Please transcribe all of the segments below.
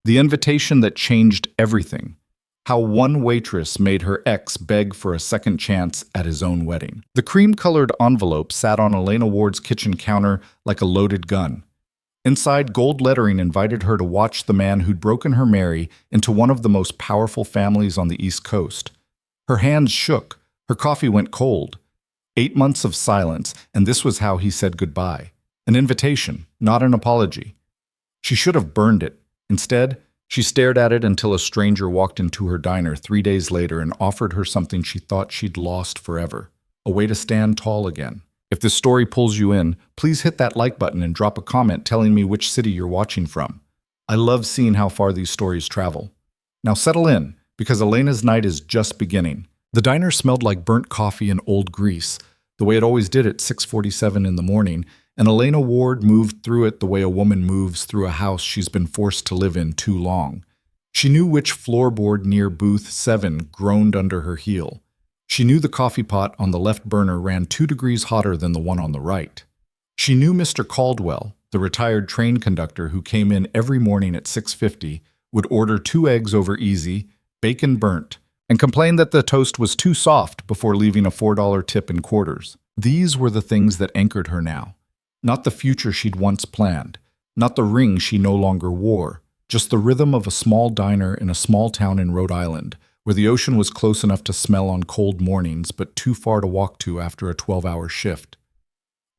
The invitation that changed everything. How one waitress made her ex beg for a second chance at his own wedding. The cream-colored envelope sat on Elena Ward's kitchen counter like a loaded gun. Inside, gold lettering invited her to watch the man who'd broken her marry into one of the most powerful families on the East Coast. Her hands shook. Her coffee went cold. 8 months of silence, and this was how he said goodbye. An invitation, not an apology. She should have burned it. Instead, she stared at it until a stranger walked into her diner 3 days later and offered her something she thought she'd lost forever. A way to stand tall again. If this story pulls you in, please hit that like button and drop a comment telling me which city you're watching from. I love seeing how far these stories travel. Now settle in, because Elena's night is just beginning. The diner smelled like burnt coffee and old grease, the way it always did at 6:47 in the morning, and Elena Ward moved through it the way a woman moves through a house she's been forced to live in too long. She knew which floorboard near booth 7 groaned under her heel. She knew the coffee pot on the left burner ran 2 degrees hotter than the one on the right. She knew Mr. Caldwell, the retired train conductor who came in every morning at 6:50, would order 2 eggs over easy, bacon burnt, and complain that the toast was too soft before leaving a $4 tip in quarters. These were the things that anchored her now. Not the future she'd once planned, not the ring she no longer wore, just the rhythm of a small diner in a small town in Rhode Island, where the ocean was close enough to smell on cold mornings but too far to walk to after a 12-hour shift.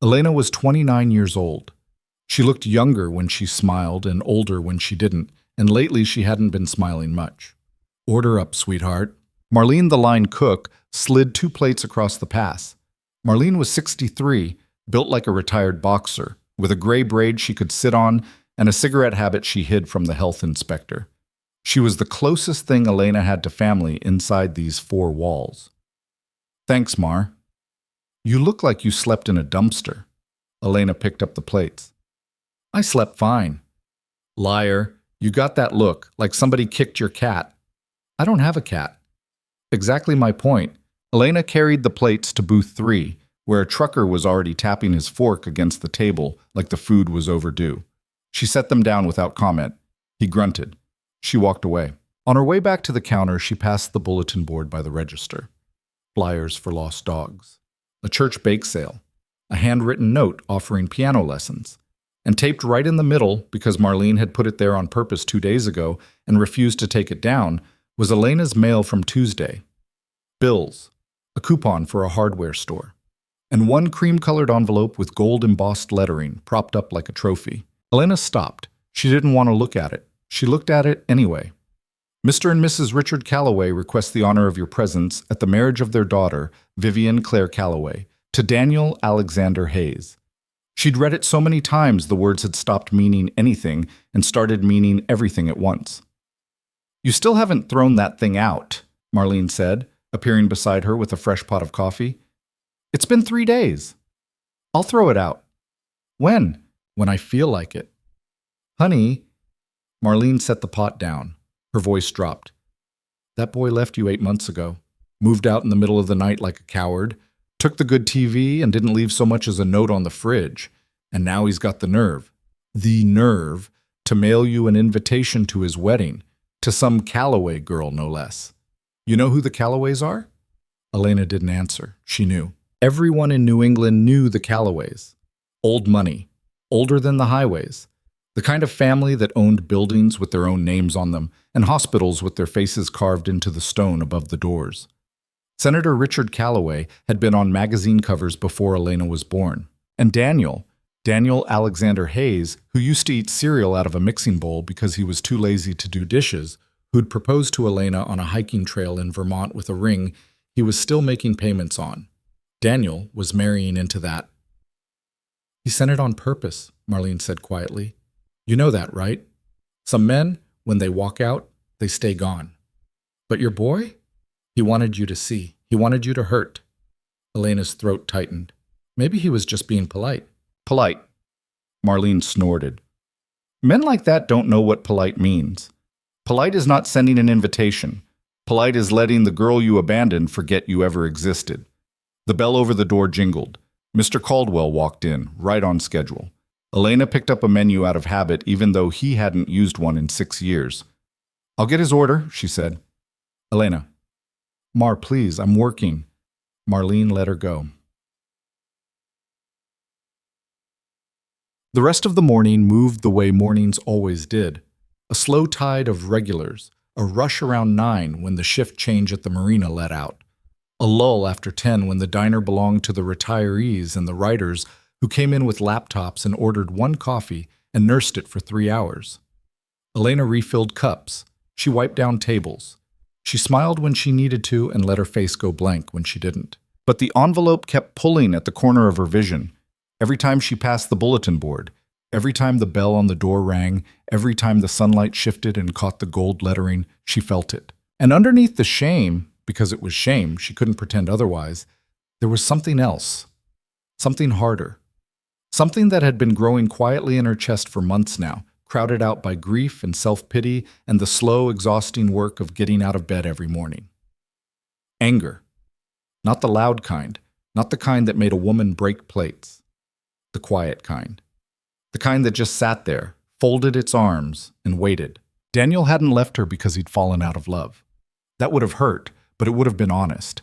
Elena was 29 years old. She looked younger when she smiled and older when she didn't, and lately she hadn't been smiling much. "Order up, sweetheart." Marlene, the line cook, slid 2 plates across the pass. Marlene was 63, built like a retired boxer, with a gray braid she could sit on and a cigarette habit she hid from the health inspector. She was the closest thing Elena had to family inside these 4 walls. "Thanks, Mar." "You look like you slept in a dumpster." Elena picked up the plates. "I slept fine." "Liar. You got that look, like somebody kicked your cat." "I don't have a cat." Exactly my point. Elena carried the plates to booth 3, where a trucker was already tapping his fork against the table like the food was overdue. She set them down without comment. He grunted. She walked away. On her way back to the counter, she passed the bulletin board by the register. Flyers for lost dogs. A church bake sale. A handwritten note offering piano lessons. And taped right in the middle, because Marlene had put it there on purpose 2 days ago and refused to take it down, was Elena's mail from Tuesday. Bills. A coupon for a hardware store. And one cream-colored envelope with gold-embossed lettering propped up like a trophy. Elena stopped. She didn't want to look at it. She looked at it anyway. Mr. and Mrs. Richard Calloway request the honor of your presence at the marriage of their daughter, Vivian Claire Calloway, to Daniel Alexander Hayes. She'd read it so many times the words had stopped meaning anything and started meaning everything at once. "You still haven't thrown that thing out," Marlene said, appearing beside her with a fresh pot of coffee. "It's been 3 days." "I'll throw it out." "When?" "When I feel like it." "Honey." Marlene set the pot down. Her voice dropped. "That boy left you 8 months ago. Moved out in the middle of the night like a coward. Took the good TV and didn't leave so much as a note on the fridge. And now he's got the nerve to mail you an invitation to his wedding, to some Calloway girl, no less. You know who the Calloways are?" Elena didn't answer. She knew. Everyone in New England knew the Calloways. Old money. Older than the highways. The kind of family that owned buildings with their own names on them and hospitals with their faces carved into the stone above the doors. Senator Richard Calloway had been on magazine covers before Elena was born. And Daniel Alexander Hayes, who used to eat cereal out of a mixing bowl because he was too lazy to do dishes, who'd proposed to Elena on a hiking trail in Vermont with a ring he was still making payments on. Daniel was marrying into that. "He sent it on purpose," Marlene said quietly. "You know that, right? Some men, when they walk out, they stay gone. But your boy? He wanted you to see. He wanted you to hurt." Elena's throat tightened. Maybe he was just being polite. "Polite." Marlene snorted. "Men like that don't know what polite means. Polite is not sending an invitation. Polite is letting the girl you abandoned forget you ever existed." The bell over the door jingled. Mr. Caldwell walked in, right on schedule. Elena picked up a menu out of habit even though he hadn't used one in 6 years. "I'll get his order," she said. "Elena." "Mar, please, I'm working." Marlene let her go. The rest of the morning moved the way mornings always did. A slow tide of regulars, a rush around 9 when the shift change at the marina let out, a lull after 10 when the diner belonged to the retirees and the writers who came in with laptops and ordered one coffee and nursed it for 3 hours. Elena refilled cups. She wiped down tables. She smiled when she needed to and let her face go blank when she didn't. But the envelope kept pulling at the corner of her vision. Every time she passed the bulletin board, every time the bell on the door rang, every time the sunlight shifted and caught the gold lettering, she felt it. And underneath the shame, because it was shame, she couldn't pretend otherwise, there was something else. Something harder. Something that had been growing quietly in her chest for months now, crowded out by grief and self-pity and the slow, exhausting work of getting out of bed every morning. Anger. Not the loud kind, not the kind that made a woman break plates. The quiet kind. The kind that just sat there, folded its arms, and waited. Daniel hadn't left her because he'd fallen out of love. That would have hurt, but it would have been honest.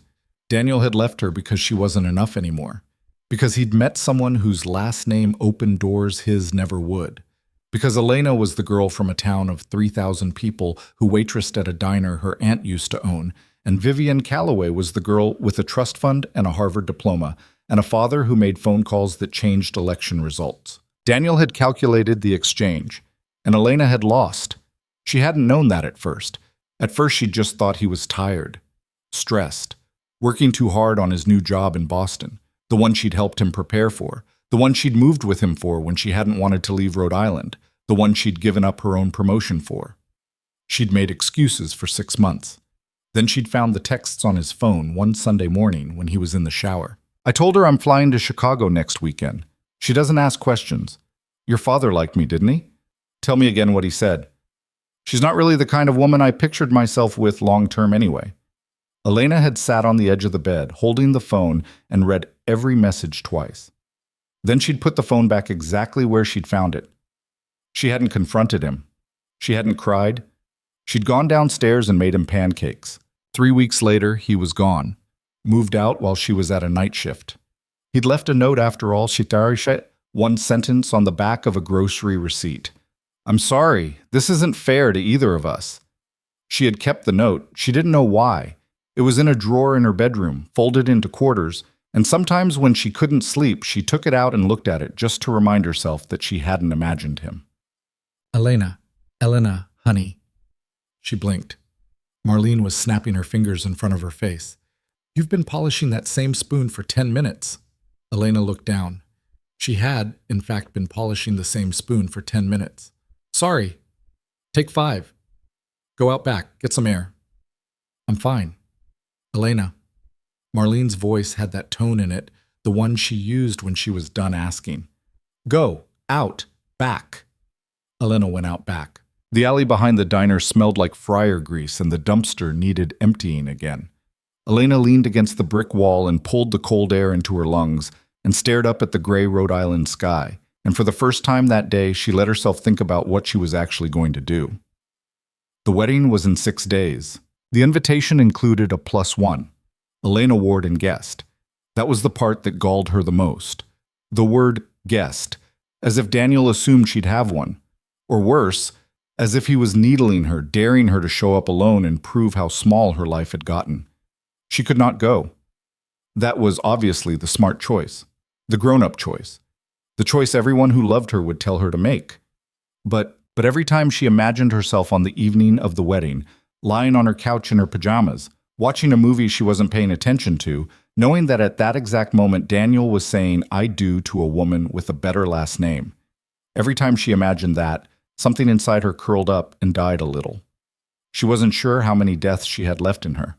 Daniel had left her because she wasn't enough anymore. Because he'd met someone whose last name opened doors his never would. Because Elena was the girl from a town of 3,000 people who waitressed at a diner her aunt used to own, and Vivian Calloway was the girl with a trust fund and a Harvard diploma, and a father who made phone calls that changed election results. Daniel had calculated the exchange, and Elena had lost. She hadn't known that at first. At first she'd just thought he was tired, stressed, working too hard on his new job in Boston, the one she'd helped him prepare for, the one she'd moved with him for when she hadn't wanted to leave Rhode Island, the one she'd given up her own promotion for. She'd made excuses for 6 months. Then she'd found the texts on his phone one Sunday morning when he was in the shower. "I told her I'm flying to Chicago next weekend. She doesn't ask questions. Your father liked me, didn't he? Tell me again what he said. She's not really the kind of woman I pictured myself with long-term anyway." Elena had sat on the edge of the bed, holding the phone, and read every message twice. Then she'd put the phone back exactly where she'd found it. She hadn't confronted him. She hadn't cried. She'd gone downstairs and made him pancakes. 3 weeks later, he was gone, moved out while she was at a night shift. He'd left a note after all, one sentence on the back of a grocery receipt. "I'm sorry, this isn't fair to either of us." She had kept the note. She didn't know why. It was in a drawer in her bedroom, folded into quarters, and sometimes when she couldn't sleep, she took it out and looked at it just to remind herself that she hadn't imagined him. "Elena, honey." She blinked. Marlene was snapping her fingers in front of her face. "You've been polishing that same spoon for 10 minutes. Elena looked down. She had, in fact, been polishing the same spoon for 10 minutes. "Sorry. Take 5. Go out back. Get some air." "I'm fine." "Elena." Marlene's voice had that tone in it, the one she used when she was done asking. "Go. Out. Back." Elena went out back. The alley behind the diner smelled like fryer grease and the dumpster needed emptying again. Elena leaned against the brick wall and pulled the cold air into her lungs and stared up at the gray Rhode Island sky, and for the first time that day she let herself think about what she was actually going to do. The wedding was in 6 days. The invitation included a +1. Elena Ward and guest. That was the part that galled her the most. The word guest, as if Daniel assumed she'd have one. Or worse, as if he was needling her, daring her to show up alone and prove how small her life had gotten. She could not go. That was obviously the smart choice, the grown-up choice, the choice everyone who loved her would tell her to make. But every time she imagined herself on the evening of the wedding, lying on her couch in her pajamas, watching a movie she wasn't paying attention to, knowing that at that exact moment Daniel was saying "I do" to a woman with a better last name. Every time she imagined that, something inside her curled up and died a little. She wasn't sure how many deaths she had left in her.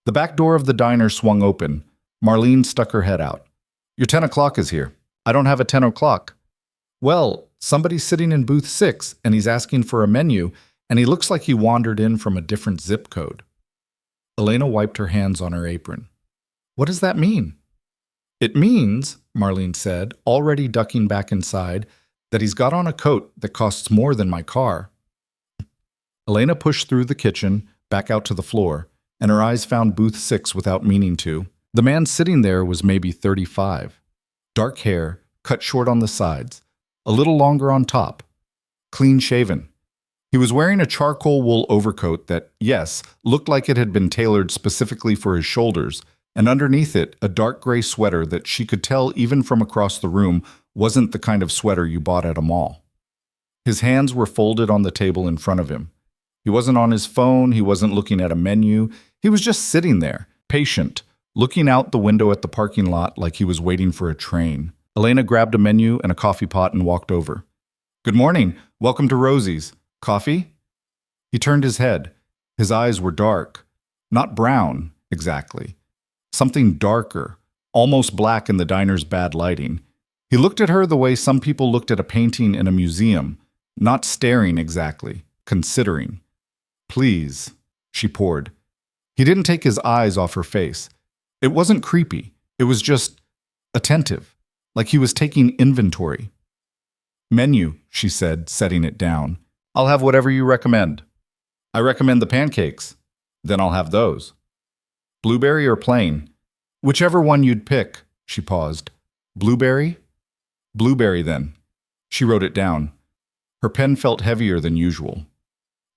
The back door of the diner swung open. Marlene stuck her head out. "Your 10 o'clock is here." "I don't have a 10 o'clock." "Well, somebody's sitting in booth 6 and he's asking for a menu, and he looks like he wandered in from a different zip code." Elena wiped her hands on her apron. "What does that mean?" "It means," Marlene said, already ducking back inside, That he's got on a coat that costs more than my car. Elena pushed through the kitchen, back out to the floor, and her eyes found booth 6 without meaning to. The man sitting there was maybe 35. Dark hair, cut short on the sides, a little longer on top. Clean shaven. He was wearing a charcoal wool overcoat that, yes, looked like it had been tailored specifically for his shoulders, and underneath it, a dark gray sweater that she could tell even from across the room wasn't the kind of sweater you bought at a mall. His hands were folded on the table in front of him. He wasn't on his phone, he wasn't looking at a menu, he was just sitting there, patient, looking out the window at the parking lot like he was waiting for a train. Elena grabbed a menu and a coffee pot and walked over. "Good morning, welcome to Rosie's. Coffee?" He turned his head. His eyes were dark. Not brown, exactly. Something darker, almost black in the diner's bad lighting. He looked at her the way some people looked at a painting in a museum, not staring exactly, considering. "Please," she poured. He didn't take his eyes off her face. It wasn't creepy. It was just attentive, like he was taking inventory. "Menu," she said, setting it down. "I'll have whatever you recommend." "I recommend the pancakes." "Then I'll have those." "Blueberry or plain?" "Whichever one you'd pick," she paused. "Blueberry?" "Blueberry, then." She wrote it down. Her pen felt heavier than usual.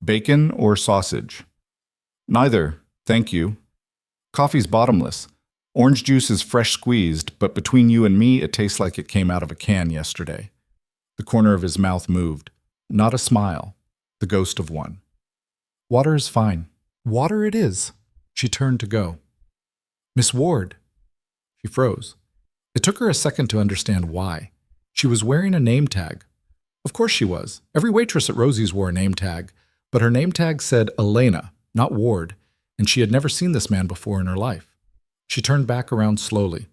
"Bacon or sausage?" "Neither, thank you." "Coffee's bottomless. Orange juice is fresh squeezed, but between you and me, it tastes like it came out of a can yesterday." The corner of his mouth moved. Not a smile. The ghost of one. "Water is fine." "Water it is." She turned to go. "Miss Ward." She froze. It took her a second to understand why. She was wearing a name tag. Of course she was. Every waitress at Rosie's wore a name tag, but her name tag said Elena, not Ward, and she had never seen this man before in her life. She turned back around slowly.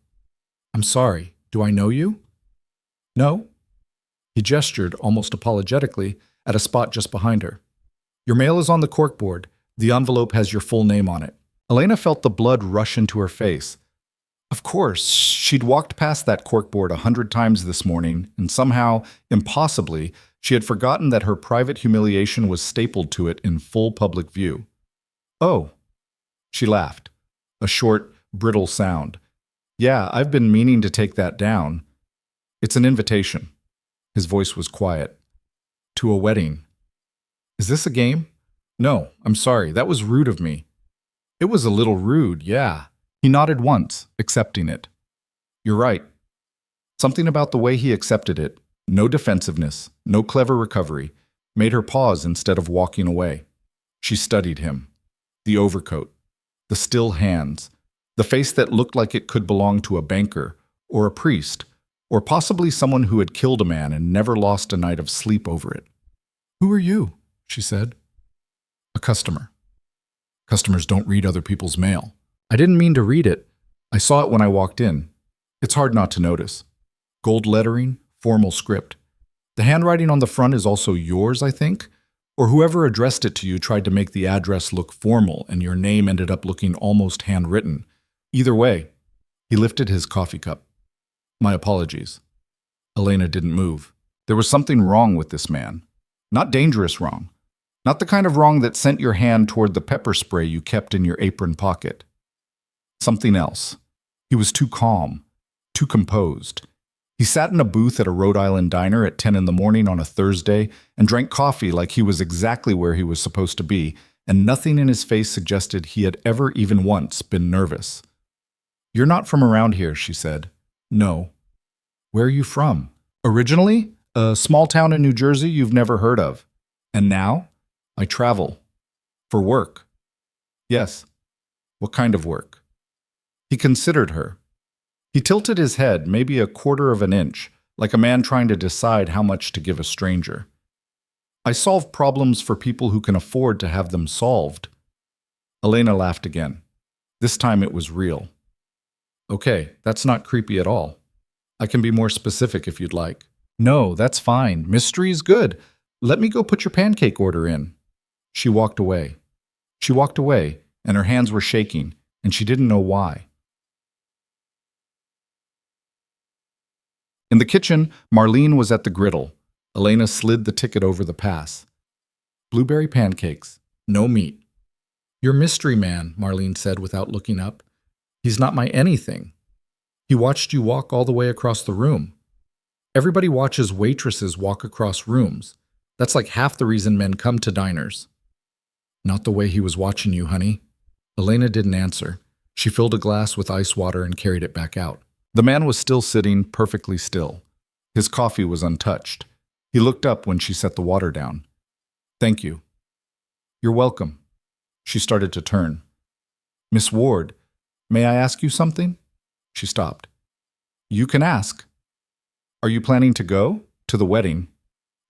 "I'm sorry. Do I know you?" "No." He gestured, almost apologetically, at a spot just behind her. "Your mail is on the corkboard. The envelope has your full name on it." Elena felt the blood rush into her face. Of course, she'd walked past that corkboard 100 times this morning, and somehow, impossibly, she had forgotten that her private humiliation was stapled to it in full public view. "Oh." She laughed. A short, brittle sound. "Yeah, I've been meaning to take that down. It's an invitation." His voice was quiet. "To a wedding." "Is this a game?" "No, I'm sorry. That was rude of me." "It was a little rude, yeah." He nodded once, accepting it. "You're right." Something about the way he accepted it, no defensiveness, no clever recovery, made her pause instead of walking away. She studied him. The overcoat, the still hands, the face that looked like it could belong to a banker, or a priest, or possibly someone who had killed a man and never lost a night of sleep over it. "Who are you?" she said. "A customer." Customers don't read other people's mail. "I didn't mean to read it. I saw it when I walked in. It's hard not to notice. Gold lettering, formal script. The handwriting on the front is also yours, I think? Or whoever addressed it to you tried to make the address look formal and your name ended up looking almost handwritten. Either way." He lifted his coffee cup. "My apologies." Elena didn't move. There was something wrong with this man. Not dangerous wrong. Not the kind of wrong that sent your hand toward the pepper spray you kept in your apron pocket. Something else. He was too calm, too composed. He sat in a booth at a Rhode Island diner at 10 in the morning on a Thursday and drank coffee like he was exactly where he was supposed to be, and nothing in his face suggested he had ever even once been nervous. "You're not from around here," she said. "No." "Where are you from?" "Originally, a small town in New Jersey you've never heard of. And now, I travel. For work." "Yes." "What kind of work?" He considered her. He tilted his head maybe a quarter of an inch, like a man trying to decide how much to give a stranger. "I solve problems for people who can afford to have them solved." Elena laughed again. This time it was real. "Okay, that's not creepy at all. I can be more specific if you'd like." "No, that's fine. Mystery's good. Let me go put your pancake order in." She walked away. She walked away, and her hands were shaking, and she didn't know why. In the kitchen, Marlene was at the griddle. Elena slid the ticket over the pass. Blueberry pancakes. No meat. Your mystery man, Marlene said without looking up. He's not my anything. He watched you walk all the way across the room. Everybody watches waitresses walk across rooms. That's like half the reason men come to diners. Not the way he was watching you, honey. Elena didn't answer. She filled a glass with ice water and carried it back out. The man was still sitting perfectly still. His coffee was untouched. He looked up when she set the water down. Thank you. You're welcome. She started to turn. Miss Ward, may I ask you something? She stopped. You can ask. Are you planning to go? To the wedding?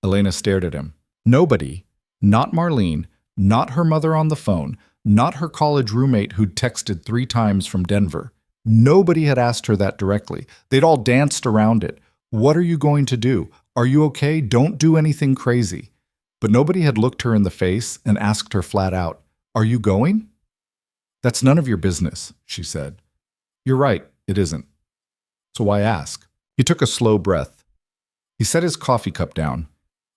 Elena stared at him. Nobody, not Marlene, not her mother on the phone, not her college roommate who'd texted 3 times from Denver. Nobody had asked her that directly. They'd all danced around it. What are you going to do? Are you okay? Don't do anything crazy. But nobody had looked her in the face and asked her flat out, Are you going? That's none of your business, she said. You're right, it isn't. So why ask? He took a slow breath. He set his coffee cup down.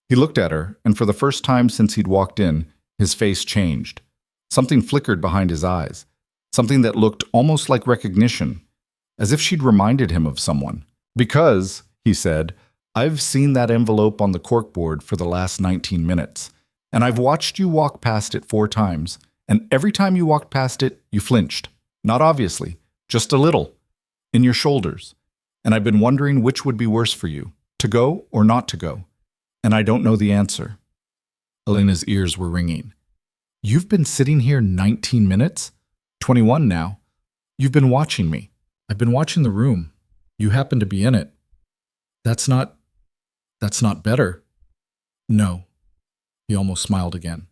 He looked at her, and for the first time since he'd walked in, his face changed. Something flickered behind his eyes. Something that looked almost like recognition, as if she'd reminded him of someone. Because, he said, I've seen that envelope on the corkboard for the last 19 minutes, and I've watched you walk past it 4 times, and every time you walked past it, you flinched. Not obviously, just a little, in your shoulders. And I've been wondering which would be worse for you, to go or not to go. And I don't know the answer. Elena's ears were ringing. You've been sitting here 19 minutes? 21 now. You've been watching me. I've been watching the room. You happen to be in it. That's not better. No. He almost smiled again.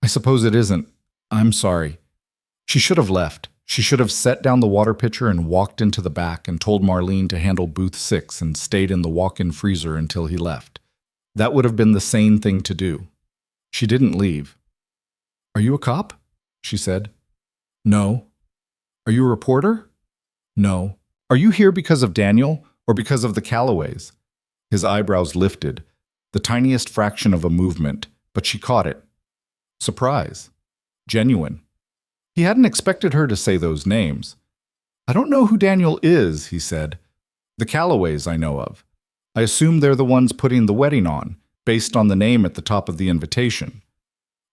I suppose it isn't. I'm sorry. She should have left. She should have set down the water pitcher and walked into the back and told Marlene to handle booth 6 and stayed in the walk-in freezer until he left. That would have been the sane thing to do. She didn't leave. Are you a cop? She said. No. Are you a reporter? No. Are you here because of Daniel or because of the Callaways? His eyebrows lifted, the tiniest fraction of a movement, but she caught it. Surprise. Genuine. He hadn't expected her to say those names. I don't know who Daniel is, he said. The Callaways I know of. I assume they're the ones putting the wedding on, based on the name at the top of the invitation.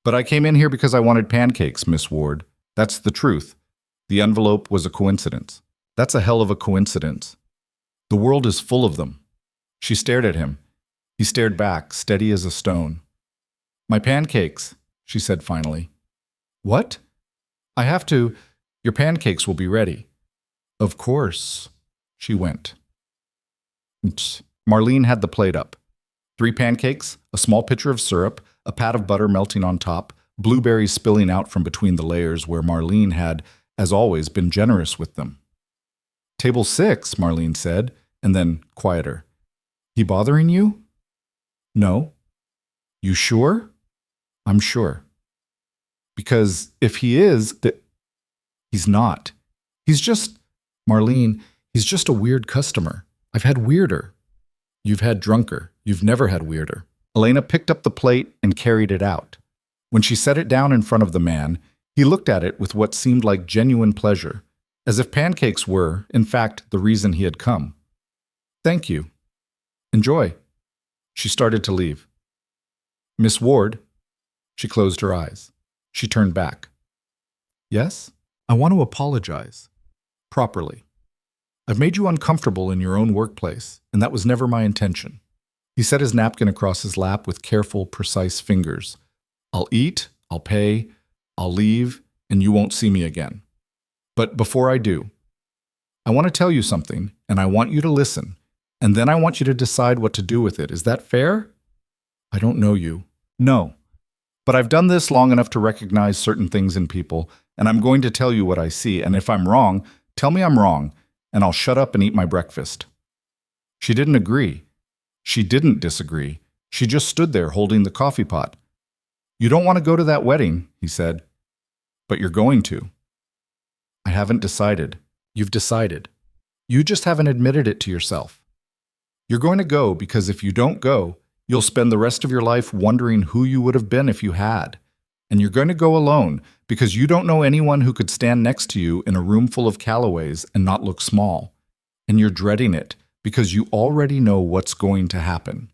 But I came in here because I wanted pancakes, Miss Ward. That's the truth. The envelope was a coincidence. That's a hell of a coincidence. The world is full of them. She stared at him. He stared back, steady as a stone. My pancakes, she said finally. What? I have to. Your pancakes will be ready. Of course. She went. Marlene had the plate up. 3 pancakes, a small pitcher of syrup, a pat of butter melting on top, blueberries spilling out from between the layers where Marlene had, as always, been generous with them. Table 6, Marlene said, and then quieter. He bothering you? No. You sure? I'm sure. Because if he is, he's not. He's just, Marlene, he's just a weird customer. I've had weirder. You've had drunker. You've never had weirder. Elena picked up the plate and carried it out. When she set it down in front of the man, he looked at it with what seemed like genuine pleasure, as if pancakes were, in fact, the reason he had come. Thank you. Enjoy. She started to leave. Miss Ward. She closed her eyes. She turned back. Yes? I want to apologize. Properly. I've made you uncomfortable in your own workplace, and that was never my intention. He set his napkin across his lap with careful, precise fingers. I'll eat, I'll pay, I'll leave, and you won't see me again. But before I do, I want to tell you something, and I want you to listen, and then I want you to decide what to do with it. Is that fair? I don't know you. No. But I've done this long enough to recognize certain things in people, and I'm going to tell you what I see, and if I'm wrong, tell me I'm wrong, and I'll shut up and eat my breakfast. She didn't agree. She didn't disagree. She just stood there holding the coffee pot. You don't want to go to that wedding, he said. But you're going to. I haven't decided. You've decided. You just haven't admitted it to yourself. You're going to go because if you don't go, you'll spend the rest of your life wondering who you would have been if you had. And you're going to go alone because you don't know anyone who could stand next to you in a room full of Callaways and not look small. And you're dreading it because you already know what's going to happen.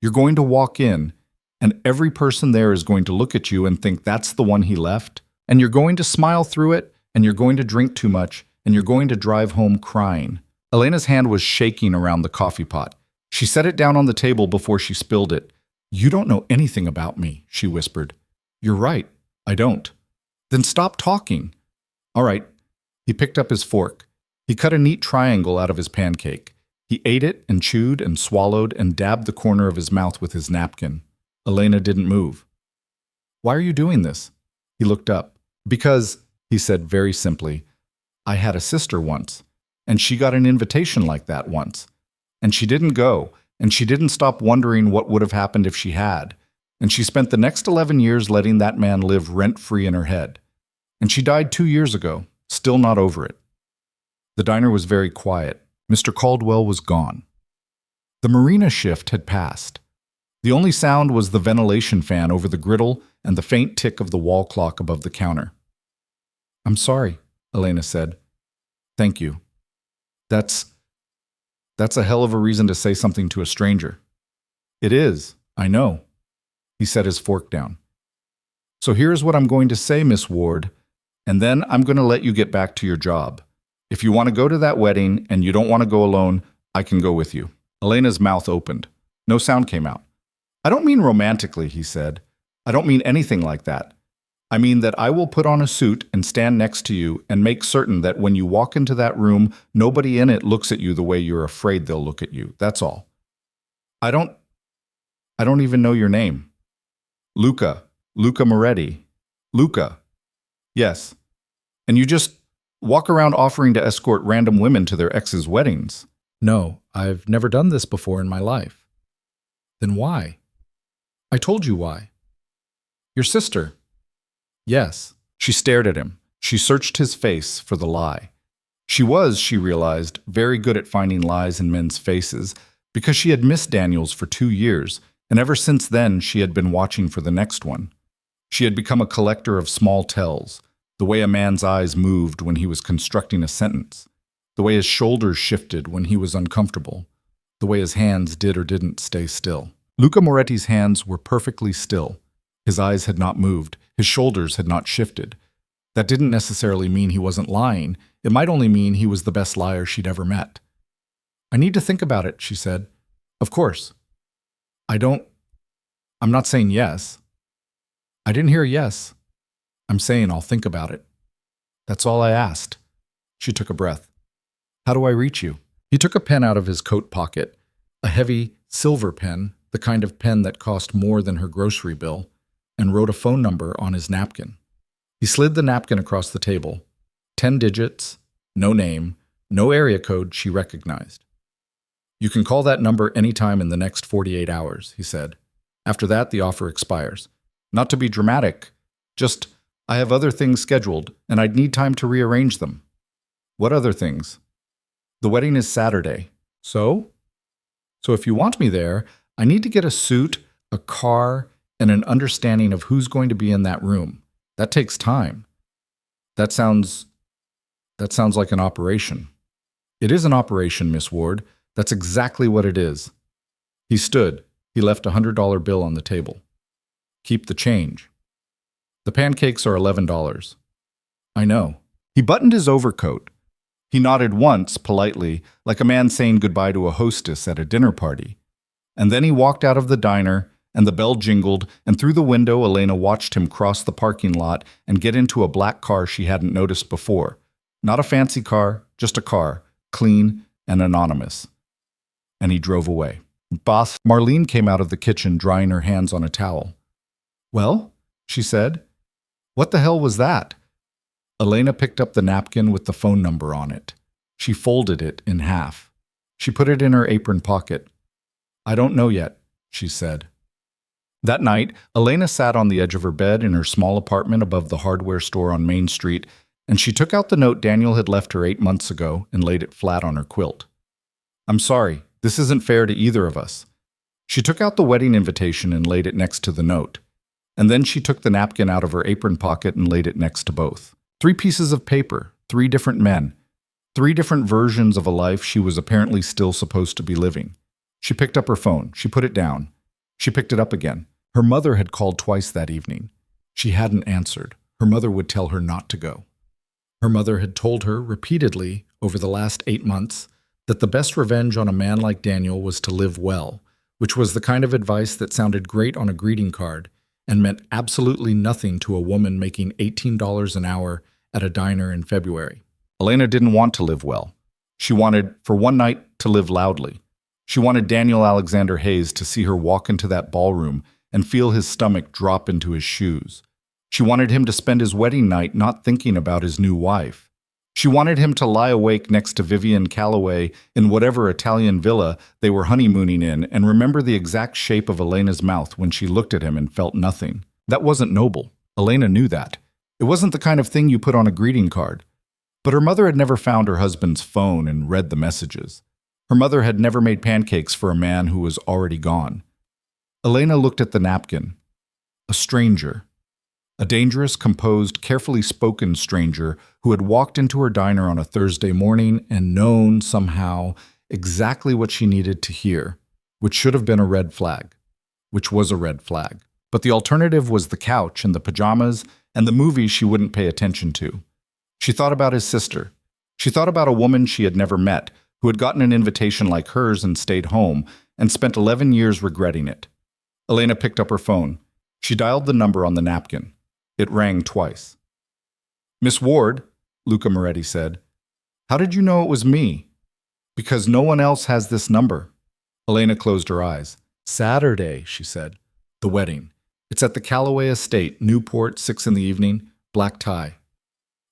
You're going to walk in, and every person there is going to look at you and think that's the one he left. And you're going to smile through it, and you're going to drink too much, and you're going to drive home crying. Elena's hand was shaking around the coffee pot. She set it down on the table before she spilled it. "You don't know anything about me," she whispered. "You're right, I don't." "Then stop talking." "All right." He picked up his fork. He cut a neat triangle out of his pancake. He ate it and chewed and swallowed and dabbed the corner of his mouth with his napkin. Elena didn't move. "Why are you doing this?" He looked up. "Because," he said very simply, "I had a sister once, and she got an invitation like that once. And she didn't go, and she didn't stop wondering what would have happened if she had. And she spent the next 11 years letting that man live rent-free in her head. And she died 2 years ago, still not over it." The diner was very quiet. Mr. Caldwell was gone. The marina shift had passed. The only sound was the ventilation fan over the griddle and the faint tick of the wall clock above the counter. "I'm sorry," Elena said. "Thank you. That's a hell of a reason to say something to a stranger." "It is, I know." He set his fork down. "So here's what I'm going to say, Miss Ward, and then I'm going to let you get back to your job. If you want to go to that wedding and you don't want to go alone, I can go with you." Elena's mouth opened. No sound came out. "I don't mean romantically," he said. "I don't mean anything like that. I mean that I will put on a suit and stand next to you and make certain that when you walk into that room, nobody in it looks at you the way you're afraid they'll look at you. That's all. I don't even know your name." "Luca. Luca Moretti." "Luca." "Yes. And you just walk around offering to escort random women to their exes' weddings?" "No, I've never done this before in my life." "Then why?" "I told you why." "Your sister." "Yes." She stared at him. She searched his face for the lie. She was, she realized, very good at finding lies in men's faces because she had missed Daniels for 2 years, and ever since then she had been watching for the next one. She had become a collector of small tells, the way a man's eyes moved when he was constructing a sentence, the way his shoulders shifted when he was uncomfortable, the way his hands did or didn't stay still. Luca Moretti's hands were perfectly still. His eyes had not moved. His shoulders had not shifted. That didn't necessarily mean he wasn't lying. It might only mean he was the best liar she'd ever met. "I need to think about it," she said. "Of course." I'm not saying yes." "I didn't hear yes." "I'm saying I'll think about it." "That's all I asked." She took a breath. "How do I reach you?" He took a pen out of his coat pocket, a heavy silver pen, the kind of pen that cost more than her grocery bill, and wrote a phone number on his napkin. He slid the napkin across the table. 10 digits, no name, no area code she recognized. "You can call that number anytime in the next 48 hours, he said. "After that, the offer expires. Not to be dramatic, just I have other things scheduled, and I'd need time to rearrange them." "What other things?" "The wedding is Saturday." "So?" "So if you want me there, I need to get a suit, a car, and an understanding of who's going to be in that room. That takes time." That sounds like an operation." "It is an operation, Miss Ward. That's exactly what it is." He stood. He left a $100 bill on the table. "Keep the change." "The pancakes are $11. "I know." He buttoned his overcoat. He nodded once, politely, like a man saying goodbye to a hostess at a dinner party. And then he walked out of the diner, and the bell jingled, and through the window Elena watched him cross the parking lot and get into a black car she hadn't noticed before. Not a fancy car, just a car, clean and anonymous. And he drove away. Boss, Marlene came out of the kitchen drying her hands on a towel. "Well?" she said. "What the hell was that?" Elena picked up the napkin with the phone number on it. She folded it in half. She put it in her apron pocket. "I don't know yet," she said. That night, Elena sat on the edge of her bed in her small apartment above the hardware store on Main Street, and she took out the note Daniel had left her 8 months ago and laid it flat on her quilt. "I'm sorry, This isn't fair to either of us. She took out the wedding invitation and laid it next to the note. And then she took the napkin out of her apron pocket and laid it next to both. 3 pieces of paper, 3 different men, 3 different versions of a life she was apparently still supposed to be living. She picked up her phone. She put it down. She picked it up again. Her mother had called twice that evening. She hadn't answered. Her mother would tell her not to go. Her mother had told her repeatedly over the last 8 months that the best revenge on a man like Daniel was to live well, which was the kind of advice that sounded great on a greeting card and meant absolutely nothing to a woman making $18 an hour at a diner in February. Elena didn't want to live well. She wanted, for one night, to live loudly. She wanted Daniel Alexander Hayes to see her walk into that ballroom and feel his stomach drop into his shoes. She wanted him to spend his wedding night not thinking about his new wife. She wanted him to lie awake next to Vivian Calloway in whatever Italian villa they were honeymooning in and remember the exact shape of Elena's mouth when she looked at him and felt nothing. That wasn't noble. Elena knew that. It wasn't the kind of thing you put on a greeting card. But her mother had never found her husband's phone and read the messages. Her mother had never made pancakes for a man who was already gone. Elena looked at the napkin. A stranger. A dangerous, composed, carefully spoken stranger who had walked into her diner on a Thursday morning and known, somehow, exactly what she needed to hear, which should have been a red flag, which was a red flag. But the alternative was the couch and the pajamas and the movie she wouldn't pay attention to. She thought about his sister. She thought about a woman she had never met, who had gotten an invitation like hers and stayed home, and spent 11 years regretting it. Elena picked up her phone. She dialed the number on the napkin. It rang twice. "Miss Ward," Luca Moretti said. "How did you know it was me?" "Because no one else has this number." Elena closed her eyes. "Saturday," she said. "The wedding. It's at the Calloway Estate, Newport, 6 in the evening, black tie."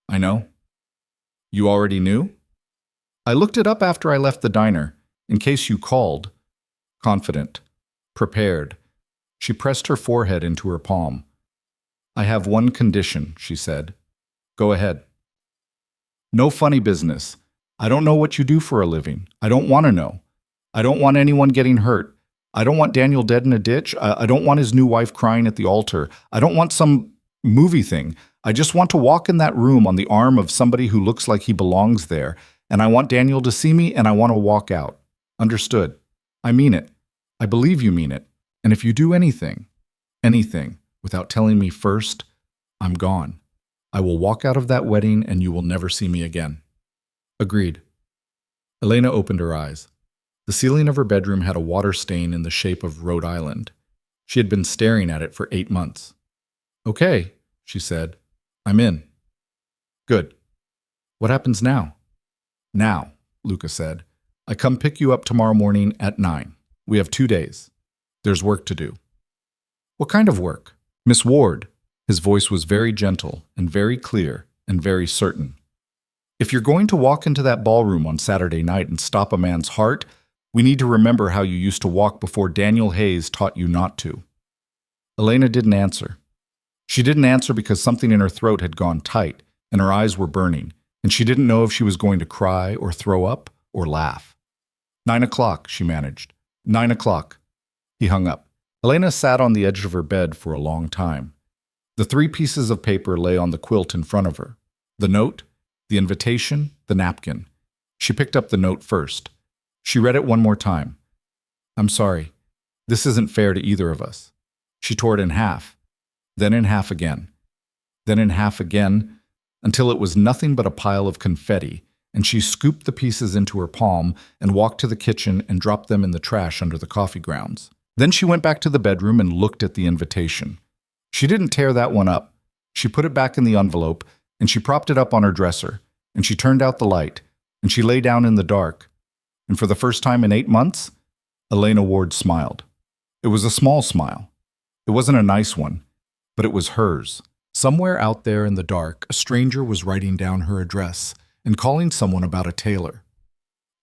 "I know." "You already knew?" "I looked it up after I left the diner, in case you called." Confident. Prepared. She pressed her forehead into her palm. "I have one condition," she said. "Go ahead." "No funny business. I don't know what you do for a living. I don't want to know. I don't want anyone getting hurt. I don't want Daniel dead in a ditch. I don't want his new wife crying at the altar. I don't want some movie thing. I just want to walk in that room on the arm of somebody who looks like he belongs there, and I want Daniel to see me, and I want to walk out. Understood? I mean it. I believe you mean it. And if you do anything, without telling me first, I'm gone. I will walk out of that wedding and you will never see me again." Agreed. Elena opened her eyes. The ceiling of her bedroom had a water stain in the shape of Rhode Island. She had been staring at it for 8 months. "Okay," she said. "I'm in." "Good. What happens now?" "Now," Luca said. "I come pick you up tomorrow morning at 9. We have 2 days. There's work to do." "What kind of work?" "Miss Ward." His voice was very gentle and very clear and very certain. "If you're going to walk into that ballroom on Saturday night and stop a man's heart, we need to remember how you used to walk before Daniel Hayes taught you not to." Elena didn't answer. She didn't answer because something in her throat had gone tight and her eyes were burning, and she didn't know if she was going to cry or throw up or laugh. 9 o'clock, she managed. 9 o'clock. He hung up. Elena sat on the edge of her bed for a long time. The 3 pieces of paper lay on the quilt in front of her. The note, the invitation, the napkin. She picked up the note first. She read it one more time. "I'm sorry. This isn't fair to either of us." She tore it in half, then in half again, then in half again, until it was nothing but a pile of confetti, and she scooped the pieces into her palm and walked to the kitchen and dropped them in the trash under the coffee grounds. Then she went back to the bedroom and looked at the invitation. She didn't tear that one up. She put it back in the envelope, and she propped it up on her dresser, and she turned out the light, and she lay down in the dark. And for the first time in 8 months, Elena Ward smiled. It was a small smile. It wasn't a nice one, but it was hers. Somewhere out there in the dark, a stranger was writing down her address and calling someone about a tailor.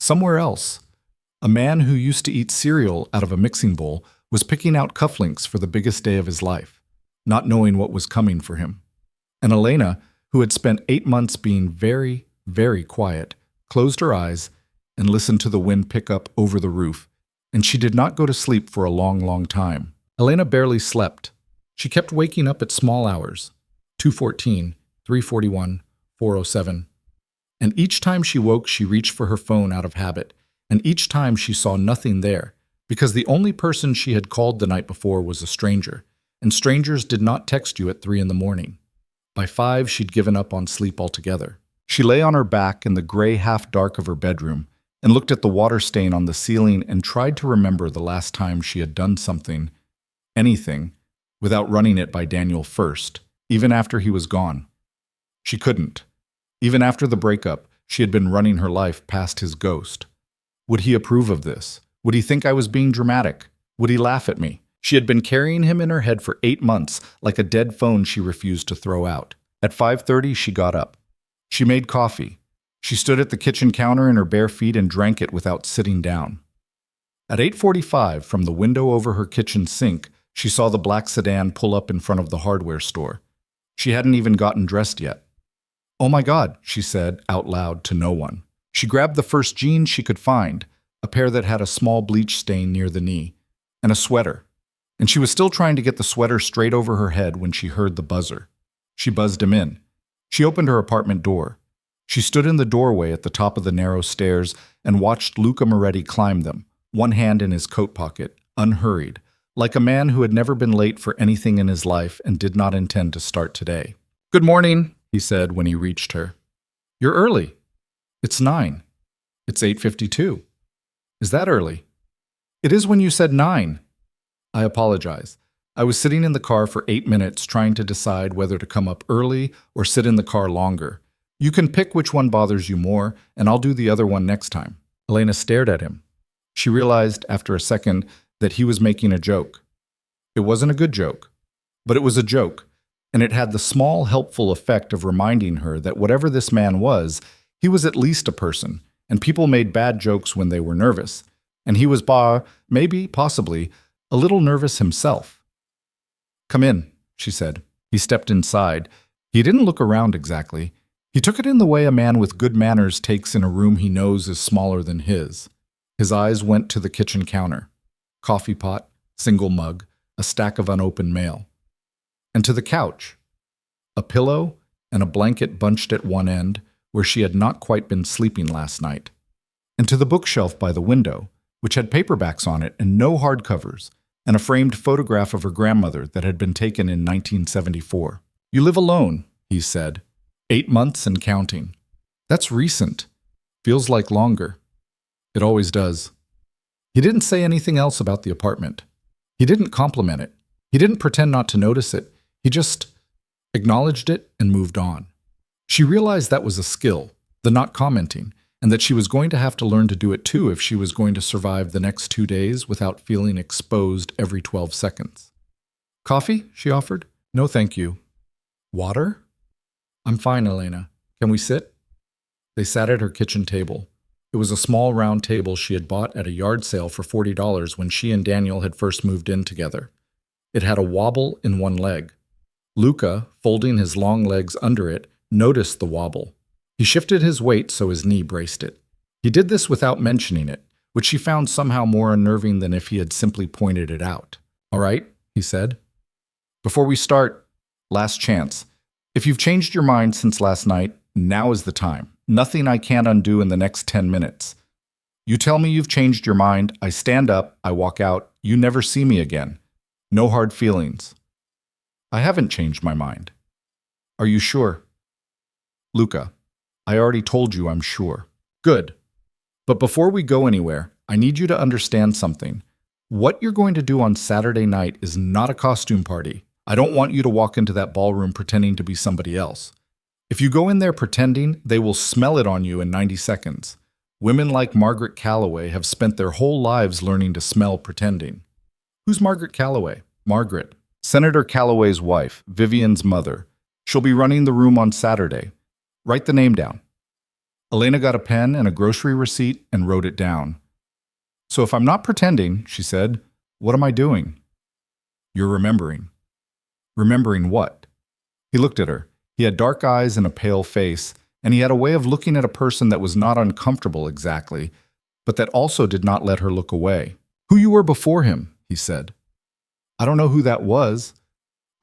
Somewhere else, a man who used to eat cereal out of a mixing bowl was picking out cufflinks for the biggest day of his life, not knowing what was coming for him. And Elena, who had spent 8 months being very, very quiet, closed her eyes and listened to the wind pick up over the roof, and she did not go to sleep for a long, long time. Elena barely slept. She kept waking up at small hours, 2:14, 3:41, 4:07. And each time she woke, she reached for her phone out of habit, and each time she saw nothing there, because the only person she had called the night before was a stranger, and strangers did not text you at 3 in the morning. By 5, she'd given up on sleep altogether. She lay on her back in the gray half-dark of her bedroom and looked at the water stain on the ceiling and tried to remember the last time she had done something, anything, without running it by Daniel first, even after he was gone. She couldn't. Even after the breakup, she had been running her life past his ghost. Would he approve of this? Would he think I was being dramatic? Would he laugh at me? She had been carrying him in her head for 8 months, like a dead phone she refused to throw out. At 5:30, she got up. She made coffee. She stood at the kitchen counter in her bare feet and drank it without sitting down. At 8:45, from the window over her kitchen sink, she saw the black sedan pull up in front of the hardware store. She hadn't even gotten dressed yet. "Oh my God," she said out loud to no one. She grabbed the first jeans she could find, a pair that had a small bleach stain near the knee, and a sweater. And she was still trying to get the sweater straight over her head when she heard the buzzer. She buzzed him in. She opened her apartment door. She stood in the doorway at the top of the narrow stairs and watched Luca Moretti climb them, one hand in his coat pocket, unhurried, like a man who had never been late for anything in his life and did not intend to start today. "Good morning," he said when he reached her. "You're early. It's 9. It's 8:52. Is that early?" "It is when you said 9. "I apologize. I was sitting in the car for 8 minutes trying to decide whether to come up early or sit in the car longer. You can pick which one bothers you more, and I'll do the other one next time." Elena stared at him. She realized after a second that he was making a joke. It wasn't a good joke, but it was a joke, and it had the small, helpful effect of reminding her that whatever this man was, he was at least a person, and people made bad jokes when they were nervous, and he was maybe, possibly, a little nervous himself. "Come in," she said. He stepped inside. He didn't look around exactly. He took it in the way a man with good manners takes in a room he knows is smaller than his. His eyes went to the kitchen counter. Coffee pot, single mug, a stack of unopened mail. And to the couch. A pillow and a blanket bunched at one end, where she had not quite been sleeping last night. And to the bookshelf by the window, which had paperbacks on it and no hardcovers, and a framed photograph of her grandmother that had been taken in 1974. "You live alone," he said. 8 months and counting. That's recent. Feels like longer. It always does. He didn't say anything else about the apartment. He didn't compliment it. He didn't pretend not to notice it. He just acknowledged it and moved on. She realized that was a skill, the not commenting, and that she was going to have to learn to do it too if she was going to survive the next 2 days without feeling exposed every 12 seconds. "Coffee?" she offered. "No, thank you." "Water?" "I'm fine, Elena. Can we sit?" They sat at her kitchen table. It was a small round table she had bought at a yard sale for $40 when she and Daniel had first moved in together. It had a wobble in one leg. Luca, folding his long legs under it, noticed the wobble. He shifted his weight so his knee braced it. He did this without mentioning it, which she found somehow more unnerving than if he had simply pointed it out. "All right," he said. "Before we start, last chance. If you've changed your mind since last night, now is the time. Nothing I can't undo in the next 10 minutes. You tell me you've changed your mind, I stand up, I walk out, you never see me again. No hard feelings." "I haven't changed my mind." "Are you sure?" "Luca, I already told you I'm sure." "Good. But before we go anywhere, I need you to understand something. What you're going to do on Saturday night is not a costume party. I don't want you to walk into that ballroom pretending to be somebody else. If you go in there pretending, they will smell it on you in 90 seconds. Women like Margaret Calloway have spent their whole lives learning to smell pretending." "Who's Margaret Calloway?" "Margaret. Senator Calloway's wife, Vivian's mother. She'll be running the room on Saturday. Write the name down." Elena got a pen and a grocery receipt and wrote it down. "So if I'm not pretending," she said, "what am I doing?" "You're remembering." "Remembering what?" He looked at her. He had dark eyes and a pale face, and he had a way of looking at a person that was not uncomfortable exactly, but that also did not let her look away. "Who you were before him," he said. "I don't know who that was.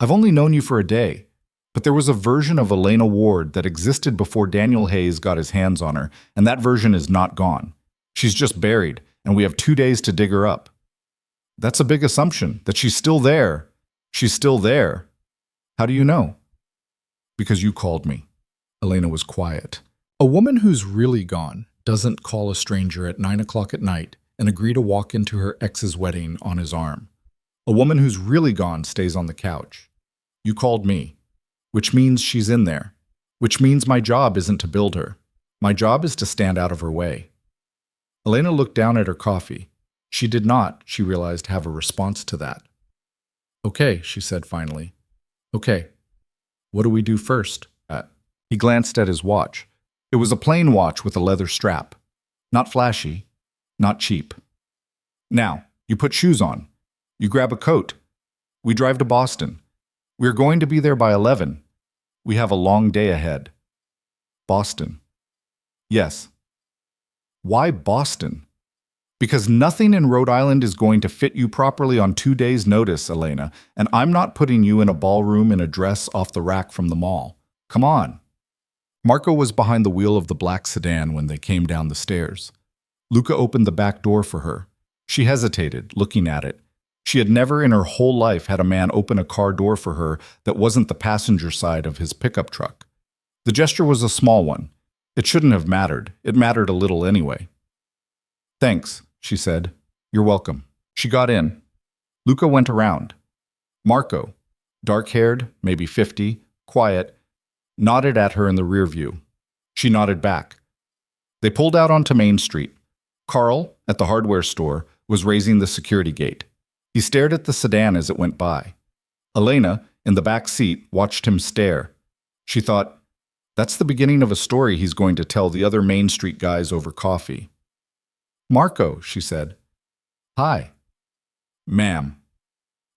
I've only known you for a day, but there was a version of Elena Ward that existed before Daniel Hayes got his hands on her, and that version is not gone. She's just buried, and we have 2 days to dig her up." "That's a big assumption, that she's still there." "She's still there. How do you know?" "Because you called me." Elena was quiet. A woman who's really gone doesn't call a stranger at 9 o'clock at night and agree to walk into her ex's wedding on his arm. A woman who's really gone stays on the couch. You called me, which means she's in there, which means my job isn't to build her. My job is to stand out of her way. Elena looked down at her coffee. She did not, she realized, have a response to that. "Okay," she said finally. "Okay. What do we do first?" He glanced at his watch. It was a plain watch with a leather strap. Not flashy, not cheap. "Now, you put shoes on. You grab a coat. We drive to Boston. We're going to be there by 11. We have a long day ahead." "Boston." "Yes." "Why Boston?" "Because nothing in Rhode Island is going to fit you properly on 2 days' notice, Elena, and I'm not putting you in a ballroom in a dress off the rack from the mall. Come on." Marco was behind the wheel of the black sedan when they came down the stairs. Luca opened the back door for her. She hesitated, looking at it. She had never in her whole life had a man open a car door for her that wasn't the passenger side of his pickup truck. The gesture was a small one. It shouldn't have mattered. It mattered a little anyway. "Thanks," she said. "You're welcome." She got in. Luca went around. Marco, dark-haired, maybe 50, quiet, nodded at her in the rear view. She nodded back. They pulled out onto Main Street. Carl, at the hardware store, was raising the security gate. He stared at the sedan as it went by. Elena, in the back seat, watched him stare. She thought, that's the beginning of a story he's going to tell the other Main Street guys over coffee. "Marco," she said. "Hi." "Ma'am."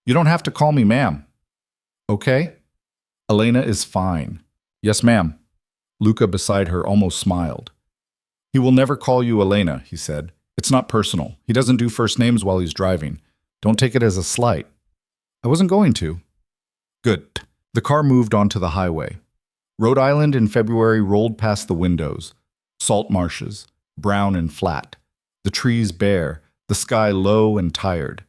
"You don't have to call me ma'am." "Okay." "Elena is fine." "Yes, ma'am." Luca beside her almost smiled. "He will never call you Elena," he said. "It's not personal. He doesn't do first names while he's driving. Don't take it as a slight." "I wasn't going to." "Good." The car moved onto the highway. Rhode Island in February rolled past the windows. Salt marshes, brown and flat. The trees bare, the sky low and tired.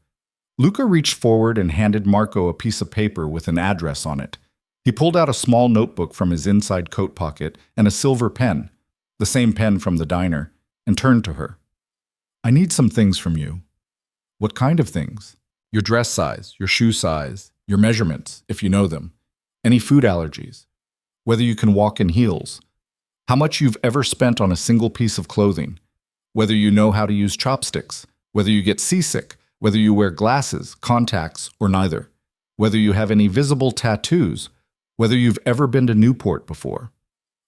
Luca reached forward and handed Marco a piece of paper with an address on it. He pulled out a small notebook from his inside coat pocket and a silver pen, the same pen from the diner, and turned to her. "I need some things from you." "What kind of things?" "Your dress size, your shoe size, your measurements, if you know them. Any food allergies. Whether you can walk in heels. How much you've ever spent on a single piece of clothing. Whether you know how to use chopsticks. Whether you get seasick. Whether you wear glasses, contacts, or neither. Whether you have any visible tattoos. Whether you've ever been to Newport before.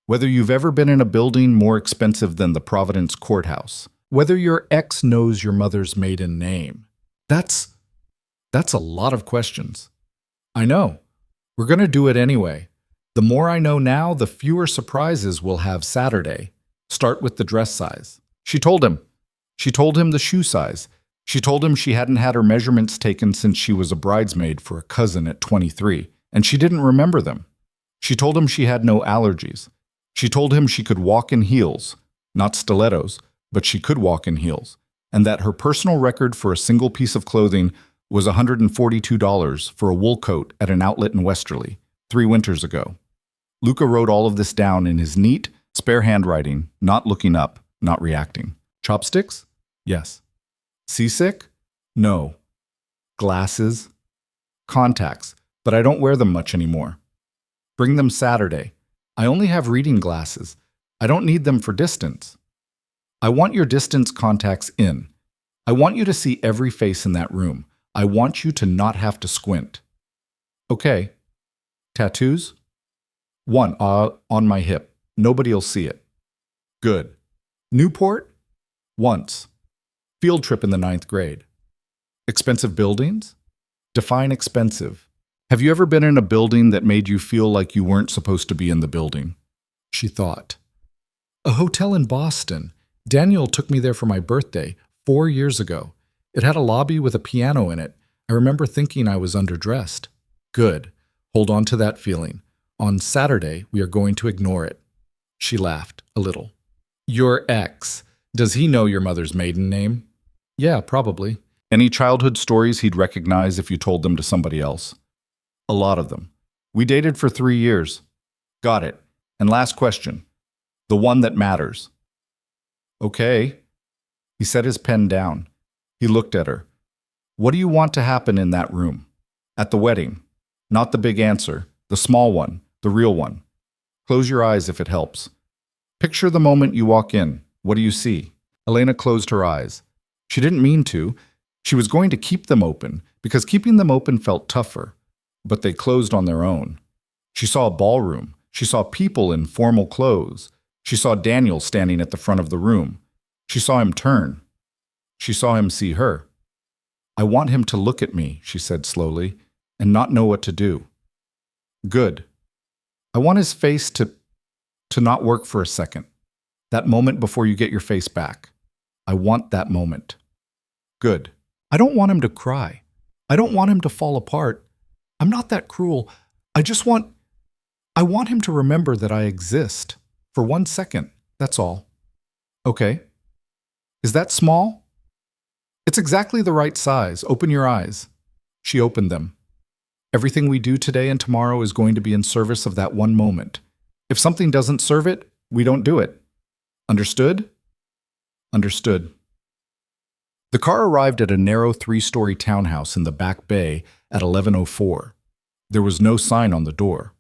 Whether you've ever been in a building more expensive than the Providence Courthouse. Whether your ex knows your mother's maiden name." That's a lot of questions. "I know. We're going to do it anyway. The more I know now, the fewer surprises we'll have Saturday. Start with the dress size." She told him. She told him the shoe size. She told him she hadn't had her measurements taken since she was a bridesmaid for a cousin at 23. And she didn't remember them. She told him she had no allergies. She told him she could walk in heels, not stilettos, but she could walk in heels, and that her personal record for a single piece of clothing was $142 for a wool coat at an outlet in Westerly, 3 winters ago. Luca wrote all of this down in his neat, spare handwriting, not looking up, not reacting. "Chopsticks?" "Yes." "Seasick?" "No." "Glasses?" "Contacts. But I don't wear them much anymore." "Bring them Saturday. I only have reading glasses. I don't need them for distance." "I want your distance contacts in. I want you to see every face in that room. I want you to not have to squint." "Okay." "Tattoos?" "One, on my hip. Nobody'll see it." "Good." "Newport?" "Once. Field trip in the 9th grade." "Expensive buildings?" "Define expensive." "Have you ever been in a building that made you feel like you weren't supposed to be in the building?" She thought. A hotel in Boston. Daniel took me there for my birthday 4 years ago. It had a lobby with a piano in it. I remember thinking I was underdressed. Good. Hold on to that feeling. On Saturday, we are going to ignore it. She laughed a little. Your ex. Does he know your mother's maiden name? Yeah, probably. Any childhood stories he'd recognize if you told them to somebody else? A lot of them. We dated for 3 years. Got it. And last question. The one that matters. Okay. He set his pen down. He looked at her. What do you want to happen in that room? At the wedding. Not the big answer. The small one. The real one. Close your eyes if it helps. Picture the moment you walk in. What do you see? Elena closed her eyes. She didn't mean to. She was going to keep them open, because keeping them open felt tougher. But they closed on their own. She saw a ballroom. She saw people in formal clothes. She saw Daniel standing at the front of the room. She saw him turn. She saw him see her. I want him to look at me, she said slowly, and not know what to do. Good. I want his face to not work for a second. That moment before you get your face back. I want that moment. Good. I don't want him to cry. I don't want him to fall apart. I'm not that cruel. I want him to remember that I exist. For 1 second, that's all. Okay. Is that small? It's exactly the right size. Open your eyes. She opened them. Everything we do today and tomorrow is going to be in service of that one moment. If something doesn't serve it, we don't do it. Understood? Understood. The car arrived at a narrow 3-story townhouse in the back bay at 11:04. There was no sign on the door.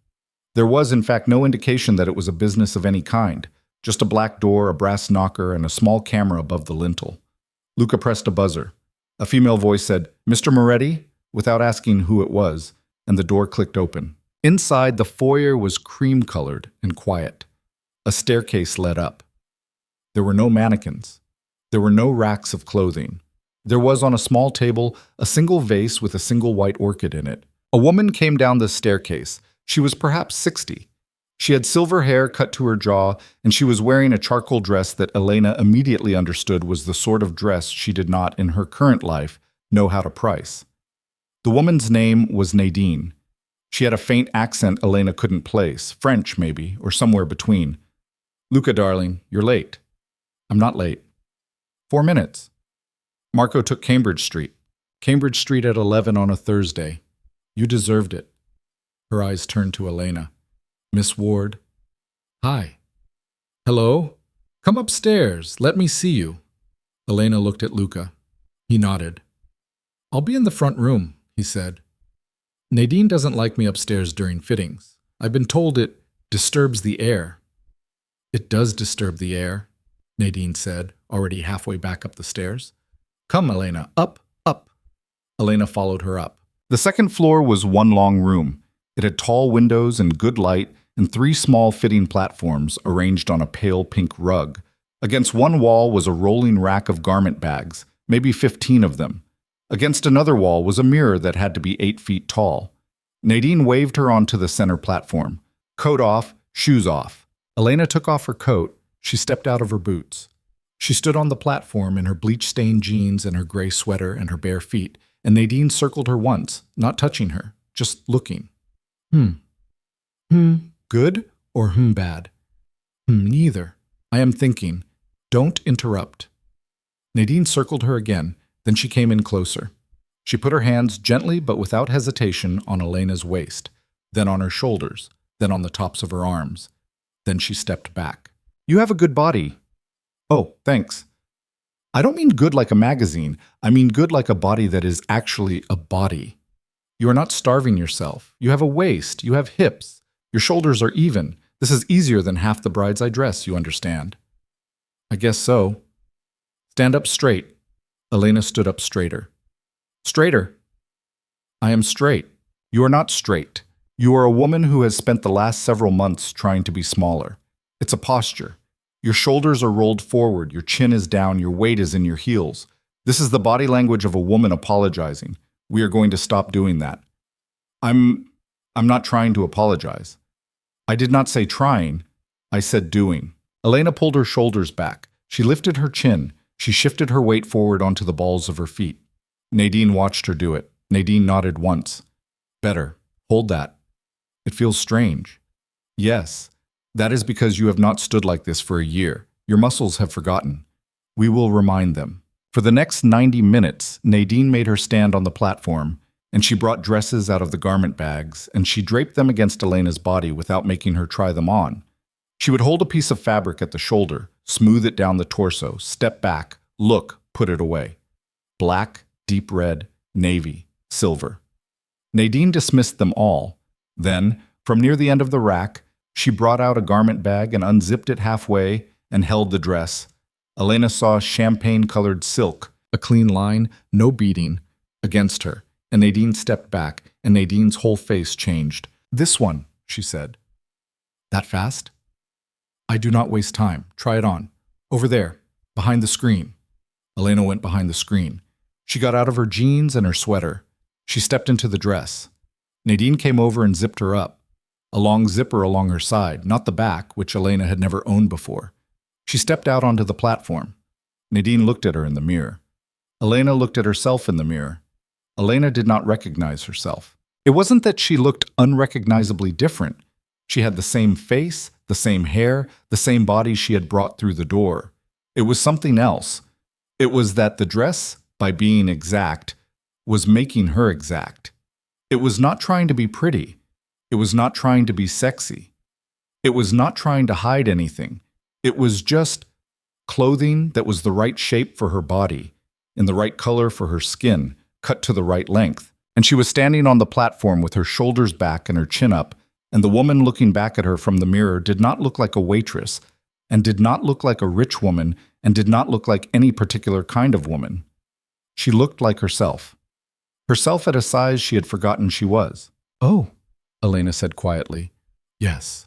There was, in fact, no indication that it was a business of any kind, just a black door, a brass knocker, and a small camera above the lintel. Luca pressed a buzzer. A female voice said, "Mr. Moretti?" without asking who it was, and the door clicked open. Inside, the foyer was cream-colored and quiet. A staircase led up. There were no mannequins. There were no racks of clothing. There was on a small table a single vase with a single white orchid in it. A woman came down the staircase. She was perhaps 60. She had silver hair cut to her jaw, and she was wearing a charcoal dress that Elena immediately understood was the sort of dress she did not, in her current life, know how to price. The woman's name was Nadine. She had a faint accent Elena couldn't place, French maybe, or somewhere between. "Luca, darling, you're late." "I'm not late." 4 minutes. Marco took Cambridge Street. Cambridge Street at 11 on a Thursday. You deserved it. Her eyes turned to Elena. "Miss Ward." "Hi." "Hello? Come upstairs. Let me see you." Elena looked at Luca. He nodded. "I'll be in the front room," he said. "Nadine doesn't like me upstairs during fittings. I've been told it disturbs the air." "It does disturb the air," Nadine said, already halfway back up the stairs. "Come, Elena, up, up." Elena followed her up. The second floor was one long room. It had tall windows and good light and 3 small fitting platforms arranged on a pale pink rug. Against one wall was a rolling rack of garment bags, maybe 15 of them. Against another wall was a mirror that had to be 8 feet tall. Nadine waved her onto the center platform. Coat off, shoes off. Elena took off her coat. She stepped out of her boots. She stood on the platform in her bleach-stained jeans and her gray sweater and her bare feet, and Nadine circled her once, not touching her, just looking. Good or bad? Neither. I am thinking. Don't interrupt. Nadine circled her again, then she came in closer. She put her hands gently but without hesitation on Elena's waist, then on her shoulders, then on the tops of her arms. Then she stepped back. "You have a good body." "Oh, thanks." "I don't mean good like a magazine. I mean good like a body that is actually a body. You are not starving yourself. You have a waist. You have hips. Your shoulders are even. This is easier than half the brides I dress, you understand." "I guess so." "Stand up straight." Elena stood up straighter. "Straighter." "I am straight." "You are not straight. You are a woman who has spent the last several months trying to be smaller. It's a posture. Your shoulders are rolled forward, your chin is down, your weight is in your heels. This is the body language of a woman apologizing. We are going to stop doing that." I'm not trying to apologize." "I did not say trying. I said doing." Elena pulled her shoulders back. She lifted her chin. She shifted her weight forward onto the balls of her feet. Nadine watched her do it. Nadine nodded once. Better. Hold that. It feels strange. Yes. That is because you have not stood like this for a year. Your muscles have forgotten. We will remind them. For the next 90 minutes, Nadine made her stand on the platform, and she brought dresses out of the garment bags, and she draped them against Elena's body without making her try them on. She would hold a piece of fabric at the shoulder, smooth it down the torso, step back, look, put it away. Black, deep red, navy, silver. Nadine dismissed them all. Then, from near the end of the rack, she brought out a garment bag and unzipped it halfway and held the dress. Elena saw champagne-colored silk, a clean line, no beading, against her, and Nadine stepped back, and Nadine's whole face changed. "This one," she said. "That fast?" "I do not waste time. Try it on. Over there, behind the screen." Elena went behind the screen. She got out of her jeans and her sweater. She stepped into the dress. Nadine came over and zipped her up. A long zipper along her side, not the back, which Elena had never owned before. She stepped out onto the platform. Nadine looked at her in the mirror. Elena looked at herself in the mirror. Elena did not recognize herself. It wasn't that she looked unrecognizably different. She had the same face, the same hair, the same body she had brought through the door. It was something else. It was that the dress, by being exact, was making her exact. It was not trying to be pretty. It was not trying to be sexy. It was not trying to hide anything. It was just clothing that was the right shape for her body, in the right color for her skin, cut to the right length. And she was standing on the platform with her shoulders back and her chin up, and the woman looking back at her from the mirror did not look like a waitress, and did not look like a rich woman, and did not look like any particular kind of woman. She looked like herself. Herself at a size she had forgotten she was. "Oh," Elena said quietly. "Yes.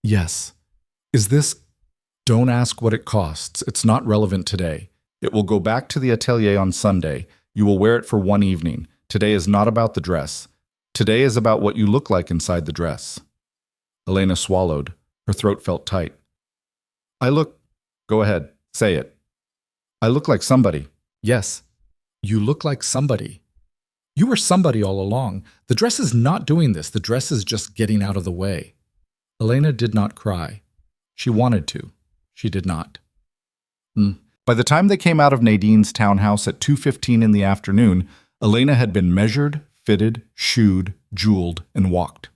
Yes. Is this? Don't ask what it costs. It's not relevant today. It will go back to the atelier on Sunday. You will wear it for one evening. Today is not about the dress. Today is about what you look like inside the dress." Elena swallowed. Her throat felt tight. Go ahead, say it. "I look like somebody." "Yes, you look like somebody. You were somebody all along. The dress is not doing this. The dress is just getting out of the way." Elena did not cry. She wanted to. She did not. By the time they came out of Nadine's townhouse at 2:15 in the afternoon, Elena had been measured, fitted, shoed, jeweled, and walked.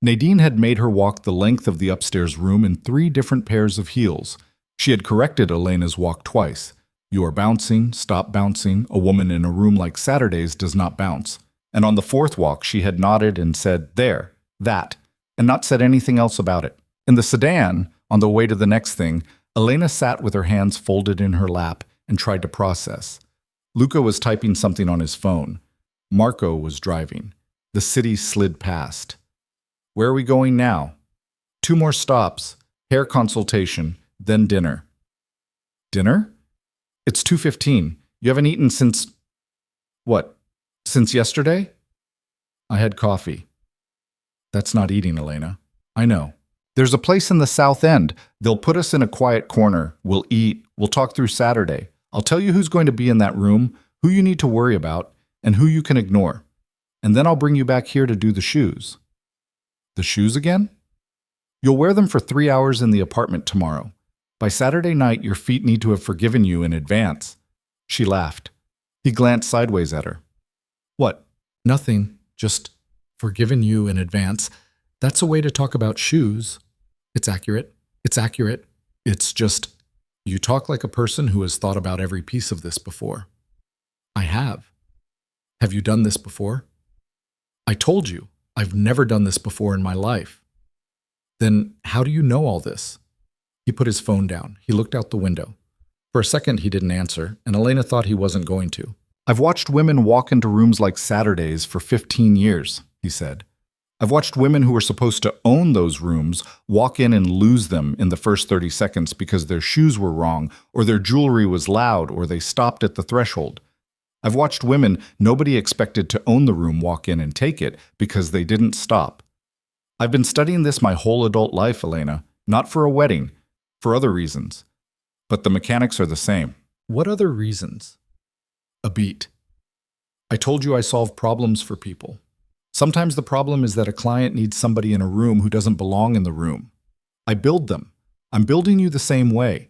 Nadine had made her walk the length of the upstairs room in 3 different pairs of heels. She had corrected Elena's walk twice. "You are bouncing, stop bouncing. A woman in a room like Saturday's does not bounce." And on the 4th walk, she had nodded and said, "There, that," and not said anything else about it. In the sedan, on the way to the next thing, Elena sat with her hands folded in her lap and tried to process. Luca was typing something on his phone. Marco was driving. The city slid past. "Where are we going now?" 2 more stops, hair consultation, then dinner." "Dinner? It's 2:15. You haven't eaten since... What? Since yesterday?" "I had coffee." "That's not eating, Elena." "I know. There's a place in the South End. They'll put us in a quiet corner. We'll eat. We'll talk through Saturday. I'll tell you who's going to be in that room, who you need to worry about, and who you can ignore. And then I'll bring you back here to do the shoes." "The shoes again?" "You'll wear them for 3 hours in the apartment tomorrow. By Saturday night, your feet need to have forgiven you in advance." She laughed. He glanced sideways at her. "What?" "Nothing. Just forgiven you in advance. That's a way to talk about shoes." "It's accurate. It's accurate. It's just, you talk like a person who has thought about every piece of this before." "I have." "Have you done this before?" "I told you, I've never done this before in my life." "Then how do you know all this?" He put his phone down. He looked out the window. For a second, he didn't answer, and Elena thought he wasn't going to. "I've watched women walk into rooms like Saturday's for 15 years, he said. "I've watched women who were supposed to own those rooms walk in and lose them in the first 30 seconds because their shoes were wrong, or their jewelry was loud, or they stopped at the threshold. I've watched women nobody expected to own the room walk in and take it because they didn't stop. I've been studying this my whole adult life, Elena. Not for a wedding, for other reasons. But the mechanics are the same. What other reasons? A beat. I told you I solve problems for people. Sometimes the problem is that a client needs somebody in a room who doesn't belong in the room. I build them. I'm building you the same way.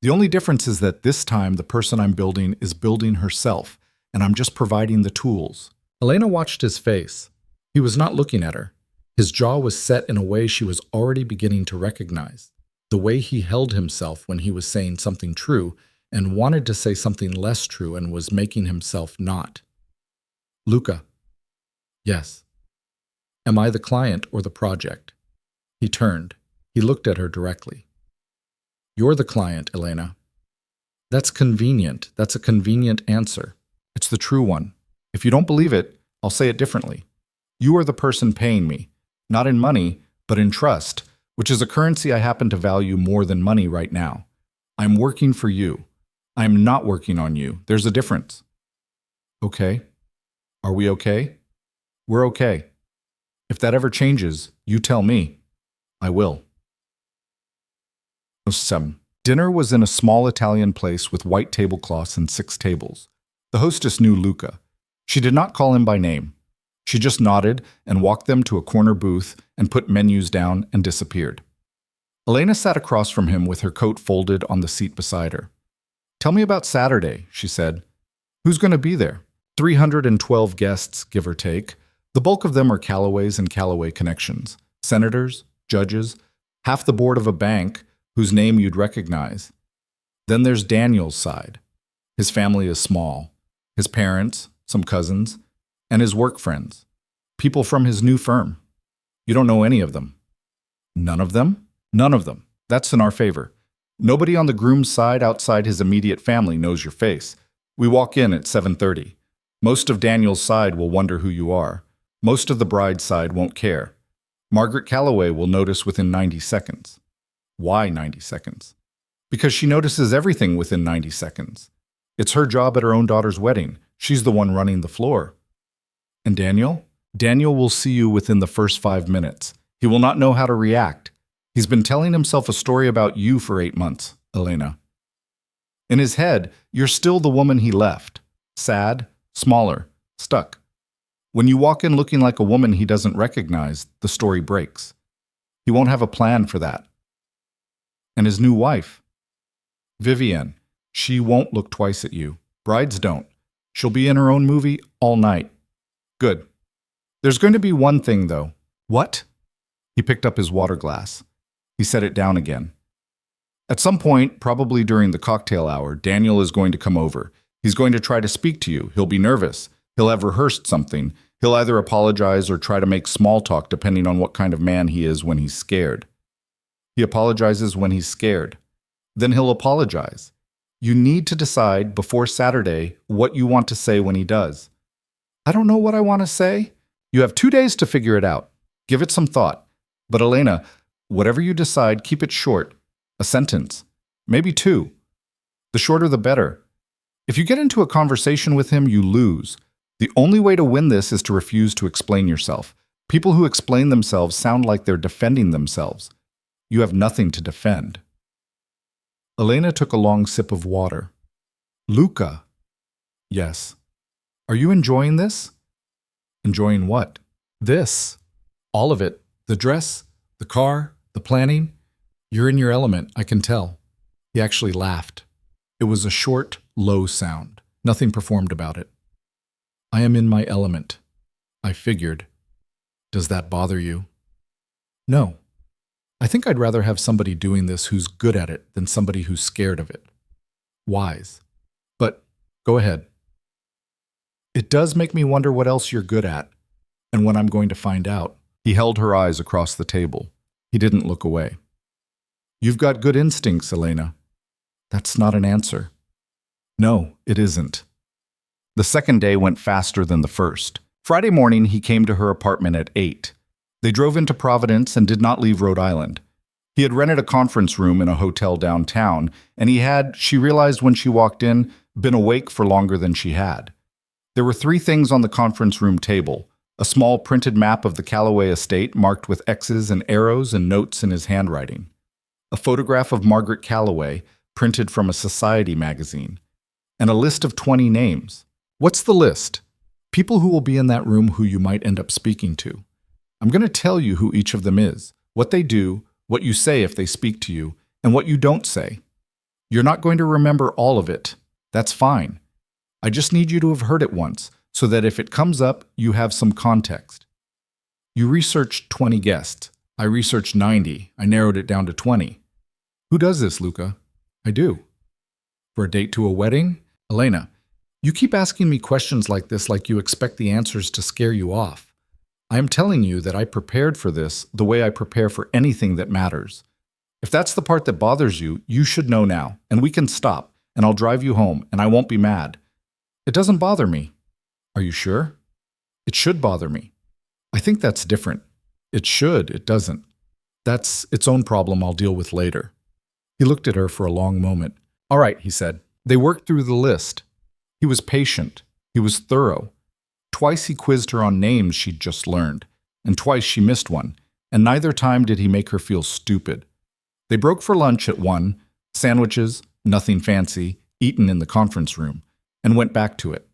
The only difference is that this time the person I'm building is building herself, and I'm just providing the tools. Elena watched his face. He was not looking at her. His jaw was set in a way she was already beginning to recognize. The way he held himself when he was saying something true and wanted to say something less true and was making himself not. Luca. Yes. Am I the client or the project? He turned. He looked at her directly. You're the client, Elena. That's convenient. That's a convenient answer. It's the true one. If you don't believe it, I'll say it differently. You are the person paying me, not in money, but in trust, which is a currency I happen to value more than money right now. I'm working for you. I'm not working on you. There's a difference. Okay. Are we okay? We're okay. If that ever changes, you tell me. I will. 7. Dinner was in a small Italian place with white tablecloths and 6 tables. The hostess knew Luca. She did not call him by name. She just nodded and walked them to a corner booth and put menus down and disappeared. Elena sat across from him with her coat folded on the seat beside her. Tell me about Saturday, she said. Who's going to be there? 312 guests, give or take. The bulk of them are Callaways and Callaway connections, senators, judges, half the board of a bank whose name you'd recognize. Then there's Daniel's side. His family is small. His parents, some cousins, and his work friends. People from his new firm. You don't know any of them. None of them? None of them. That's in our favor. Nobody on the groom's side outside his immediate family knows your face. We walk in at 7:30. Most of Daniel's side will wonder who you are. Most of the bride's side won't care. Margaret Callaway will notice within 90 seconds. Why 90 seconds? Because she notices everything within 90 seconds. It's her job at her own daughter's wedding. She's the one running the floor. And Daniel? Daniel will see you within the first 5 minutes. He will not know how to react. He's been telling himself a story about you for 8 months, Elena. In his head, you're still the woman he left. Sad, smaller, stuck. When you walk in looking like a woman he doesn't recognize, the story breaks. He won't have a plan for that. And his new wife, Vivienne, she won't look twice at you. Brides don't. She'll be in her own movie all night. Good. There's going to be one thing, though. What? He picked up his water glass. He set it down again. At some point, probably during the cocktail hour, Daniel is going to come over. He's going to try to speak to you. He'll be nervous. He'll have rehearsed something. He'll either apologize or try to make small talk depending on what kind of man he is when he's scared. He apologizes when he's scared. Then he'll apologize. You need to decide before Saturday what you want to say when he does. I don't know what I want to say. You have 2 days to figure it out. Give it some thought. But Elena, whatever you decide, keep it short. A sentence. Maybe 2. The shorter the better. If you get into a conversation with him, you lose. The only way to win this is to refuse to explain yourself. People who explain themselves sound like they're defending themselves. You have nothing to defend. Elena took a long sip of water. Luca. Yes. Are you enjoying this? Enjoying what? This. All of it. The dress, the car, the planning. You're in your element, I can tell. He actually laughed. It was a short, low sound. Nothing performed about it. I am in my element. I figured. Does that bother you? No. I think I'd rather have somebody doing this who's good at it than somebody who's scared of it. Wise. But go ahead. It does make me wonder what else you're good at, and when I'm going to find out. He held her eyes across the table. He didn't look away. You've got good instincts, Elena. That's not an answer. No, it isn't. The second day went faster than the first. Friday morning, he came to her apartment at 8. They drove into Providence and did not leave Rhode Island. He had rented a conference room in a hotel downtown, and he had, she realized when she walked in, been awake for longer than she had. There were 3 things on the conference room table: a small printed map of the Callaway estate marked with X's and arrows and notes in his handwriting, a photograph of Margaret Calloway printed from a society magazine, and a list of 20 names. What's the list? People who will be in that room who you might end up speaking to. I'm going to tell you who each of them is, what they do, what you say if they speak to you, and what you don't say. You're not going to remember all of it. That's fine. I just need you to have heard it once, so that if it comes up, you have some context. You researched 20 guests. I researched 90. I narrowed it down to 20. Who does this, Luca? I do. For a date to a wedding? Elena, you keep asking me questions like this like you expect the answers to scare you off. I am telling you that I prepared for this the way I prepare for anything that matters. If that's the part that bothers you, you should know now, and we can stop, and I'll drive you home, and I won't be mad. It doesn't bother me. Are you sure? It should bother me. I think that's different. It should, it doesn't. That's its own problem I'll deal with later. He looked at her for a long moment. All right, he said. They worked through the list. He was patient. He was thorough. Twice he quizzed her on names she'd just learned, and twice she missed one, and neither time did he make her feel stupid. They broke for lunch at 1, sandwiches, nothing fancy, eaten in the conference room, and went back to it.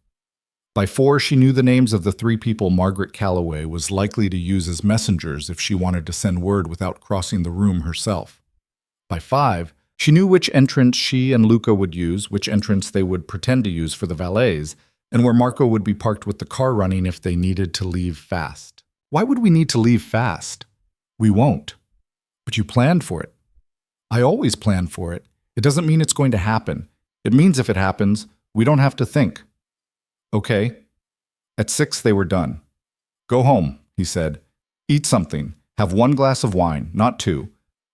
By 4, she knew the names of the 3 people Margaret Calloway was likely to use as messengers if she wanted to send word without crossing the room herself. By 5, she knew which entrance she and Luca would use, which entrance they would pretend to use for the valets, and where Marco would be parked with the car running if they needed to leave fast. Why would we need to leave fast? We won't. But you planned for it. I always plan for it. It doesn't mean it's going to happen. It means if it happens, we don't have to think. Okay. At 6, they were done. Go home, he said. Eat something. Have 1 glass of wine, not 2.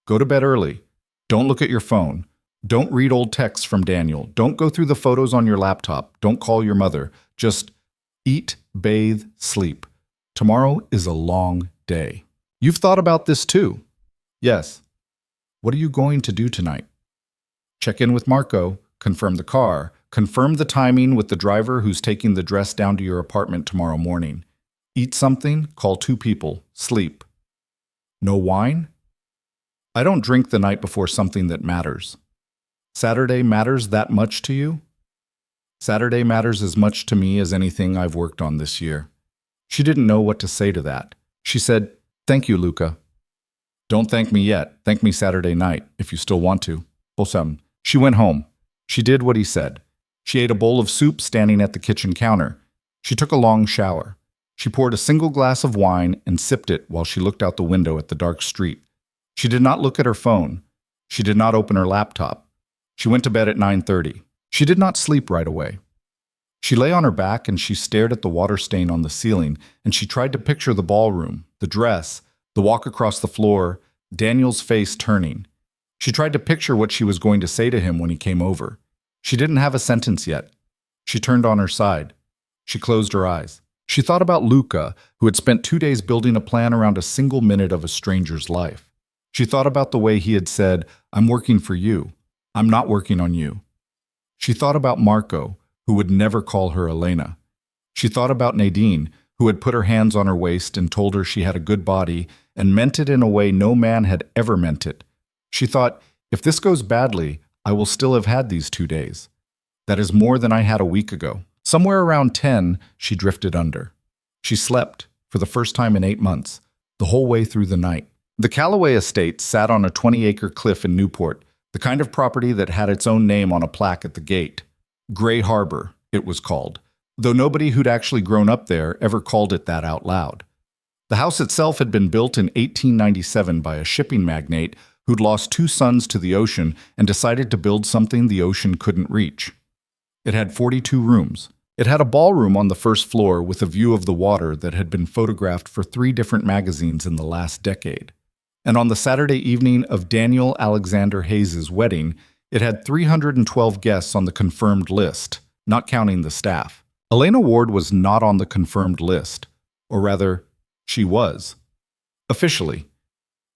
Go to bed early. Don't look at your phone. Don't read old texts from Daniel. Don't go through the photos on your laptop. Don't call your mother. Just eat, bathe, sleep. Tomorrow is a long day. You've thought about this too. Yes. What are you going to do tonight? Check in with Marco, confirm the car, confirm the timing with the driver who's taking the dress down to your apartment tomorrow morning. Eat something, call 2 people, sleep. No wine? I don't drink the night before something that matters. Saturday matters that much to you? Saturday matters as much to me as anything I've worked on this year. She didn't know what to say to that. She said, "Thank you, Luca." Don't thank me yet. Thank me Saturday night, if you still want to. Wholesome. She went home. She did what he said. She ate a bowl of soup standing at the kitchen counter. She took a long shower. She poured a single glass of wine and sipped it while she looked out the window at the dark street. She did not look at her phone. She did not open her laptop. She went to bed at 9:30. She did not sleep right away. She lay on her back and she stared at the water stain on the ceiling, and she tried to picture the ballroom, the dress, the walk across the floor, Daniel's face turning. She tried to picture what she was going to say to him when he came over. She didn't have a sentence yet. She turned on her side. She closed her eyes. She thought about Luca, who had spent 2 days building a plan around a single minute of a stranger's life. She thought about the way he had said, "I'm working for you. I'm not working on you." She thought about Marco, who would never call her Elena. She thought about Nadine, who had put her hands on her waist and told her she had a good body and meant it in a way no man had ever meant it. She thought, if this goes badly, I will still have had these 2 days. That is more than I had a week ago. Somewhere around 10, she drifted under. She slept, for the first time in 8 months, the whole way through the night. The Calloway estate sat on a 20-acre cliff in Newport, the kind of property that had its own name on a plaque at the gate. Gray Harbor, it was called, though nobody who'd actually grown up there ever called it that out loud. The house itself had been built in 1897 by a shipping magnate who'd lost 2 sons to the ocean and decided to build something the ocean couldn't reach. It had 42 rooms. It had a ballroom on the first floor with a view of the water that had been photographed for 3 different magazines in the last decade. And on the Saturday evening of Daniel Alexander Hayes's wedding, it had 312 guests on the confirmed list, not counting the staff. Elena Ward was not on the confirmed list, or rather, she was. Officially.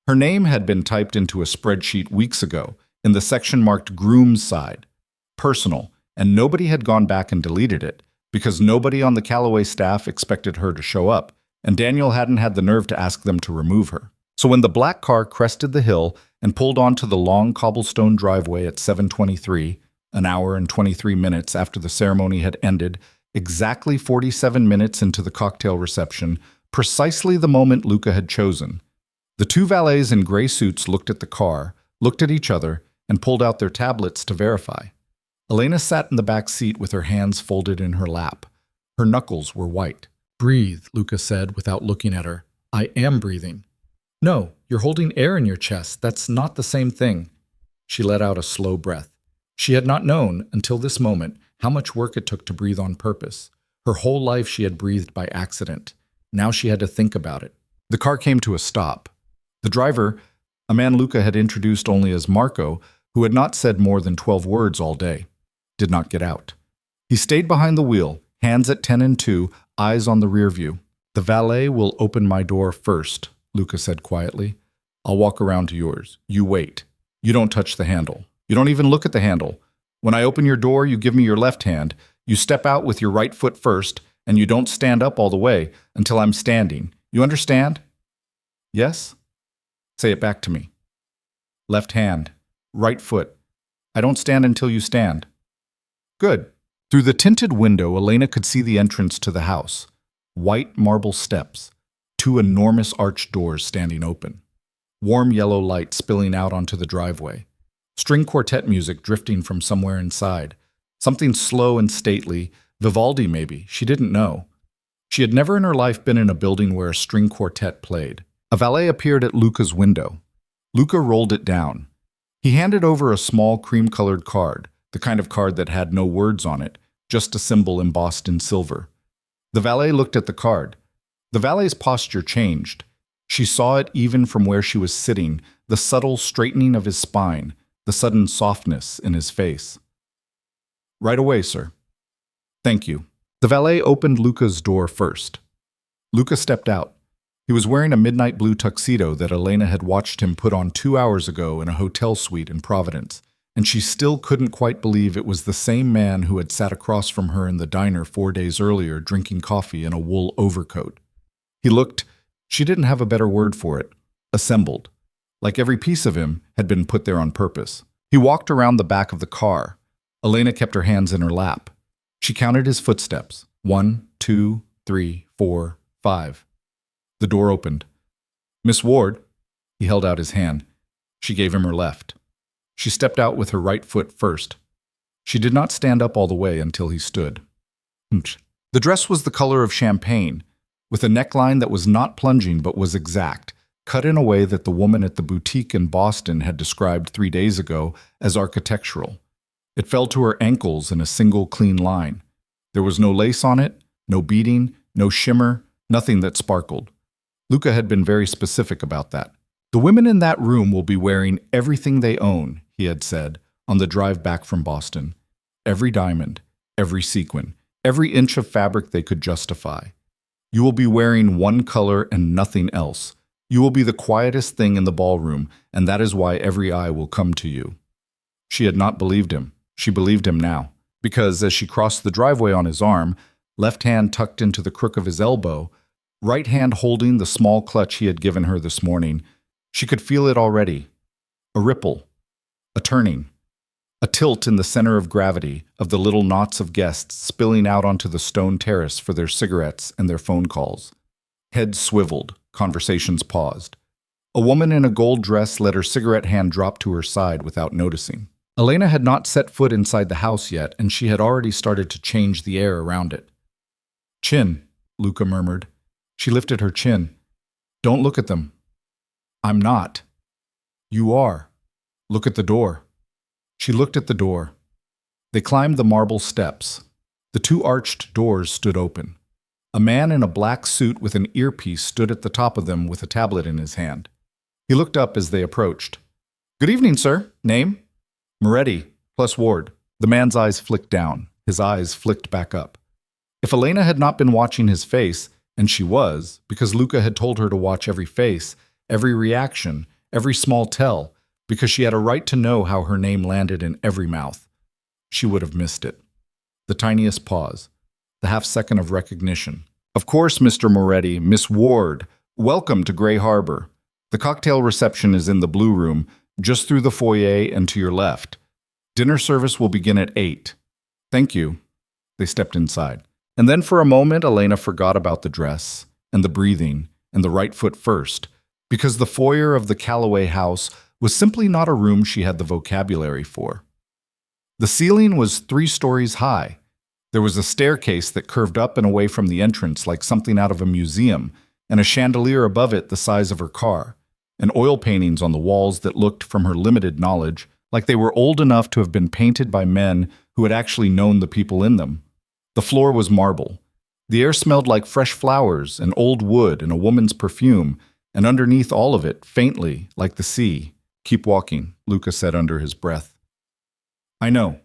Her name had been typed into a spreadsheet weeks ago in the section marked Groom's Side, personal, and nobody had gone back and deleted it because nobody on the Calloway staff expected her to show up, and Daniel hadn't had the nerve to ask them to remove her. So when the black car crested the hill and pulled onto the long cobblestone driveway at 7:23, an hour and 23 minutes after the ceremony had ended, exactly 47 minutes into the cocktail reception, precisely the moment Luca had chosen. The two valets in gray suits looked at the car, looked at each other, and pulled out their tablets to verify. Elena sat in the back seat with her hands folded in her lap. Her knuckles were white. "Breathe," Luca said without looking at her. "I am breathing." "No, you're holding air in your chest. That's not the same thing." She let out a slow breath. She had not known, until this moment, how much work it took to breathe on purpose. Her whole life she had breathed by accident. Now she had to think about it. The car came to a stop. The driver, a man Luca had introduced only as Marco, who had not said more than 12 words all day, did not get out. He stayed behind the wheel, hands at 10 and 2, eyes on the rear view. "The valet will open my door first," Luca said quietly. "I'll walk around to yours. You wait. You don't touch the handle. You don't even look at the handle. When I open your door, you give me your left hand. You step out with your right foot first, and you don't stand up all the way until I'm standing. You understand?" "Yes?" "Say it back to me." "Left hand. Right foot. I don't stand until you stand." "Good." Through the tinted window, Elena could see the entrance to the house. White marble steps. Two enormous arched doors standing open. Warm yellow light spilling out onto the driveway. String quartet music drifting from somewhere inside. Something slow and stately. Vivaldi, maybe. She didn't know. She had never in her life been in a building where a string quartet played. A valet appeared at Luca's window. Luca rolled it down. He handed over a small cream-colored card, the kind of card that had no words on it, just a symbol embossed in silver. The valet looked at the card. The valet's posture changed. She saw it even from where she was sitting, the subtle straightening of his spine, the sudden softness in his face. "Right away, sir." "Thank you." The valet opened Luca's door first. Luca stepped out. He was wearing a midnight blue tuxedo that Elena had watched him put on 2 hours ago in a hotel suite in Providence, and she still couldn't quite believe it was the same man who had sat across from her in the diner 4 days earlier drinking coffee in a wool overcoat. He looked, she didn't have a better word for it, assembled. Like every piece of him had been put there on purpose. He walked around the back of the car. Elena kept her hands in her lap. She counted his footsteps. 1, 2, 3, 4, 5. The door opened. "Miss Ward." He held out his hand. She gave him her left. She stepped out with her right foot first. She did not stand up all the way until he stood. The dress was the color of champagne, with a neckline that was not plunging but was exact, cut in a way that the woman at the boutique in Boston had described 3 days ago as architectural. It fell to her ankles in a single clean line. There was no lace on it, no beading, no shimmer, nothing that sparkled. Luca had been very specific about that. "The women in that room will be wearing everything they own," he had said, on the drive back from Boston. "Every diamond, every sequin, every inch of fabric they could justify. You will be wearing one color and nothing else. You will be the quietest thing in the ballroom, and that is why every eye will come to you." She had not believed him. She believed him now, because as she crossed the driveway on his arm, left hand tucked into the crook of his elbow, right hand holding the small clutch he had given her this morning, she could feel it already. A ripple, a turning, a tilt in the center of gravity of the little knots of guests spilling out onto the stone terrace for their cigarettes and their phone calls. Heads swiveled, conversations paused. A woman in a gold dress let her cigarette hand drop to her side without noticing. Elena had not set foot inside the house yet, and she had already started to change the air around it. "Chin," Luca murmured. She lifted her chin. "Don't look at them." "I'm not." "You are. Look at the door." She looked at the door. They climbed the marble steps. The two arched doors stood open. A man in a black suit with an earpiece stood at the top of them with a tablet in his hand. He looked up as they approached. "Good evening, sir. Name?" "Moretti, plus Ward." The man's eyes flicked down. His eyes flicked back up. If Elena had not been watching his face, and she was, because Luca had told her to watch every face, every reaction, every small tell, because she had a right to know how her name landed in every mouth, she would have missed it. The tiniest pause, the half-second of recognition. "Of course, Mr. Moretti, Miss Ward. Welcome to Gray Harbor. The cocktail reception is in the Blue Room. Just through the foyer and to your left. Dinner service will begin at 8. Thank you. They stepped inside. And then for a moment, Elena forgot about the dress and the breathing and the right foot first, because the foyer of the Calloway house was simply not a room she had the vocabulary for. The ceiling was 3 stories high. There was a staircase that curved up and away from the entrance like something out of a museum, and a chandelier above it the size of her car, and oil paintings on the walls that looked, from her limited knowledge, like they were old enough to have been painted by men who had actually known the people in them. The floor was marble. The air smelled like fresh flowers and old wood and a woman's perfume, and underneath all of it, faintly, like the sea. Keep walking, Luca said under his breath. I know.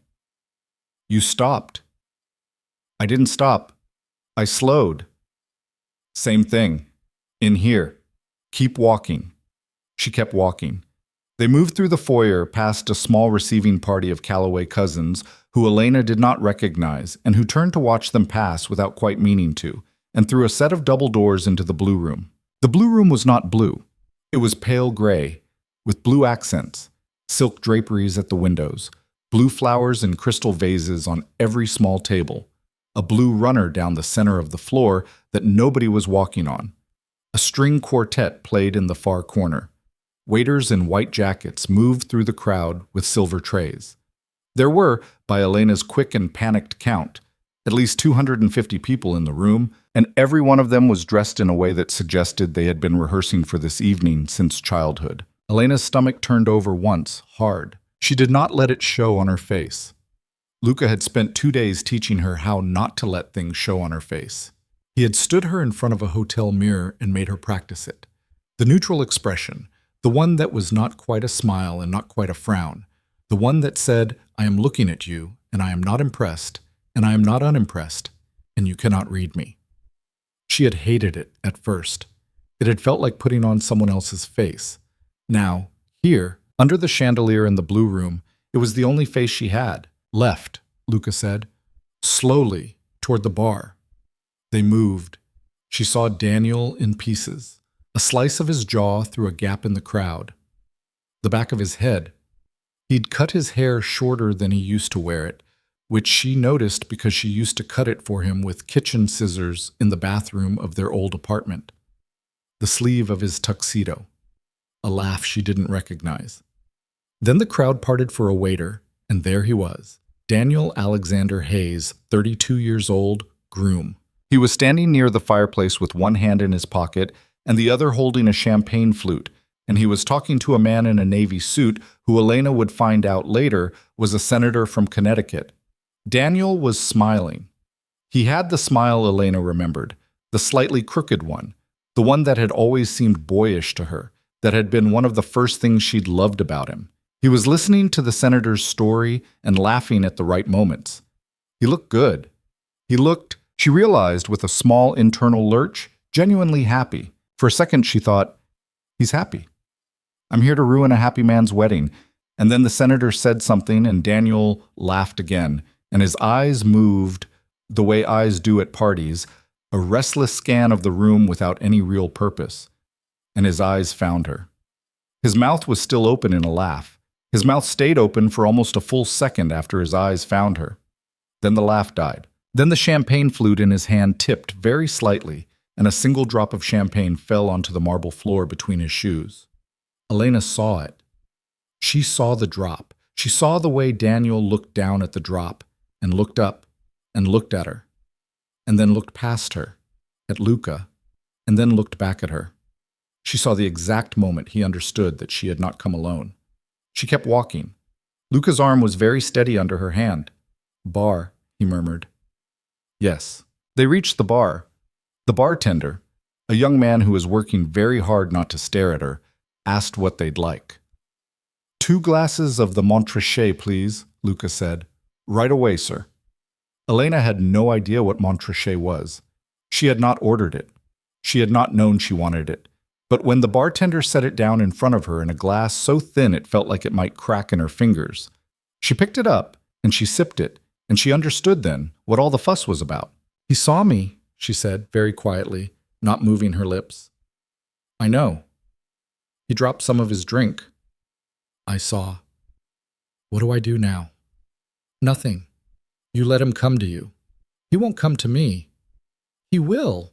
You stopped. I didn't stop. I slowed. Same thing. In here. Keep walking. She kept walking. They moved through the foyer past a small receiving party of Calloway cousins who Elena did not recognize and who turned to watch them pass without quite meaning to, and through a set of double doors into the blue room. The blue room was not blue. It was pale gray, with blue accents, silk draperies at the windows, blue flowers in crystal vases on every small table, a blue runner down the center of the floor that nobody was walking on. A string quartet played in the far corner. Waiters in white jackets moved through the crowd with silver trays. There were, by Elena's quick and panicked count, at least 250 people in the room, and every one of them was dressed in a way that suggested they had been rehearsing for this evening since childhood. Elena's stomach turned over once, hard. She did not let it show on her face. Luca had spent 2 days teaching her how not to let things show on her face. He had stood her in front of a hotel mirror and made her practice it. The neutral expression, the one that was not quite a smile and not quite a frown, the one that said, I am looking at you, and I am not impressed, and I am not unimpressed, and you cannot read me. She had hated it at first. It had felt like putting on someone else's face. Now, here, under the chandelier in the blue room, it was the only face she had. Left, Luca said, slowly, toward the bar. They moved. She saw Daniel in pieces, a slice of his jaw through a gap in the crowd. The back of his head. He'd cut his hair shorter than he used to wear it, which she noticed because she used to cut it for him with kitchen scissors in the bathroom of their old apartment. The sleeve of his tuxedo. A laugh she didn't recognize. Then the crowd parted for a waiter, and there he was, Daniel Alexander Hayes, 32 years old, groom. He was standing near the fireplace with one hand in his pocket and the other holding a champagne flute, and he was talking to a man in a navy suit who Elena would find out later was a senator from Connecticut. Daniel was smiling. He had the smile Elena remembered, the slightly crooked one, the one that had always seemed boyish to her, that had been one of the first things she'd loved about him. He was listening to the senator's story and laughing at the right moments. He looked good. He looked, she realized with a small internal lurch, genuinely happy. For a second she thought, he's happy. I'm here to ruin a happy man's wedding. And then the senator said something and Daniel laughed again, and his eyes moved the way eyes do at parties, a restless scan of the room without any real purpose. And his eyes found her. His mouth was still open in a laugh. His mouth stayed open for almost a full second after his eyes found her. Then the laugh died. Then the champagne flute in his hand tipped very slightly, and a single drop of champagne fell onto the marble floor between his shoes. Elena saw it. She saw the drop. She saw the way Daniel looked down at the drop, and looked up, and looked at her, and then looked past her, at Luca, and then looked back at her. She saw the exact moment he understood that she had not come alone. She kept walking. Luca's arm was very steady under her hand. Bar, he murmured. Yes. They reached the bar. The bartender, a young man who was working very hard not to stare at her, asked what they'd like. 2 glasses of the Montrachet, please, Luca said. Right away, sir. Elena had no idea what Montrachet was. She had not ordered it. She had not known she wanted it. But when the bartender set it down in front of her in a glass so thin it felt like it might crack in her fingers, she picked it up and she sipped it, and she understood then what all the fuss was about. He saw me, she said very quietly, not moving her lips. I know. He dropped some of his drink. I saw. What do I do now? Nothing. You let him come to you. He won't come to me. He will.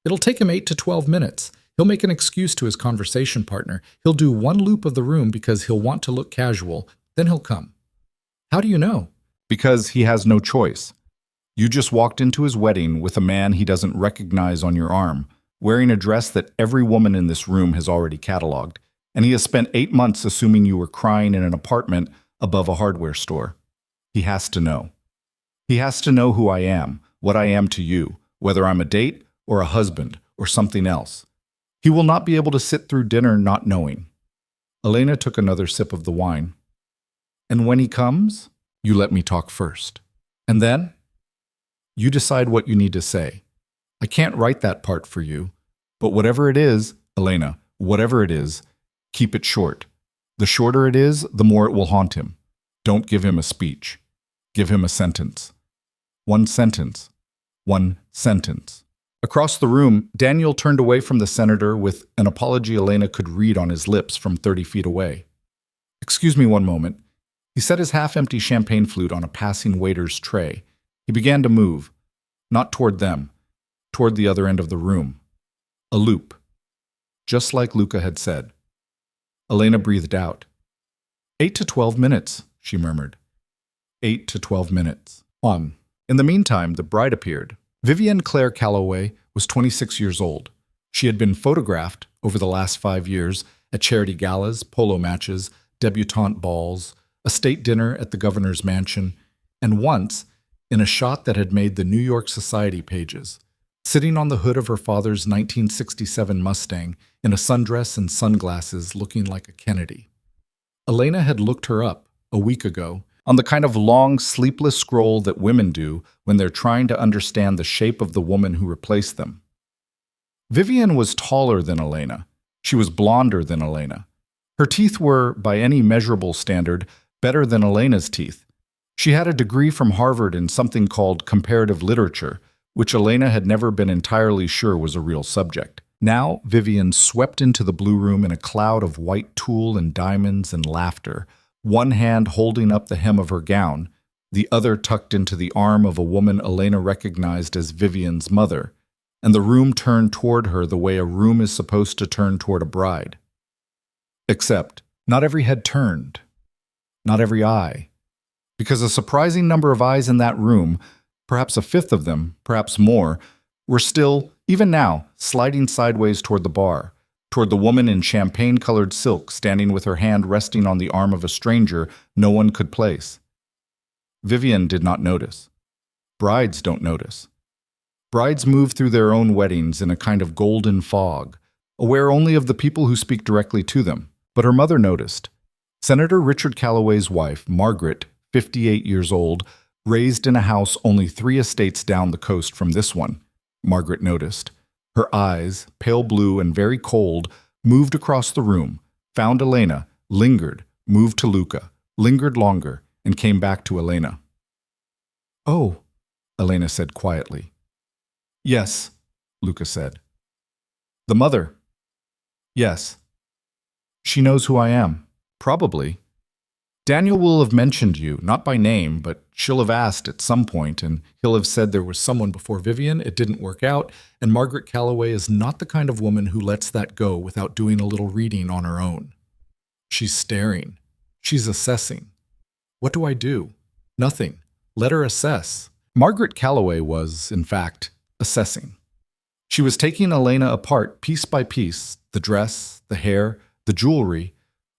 It'll take him 8 to 12 minutes. He'll make an excuse to his conversation partner. He'll do one loop of the room because he'll want to look casual. Then he'll come. How do you know? Because he has no choice. You just walked into his wedding with a man he doesn't recognize on your arm, wearing a dress that every woman in this room has already cataloged, and he has spent 8 months assuming you were crying in an apartment above a hardware store. He has to know. He has to know who I am, what I am to you, whether I'm a date or a husband or something else. He will not be able to sit through dinner not knowing. Elena took another sip of the wine. And when he comes, you let me talk first. And then, you decide what you need to say. I can't write that part for you, but whatever it is, Elena, whatever it is, keep it short. The shorter it is, the more it will haunt him. Don't give him a speech. Give him a sentence. One sentence. One sentence. Across the room, Daniel turned away from the senator with an apology Elena could read on his lips from 30 feet away. Excuse me one moment. He set his half-empty champagne flute on a passing waiter's tray. He began to move, not toward them, toward the other end of the room. A loop. Just like Luca had said. Elena breathed out. 8 to 12 minutes, she murmured. 8 to 12 minutes. On. In the meantime, the bride appeared. Vivienne Claire Calloway was 26 years old. She had been photographed over the last 5 years at charity galas, polo matches, debutante balls, a state dinner at the governor's mansion, and once in a shot that had made the New York Society pages, sitting on the hood of her father's 1967 Mustang in a sundress and sunglasses looking like a Kennedy. Elena had looked her up a week ago on the kind of long, sleepless scroll that women do when they're trying to understand the shape of the woman who replaced them. Vivienne was taller than Elena. She was blonder than Elena. Her teeth were, by any measurable standard, better than Elena's teeth. She had a degree from Harvard in something called comparative literature, which Elena had never been entirely sure was a real subject. Now, Vivienne swept into the blue room in a cloud of white tulle and diamonds and laughter, one hand holding up the hem of her gown, the other tucked into the arm of a woman Elena recognized as Vivienne's mother, and the room turned toward her the way a room is supposed to turn toward a bride. Except, not every head turned, not every eye, because a surprising number of eyes in that room, perhaps a fifth of them, perhaps more, were still, even now, sliding sideways toward the bar, toward the woman in champagne-colored silk standing with her hand resting on the arm of a stranger no one could place. Vivienne did not notice. Brides don't notice. Brides move through their own weddings in a kind of golden fog, aware only of the people who speak directly to them. But her mother noticed. Senator Richard Calloway's wife, Margaret, 58 years old, raised in a house only 3 estates down the coast from this one, Margaret noticed. Her eyes, pale blue and very cold, moved across the room, found Elena, lingered, moved to Luca, lingered longer, and came back to Elena. "Oh," Elena said quietly. "Yes," Luca said. "The mother?" "Yes." "She knows who I am." "Probably. Daniel will have mentioned you, not by name, but she'll have asked at some point, and he'll have said there was someone before Vivienne, it didn't work out, and Margaret Calloway is not the kind of woman who lets that go without doing a little reading on her own. She's staring. She's assessing. What do I do? Nothing. Let her assess." Margaret Calloway was, in fact, assessing. She was taking Elena apart piece by piece, the dress, the hair, the jewelry,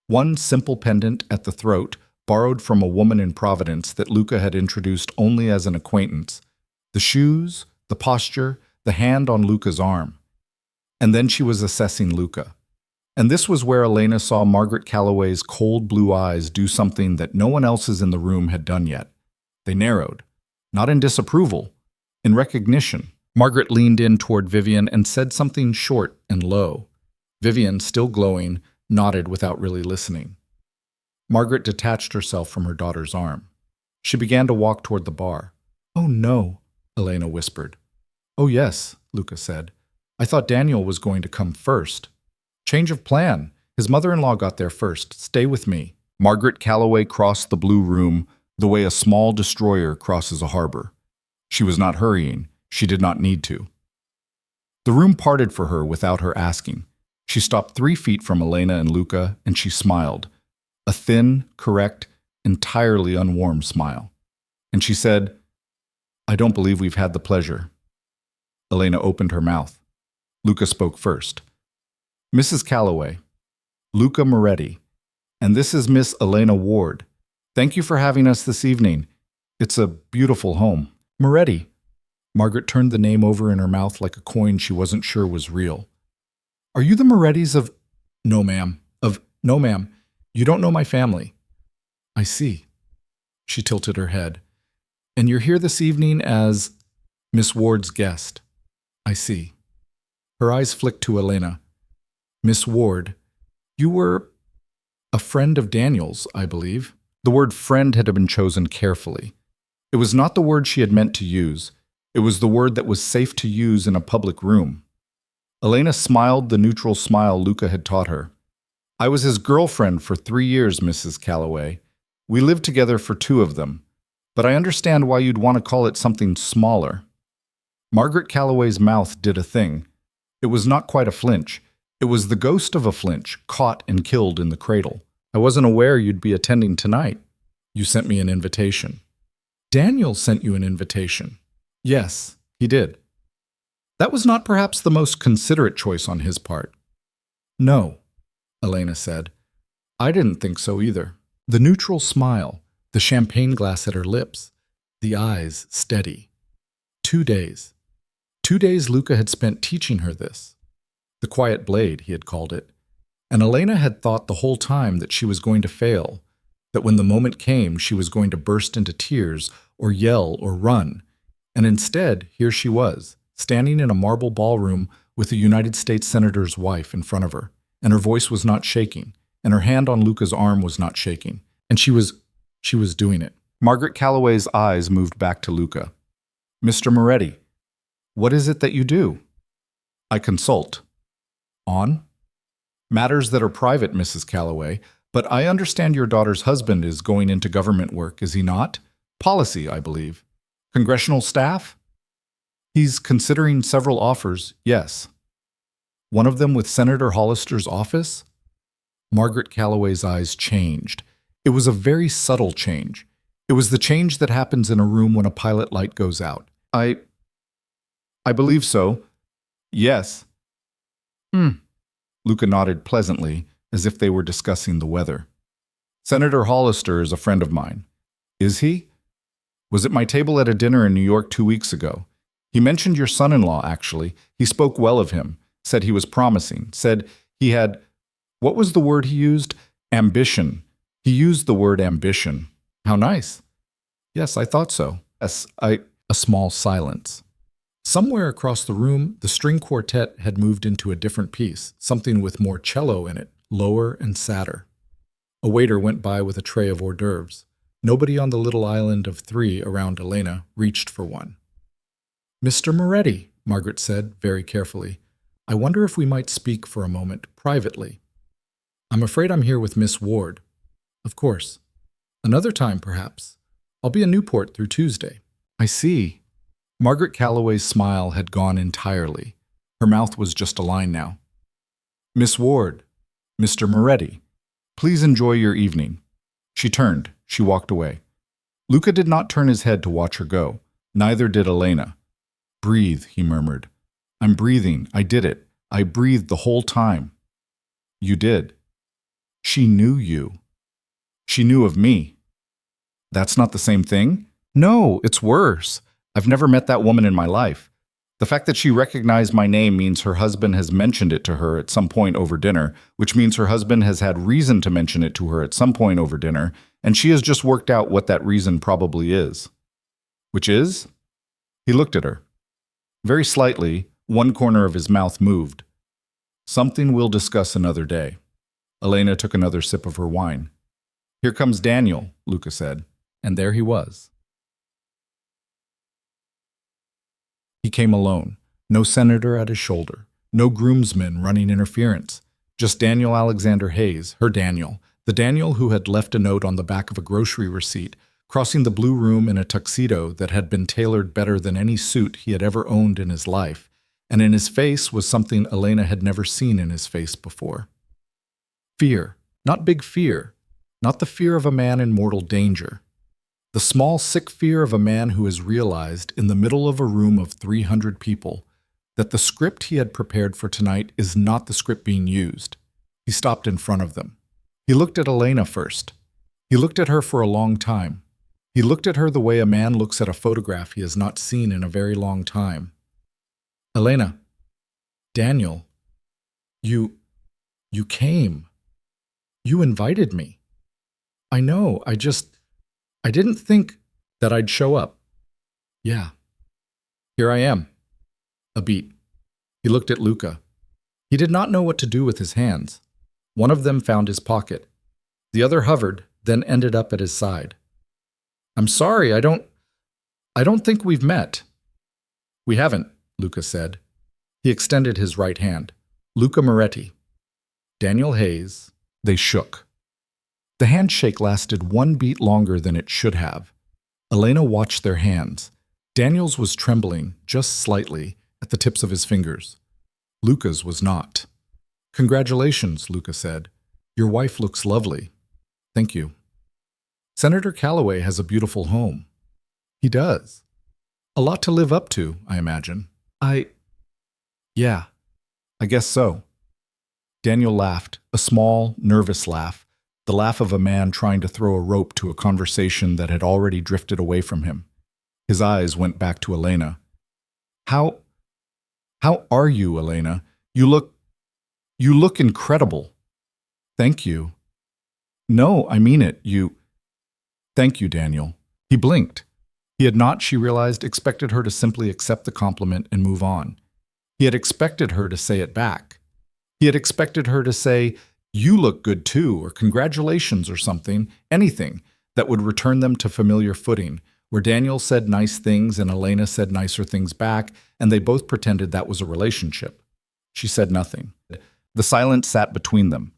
one simple pendant at the throat, borrowed from a woman in Providence that Luca had introduced only as an acquaintance, the shoes, the posture, the hand on Luca's arm. And then she was assessing Luca. And this was where Elena saw Margaret Calloway's cold blue eyes do something that no one else's in the room had done yet. They narrowed, not in disapproval, in recognition. Margaret leaned in toward Vivienne and said something short and low. Vivienne, still glowing, nodded without really listening. Margaret detached herself from her daughter's arm. She began to walk toward the bar. "Oh, no," Elena whispered. "Oh, yes," Luca said. "I thought Daniel was going to come first. Change of plan. His mother-in-law got there first. Stay with me." Margaret Calloway crossed the blue room the way a small destroyer crosses a harbor. She was not hurrying. She did not need to. The room parted for her without her asking. She stopped 3 feet from Elena and Luca, and she smiled. A thin, correct, entirely unwarm smile. And she said, "I don't believe we've had the pleasure." Elena opened her mouth. Luca spoke first. "Mrs. Calloway, Luca Moretti, and this is Miss Elena Ward. Thank you for having us this evening. It's a beautiful home." "Moretti." Margaret turned the name over in her mouth like a coin she wasn't sure was real. "Are you the Morettis of—" "No, ma'am. No, ma'am. You don't know my family." "I see." She tilted her head. "And you're here this evening as Miss Ward's guest." "I see." Her eyes flicked to Elena. "Miss Ward, you were a friend of Daniel's, I believe." The word friend had been chosen carefully. It was not the word she had meant to use. It was the word that was safe to use in a public room. Elena smiled the neutral smile Luca had taught her. "I was his girlfriend for 3 years, Mrs. Calloway. We lived together for 2 of them. But I understand why you'd want to call it something smaller." Margaret Calloway's mouth did a thing. It was not quite a flinch. It was the ghost of a flinch, caught and killed in the cradle. "I wasn't aware you'd be attending tonight. You sent me an invitation." "Daniel sent you an invitation." "Yes, he did." That was not perhaps the most considerate choice on his part. "No," Elena said. "I didn't think so either." The neutral smile, the champagne glass at her lips, the eyes steady. 2 days. 2 days Luca had spent teaching her this. The quiet blade, he had called it. And Elena had thought the whole time that she was going to fail, that when the moment came she was going to burst into tears or yell or run. And instead, here she was, standing in a marble ballroom with a United States Senator's wife in front of her, and her voice was not shaking, and her hand on Luca's arm was not shaking, and she was doing it. Margaret Calloway's eyes moved back to Luca. "Mr. Moretti, what is it that you do?" "I consult." "On?" "Matters that are private, Mrs. Calloway, but I understand your daughter's husband is going into government work, is he not? Policy, I believe. Congressional staff?" "He's considering several offers, yes." "One of them with Senator Hollister's office?" Margaret Calloway's eyes changed. It was a very subtle change. It was the change that happens in a room when a pilot light goes out. I believe so. Yes." Luca nodded pleasantly, as if they were discussing the weather. "Senator Hollister is a friend of mine." "Is he?" "Was at my table at a dinner in New York 2 weeks ago. He mentioned your son-in-law, actually. He spoke well of him, said he was promising, said he had— what was the word he used? Ambition. He used the word ambition." "How nice." "Yes, I thought so." "Yes, A small silence. Somewhere across the room, the string quartet had moved into a different piece, something with more cello in it, lower and sadder. A waiter went by with a tray of hors d'oeuvres. Nobody on the little island of 3 around Elena reached for one. "Mr. Moretti," Margaret said, very carefully, "I wonder if we might speak for a moment, privately. I'm afraid I'm here with Miss Ward." "Of course. Another time, perhaps. I'll be in Newport through Tuesday." "I see." Margaret Calloway's smile had gone entirely. Her mouth was just a line now. "Miss Ward, Mr. Moretti, please enjoy your evening." She turned. She walked away. Luca did not turn his head to watch her go. Neither did Elena. "Breathe," he murmured. "I'm breathing. I did it. I breathed the whole time." "You did." "She knew you." "She knew of me." "That's not the same thing?" "No, it's worse. I've never met that woman in my life. The fact that she recognized my name means her husband has mentioned it to her at some point over dinner, which means her husband has had reason to mention it to her at some point over dinner, and she has just worked out what that reason probably is." "Which is?" He looked at her. Very slightly, one corner of his mouth moved. "Something we'll discuss another day." Elena took another sip of her wine. "Here comes Daniel," Luca said, and there he was. He came alone, no senator at his shoulder, no groomsmen running interference, just Daniel Alexander Hayes, her Daniel, the Daniel who had left a note on the back of a grocery receipt, crossing the blue room in a tuxedo that had been tailored better than any suit he had ever owned in his life, and in his face was something Elena had never seen in his face before. Fear, not big fear, not the fear of a man in mortal danger. The small, sick fear of a man who has realized, in the middle of a room of 300 people, that the script he had prepared for tonight is not the script being used. He stopped in front of them. He looked at Elena first. He looked at her for a long time. He looked at her the way a man looks at a photograph he has not seen in a very long time. Elena, Daniel, you came. You invited me. I know, I didn't think that I'd show up. Yeah. Here I am. A beat. He looked at Luca. He did not know what to do with his hands. One of them found his pocket. The other hovered, then ended up at his side. I'm sorry, I don't think we've met. We haven't, Luca said. He extended his right hand. Luca Moretti. Daniel Hayes. They shook. The handshake lasted 1 beat longer than it should have. Elena watched their hands. Daniel's was trembling, just slightly, at the tips of his fingers. Luca's was not. Congratulations, Luca said. Your wife looks lovely. Thank you. Senator Calloway has a beautiful home. He does. A lot to live up to, I imagine. Yeah, I guess so. Daniel laughed, a small, nervous laugh, the laugh of a man trying to throw a rope to a conversation that had already drifted away from him. His eyes went back to Elena. How are you, Elena? You look incredible. Thank you. No, I mean it. Thank you, Daniel. He blinked. He had not, she realized, expected her to simply accept the compliment and move on. He had expected her to say it back. He had expected her to say, you look good too, or congratulations or something, anything that would return them to familiar footing, where Daniel said nice things and Elena said nicer things back, and they both pretended that was a relationship. She said nothing. The silence sat between them.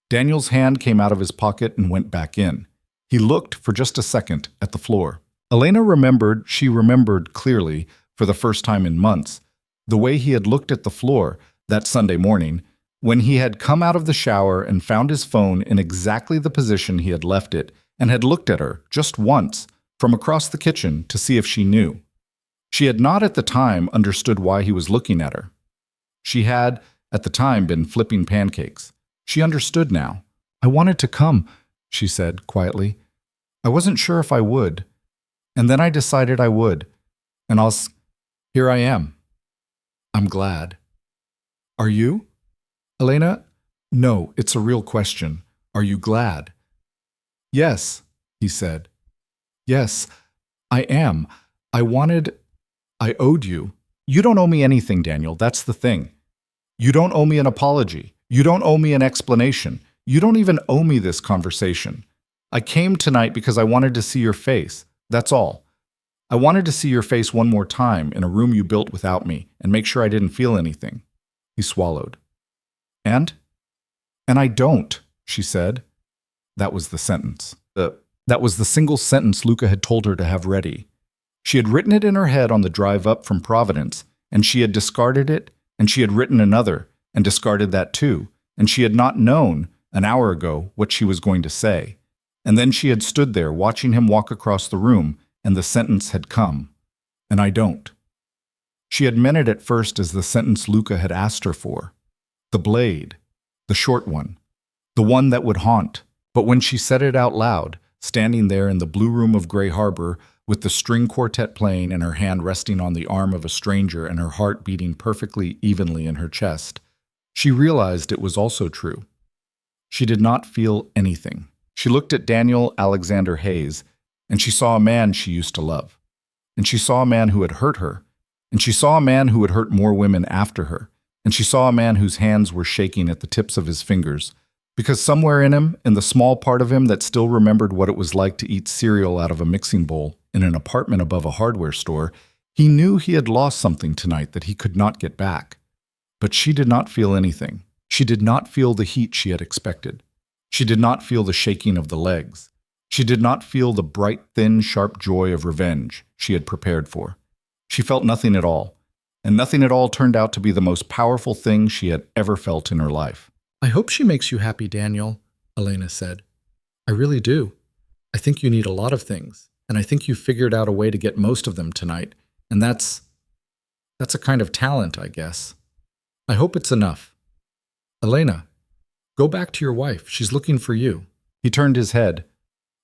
Daniel's hand came out of his pocket and went back in. He looked for just a second at the floor. Elena remembered, she remembered clearly, for the first time in months, the way he had looked at the floor that Sunday morning, when he had come out of the shower and found his phone in exactly the position he had left it, and had looked at her, just once, from across the kitchen to see if she knew. She had not at the time understood why he was looking at her. She had, at the time, been flipping pancakes. She understood now. I wanted to come, she said quietly. I wasn't sure if I would. And then I decided I would. And here I am. I'm glad. Are you? Elena? No, it's a real question. Are you glad? Yes, he said. Yes, I am. I owed you. You don't owe me anything, Daniel. That's the thing. You don't owe me an apology. You don't owe me an explanation. You don't even owe me this conversation. I came tonight because I wanted to see your face. That's all. I wanted to see your face one more time in a room you built without me and make sure I didn't feel anything. He swallowed. And I don't, she said. That was the sentence. That was the single sentence Luca had told her to have ready. She had written it in her head on the drive up from Providence, and she had discarded it, and she had written another, and discarded that too, and she had not known, an hour ago, what she was going to say. And then she had stood there watching him walk across the room, and the sentence had come. And I don't. She had meant it at first as the sentence Luca had asked her for. The blade. The short one. The one that would haunt. But when she said it out loud, standing there in the blue room of Gray Harbor, with the string quartet playing and her hand resting on the arm of a stranger and her heart beating perfectly evenly in her chest, she realized it was also true. She did not feel anything. She looked at Daniel Alexander Hayes, and she saw a man she used to love. And she saw a man who had hurt her. And she saw a man who had hurt more women after her. And she saw a man whose hands were shaking at the tips of his fingers, because somewhere in him, in the small part of him that still remembered what it was like to eat cereal out of a mixing bowl in an apartment above a hardware store, he knew he had lost something tonight that he could not get back. But she did not feel anything. She did not feel the heat she had expected. She did not feel the shaking of the legs. She did not feel the bright, thin, sharp joy of revenge she had prepared for. She felt nothing at all, and nothing at all turned out to be the most powerful thing she had ever felt in her life. I hope she makes you happy, Daniel, Elena said. I really do. I think you need a lot of things, and I think you figured out a way to get most of them tonight, and that's a kind of talent, I guess. I hope it's enough. Elena, go back to your wife. She's looking for you. He turned his head.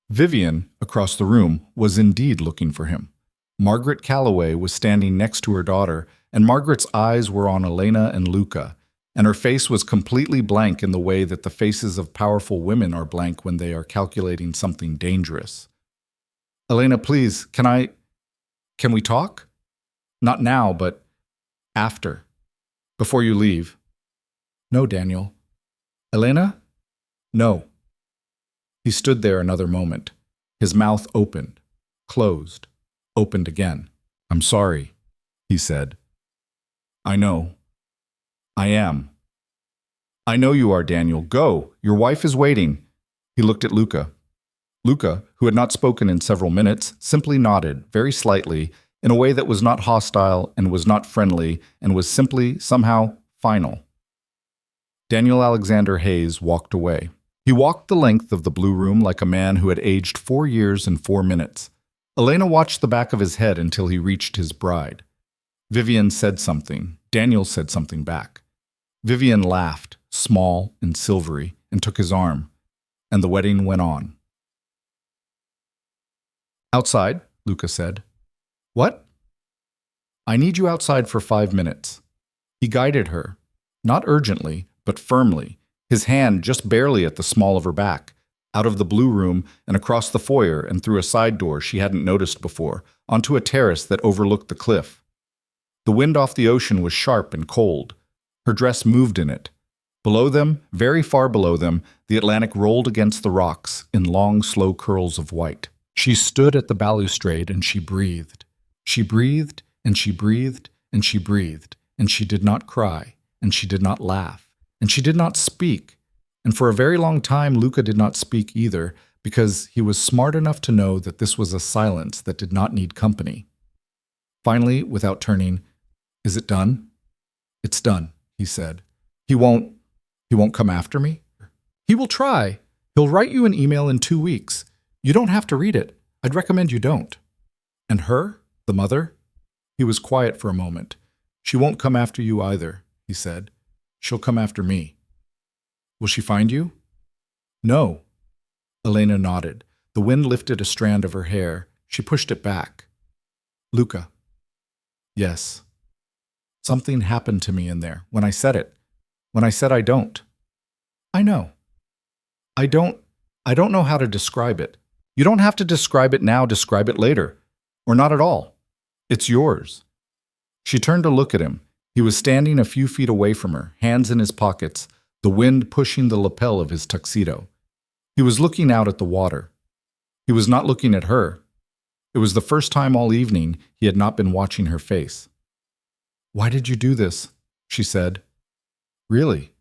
Vivian, across the room, was indeed looking for him. Margaret Calloway was standing next to her daughter, and Margaret's eyes were on Elena and Luca, and her face was completely blank in the way that the faces of powerful women are blank when they are calculating something dangerous. Elena, please, can we talk? Not now, but after. Before you leave. No, Daniel. Elena? No. He stood there another moment. His mouth opened, closed, opened again. I'm sorry, he said. I know. I am. I know you are, Daniel. Go. Your wife is waiting. He looked at Luca. Luca, who had not spoken in several minutes, simply nodded, very slightly, in a way that was not hostile and was not friendly and was simply, somehow, final. Daniel Alexander Hayes walked away. He walked the length of the blue room like a man who had aged 4 years and 4 minutes. Elena watched the back of his head until he reached his bride. Vivian said something. Daniel said something back. Vivian laughed, small and silvery, and took his arm, and the wedding went on. Outside, Luca said. What? I need you outside for 5 minutes. He guided her, not urgently, but firmly, his hand just barely at the small of her back, out of the blue room and across the foyer and through a side door she hadn't noticed before, onto a terrace that overlooked the cliff. The wind off the ocean was sharp and cold. Her dress moved in it. Below them, very far below them, the Atlantic rolled against the rocks in long, slow curls of white. She stood at the balustrade and she breathed. She breathed, and she breathed, and she breathed, and she did not cry, and she did not laugh, and she did not speak. And for a very long time, Luca did not speak either, because he was smart enough to know that this was a silence that did not need company. Finally, without turning, "Is it done?" "It's done," he said. He won't come after me?" "He will try. He'll write you an email in 2 weeks. You don't have to read it. I'd recommend you don't." "And her? The mother?" He was quiet for a moment. "She won't come after you either," he said. "She'll come after me." "Will she find you?" "No." Elena nodded. The wind lifted a strand of her hair. She pushed it back. "Luca." "Yes." "Something happened to me in there when I said it. When I said I don't." "I know." I don't know how to describe it. You don't have to describe it now, describe it later. Or not at all. It's yours." She turned to look at him. He was standing a few feet away from her, hands in his pockets, the wind pushing the lapel of his tuxedo. He was looking out at the water. He was not looking at her. It was the first time all evening he had not been watching her face. "Why did you do this?" she said. "Really?"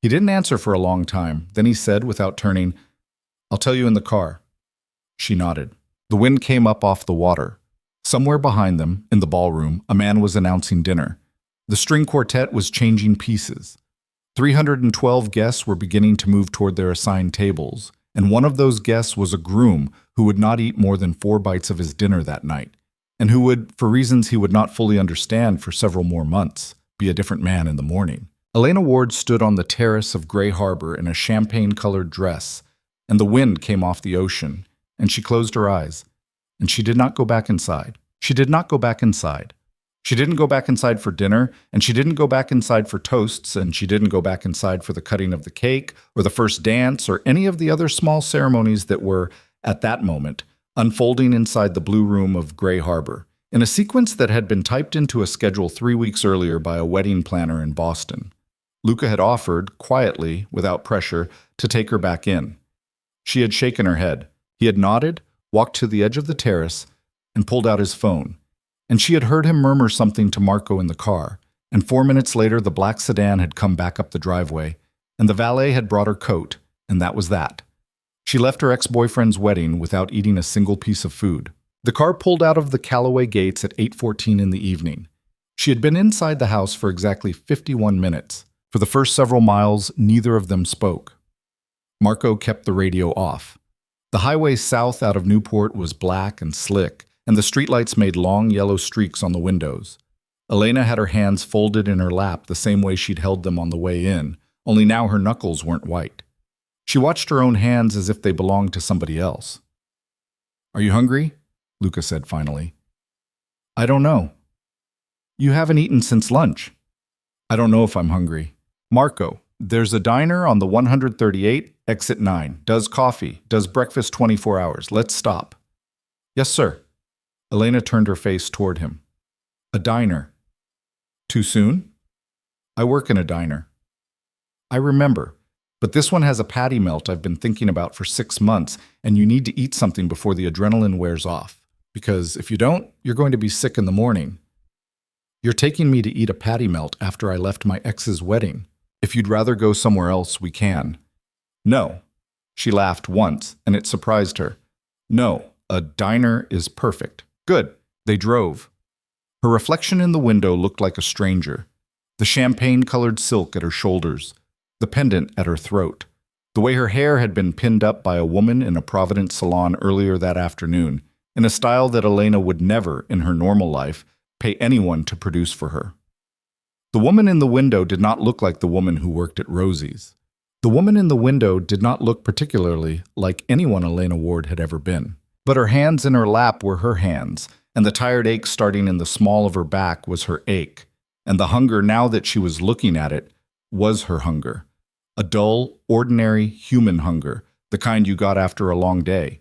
He didn't answer for a long time. Then he said, without turning, "I'll tell you in the car." She nodded. The wind came up off the water. Somewhere behind them, in the ballroom, a man was announcing dinner. The string quartet was changing pieces. 312 guests were beginning to move toward their assigned tables, and one of those guests was a groom who would not eat more than 4 bites of his dinner that night, and who would, for reasons he would not fully understand for several more months, be a different man in the morning. Elena Ward stood on the terrace of Gray Harbor in a champagne-colored dress, and the wind came off the ocean, and she closed her eyes, and she did not go back inside. She did not go back inside. She didn't go back inside for dinner, and she didn't go back inside for toasts, and she didn't go back inside for the cutting of the cake, or the first dance, or any of the other small ceremonies that were, at that moment, unfolding inside the blue room of Gray Harbor, in a sequence that had been typed into a schedule 3 weeks earlier by a wedding planner in Boston. Luca had offered, quietly, without pressure, to take her back in. She had shaken her head. He had nodded, walked to the edge of the terrace, and pulled out his phone. And she had heard him murmur something to Marco in the car, and 4 minutes later the black sedan had come back up the driveway, and the valet had brought her coat, And that was that. She left her ex-boyfriend's wedding without eating a single piece of food. The car pulled out of the Callaway gates at 8:14 in the evening. She had been inside the house for exactly 51 minutes. For the first several miles, neither of them spoke. Marco kept the radio off. The highway south out of Newport was black and slick, and the streetlights made long yellow streaks on the windows. Elena had her hands folded in her lap the same way she'd held them on the way in, only now her knuckles weren't white. She watched her own hands as if they belonged to somebody else. "Are you hungry?" Luca said finally. "I don't know." "You haven't eaten since lunch." "I don't know if I'm hungry." "Marco, there's a diner on the 138, exit 9. Does coffee, does breakfast 24 hours. Let's stop." "Yes, sir." Elena turned her face toward him. "A diner. Too soon?" "I work in a diner." "I remember. But this one has a patty melt I've been thinking about for 6 months, and you need to eat something before the adrenaline wears off. Because if you don't, you're going to be sick in the morning." "You're taking me to eat a patty melt after I left my ex's wedding. If you'd rather go somewhere else, we can." "No." She laughed once, and it surprised her. "No, a diner is perfect." "Good." They drove. Her reflection in the window looked like a stranger. The champagne-colored silk at her shoulders, the pendant at her throat, the way her hair had been pinned up by a woman in a Providence salon earlier that afternoon, in a style that Elena would never, in her normal life, pay anyone to produce for her. The woman in the window did not look like the woman who worked at Rosie's. The woman in the window did not look particularly like anyone Elena Ward had ever been. But her hands in her lap were her hands, and the tired ache starting in the small of her back was her ache, and the hunger now that she was looking at it was her hunger. A dull, ordinary, human hunger, the kind you got after a long day.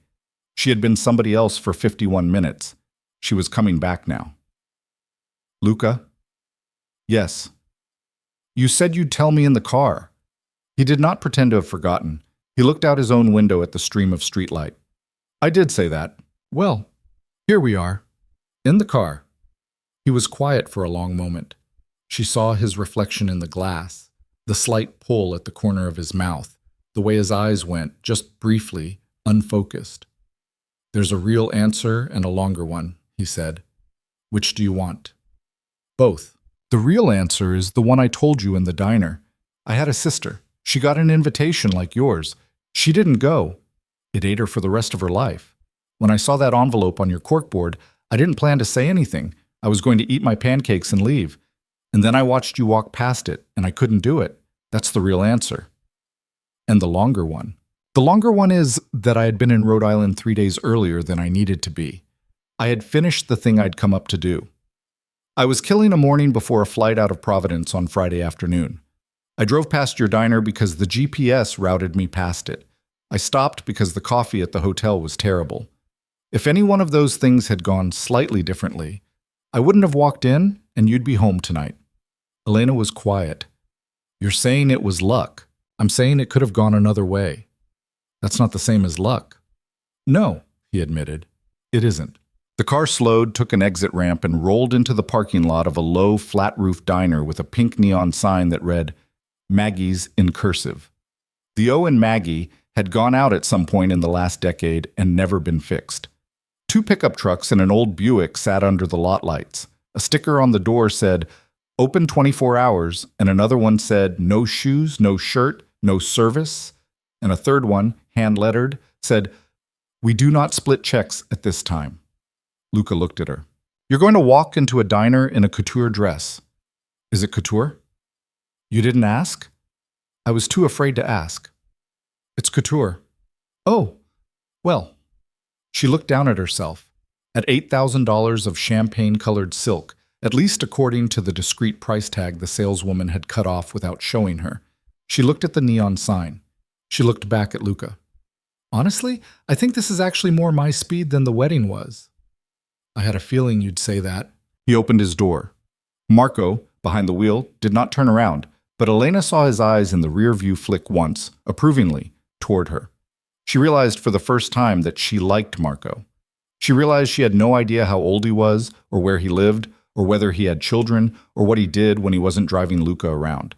She had been somebody else for 51 minutes. She was coming back now. "Luca?" "Yes." "You said you'd tell me in the car." He did not pretend to have forgotten. He looked out his own window at the stream of streetlight. "I did say that." "Well, here we are." In the car. He was quiet for a long moment. She saw his reflection in the glass, the slight pull at the corner of his mouth, the way his eyes went, just briefly, unfocused. "There's a real answer and a longer one," he said. "Which do you want?" "Both. The real answer is the one I told you in the diner. I had a sister. She got an invitation like yours. She didn't go. It ate her for the rest of her life. When I saw that envelope on your corkboard, I didn't plan to say anything. I was going to eat my pancakes and leave. And then I watched you walk past it, and I couldn't do it. That's the real answer." "And the longer one?" "The longer one is that I had been in Rhode Island 3 days earlier than I needed to be. I had finished the thing I'd come up to do. I was killing a morning before a flight out of Providence on Friday afternoon. I drove past your diner because the GPS routed me past it. I stopped because the coffee at the hotel was terrible. If any one of those things had gone slightly differently, I wouldn't have walked in, and you'd be home tonight." Elena was quiet. "You're saying it was luck. I'm saying it could have gone another way." "That's not the same as luck." "No," he admitted. "It isn't." The car slowed, took an exit ramp, and rolled into the parking lot of a low, flat-roofed diner with a pink neon sign that read, "Maggie's" in cursive. The O in Maggie had gone out at some point in the last decade and never been fixed. 2 pickup trucks and an old Buick sat under the lot lights. A sticker on the door said, "Open 24 hours," and another one said, "No shoes, no shirt, no service." And a third one, hand-lettered, said, "We do not split checks at this time." Luca looked at her. "You're going to walk into a diner in a couture dress. Is it couture?" "You didn't ask?" "I was too afraid to ask." "It's couture." "Oh, well." She looked down at herself. At $8,000 of champagne-colored silk, at least according to the discreet price tag the saleswoman had cut off without showing her. She looked at the neon sign. She looked back at Luca. "Honestly, I think this is actually more my speed than the wedding was." "I had a feeling you'd say that." He opened his door. Marco, behind the wheel, did not turn around, but Elena saw his eyes in the rear view flick once, approvingly, toward her. She realized for the first time that she liked Marco. She realized she had no idea how old he was, or where he lived, or whether he had children, or what he did when he wasn't driving Luca around.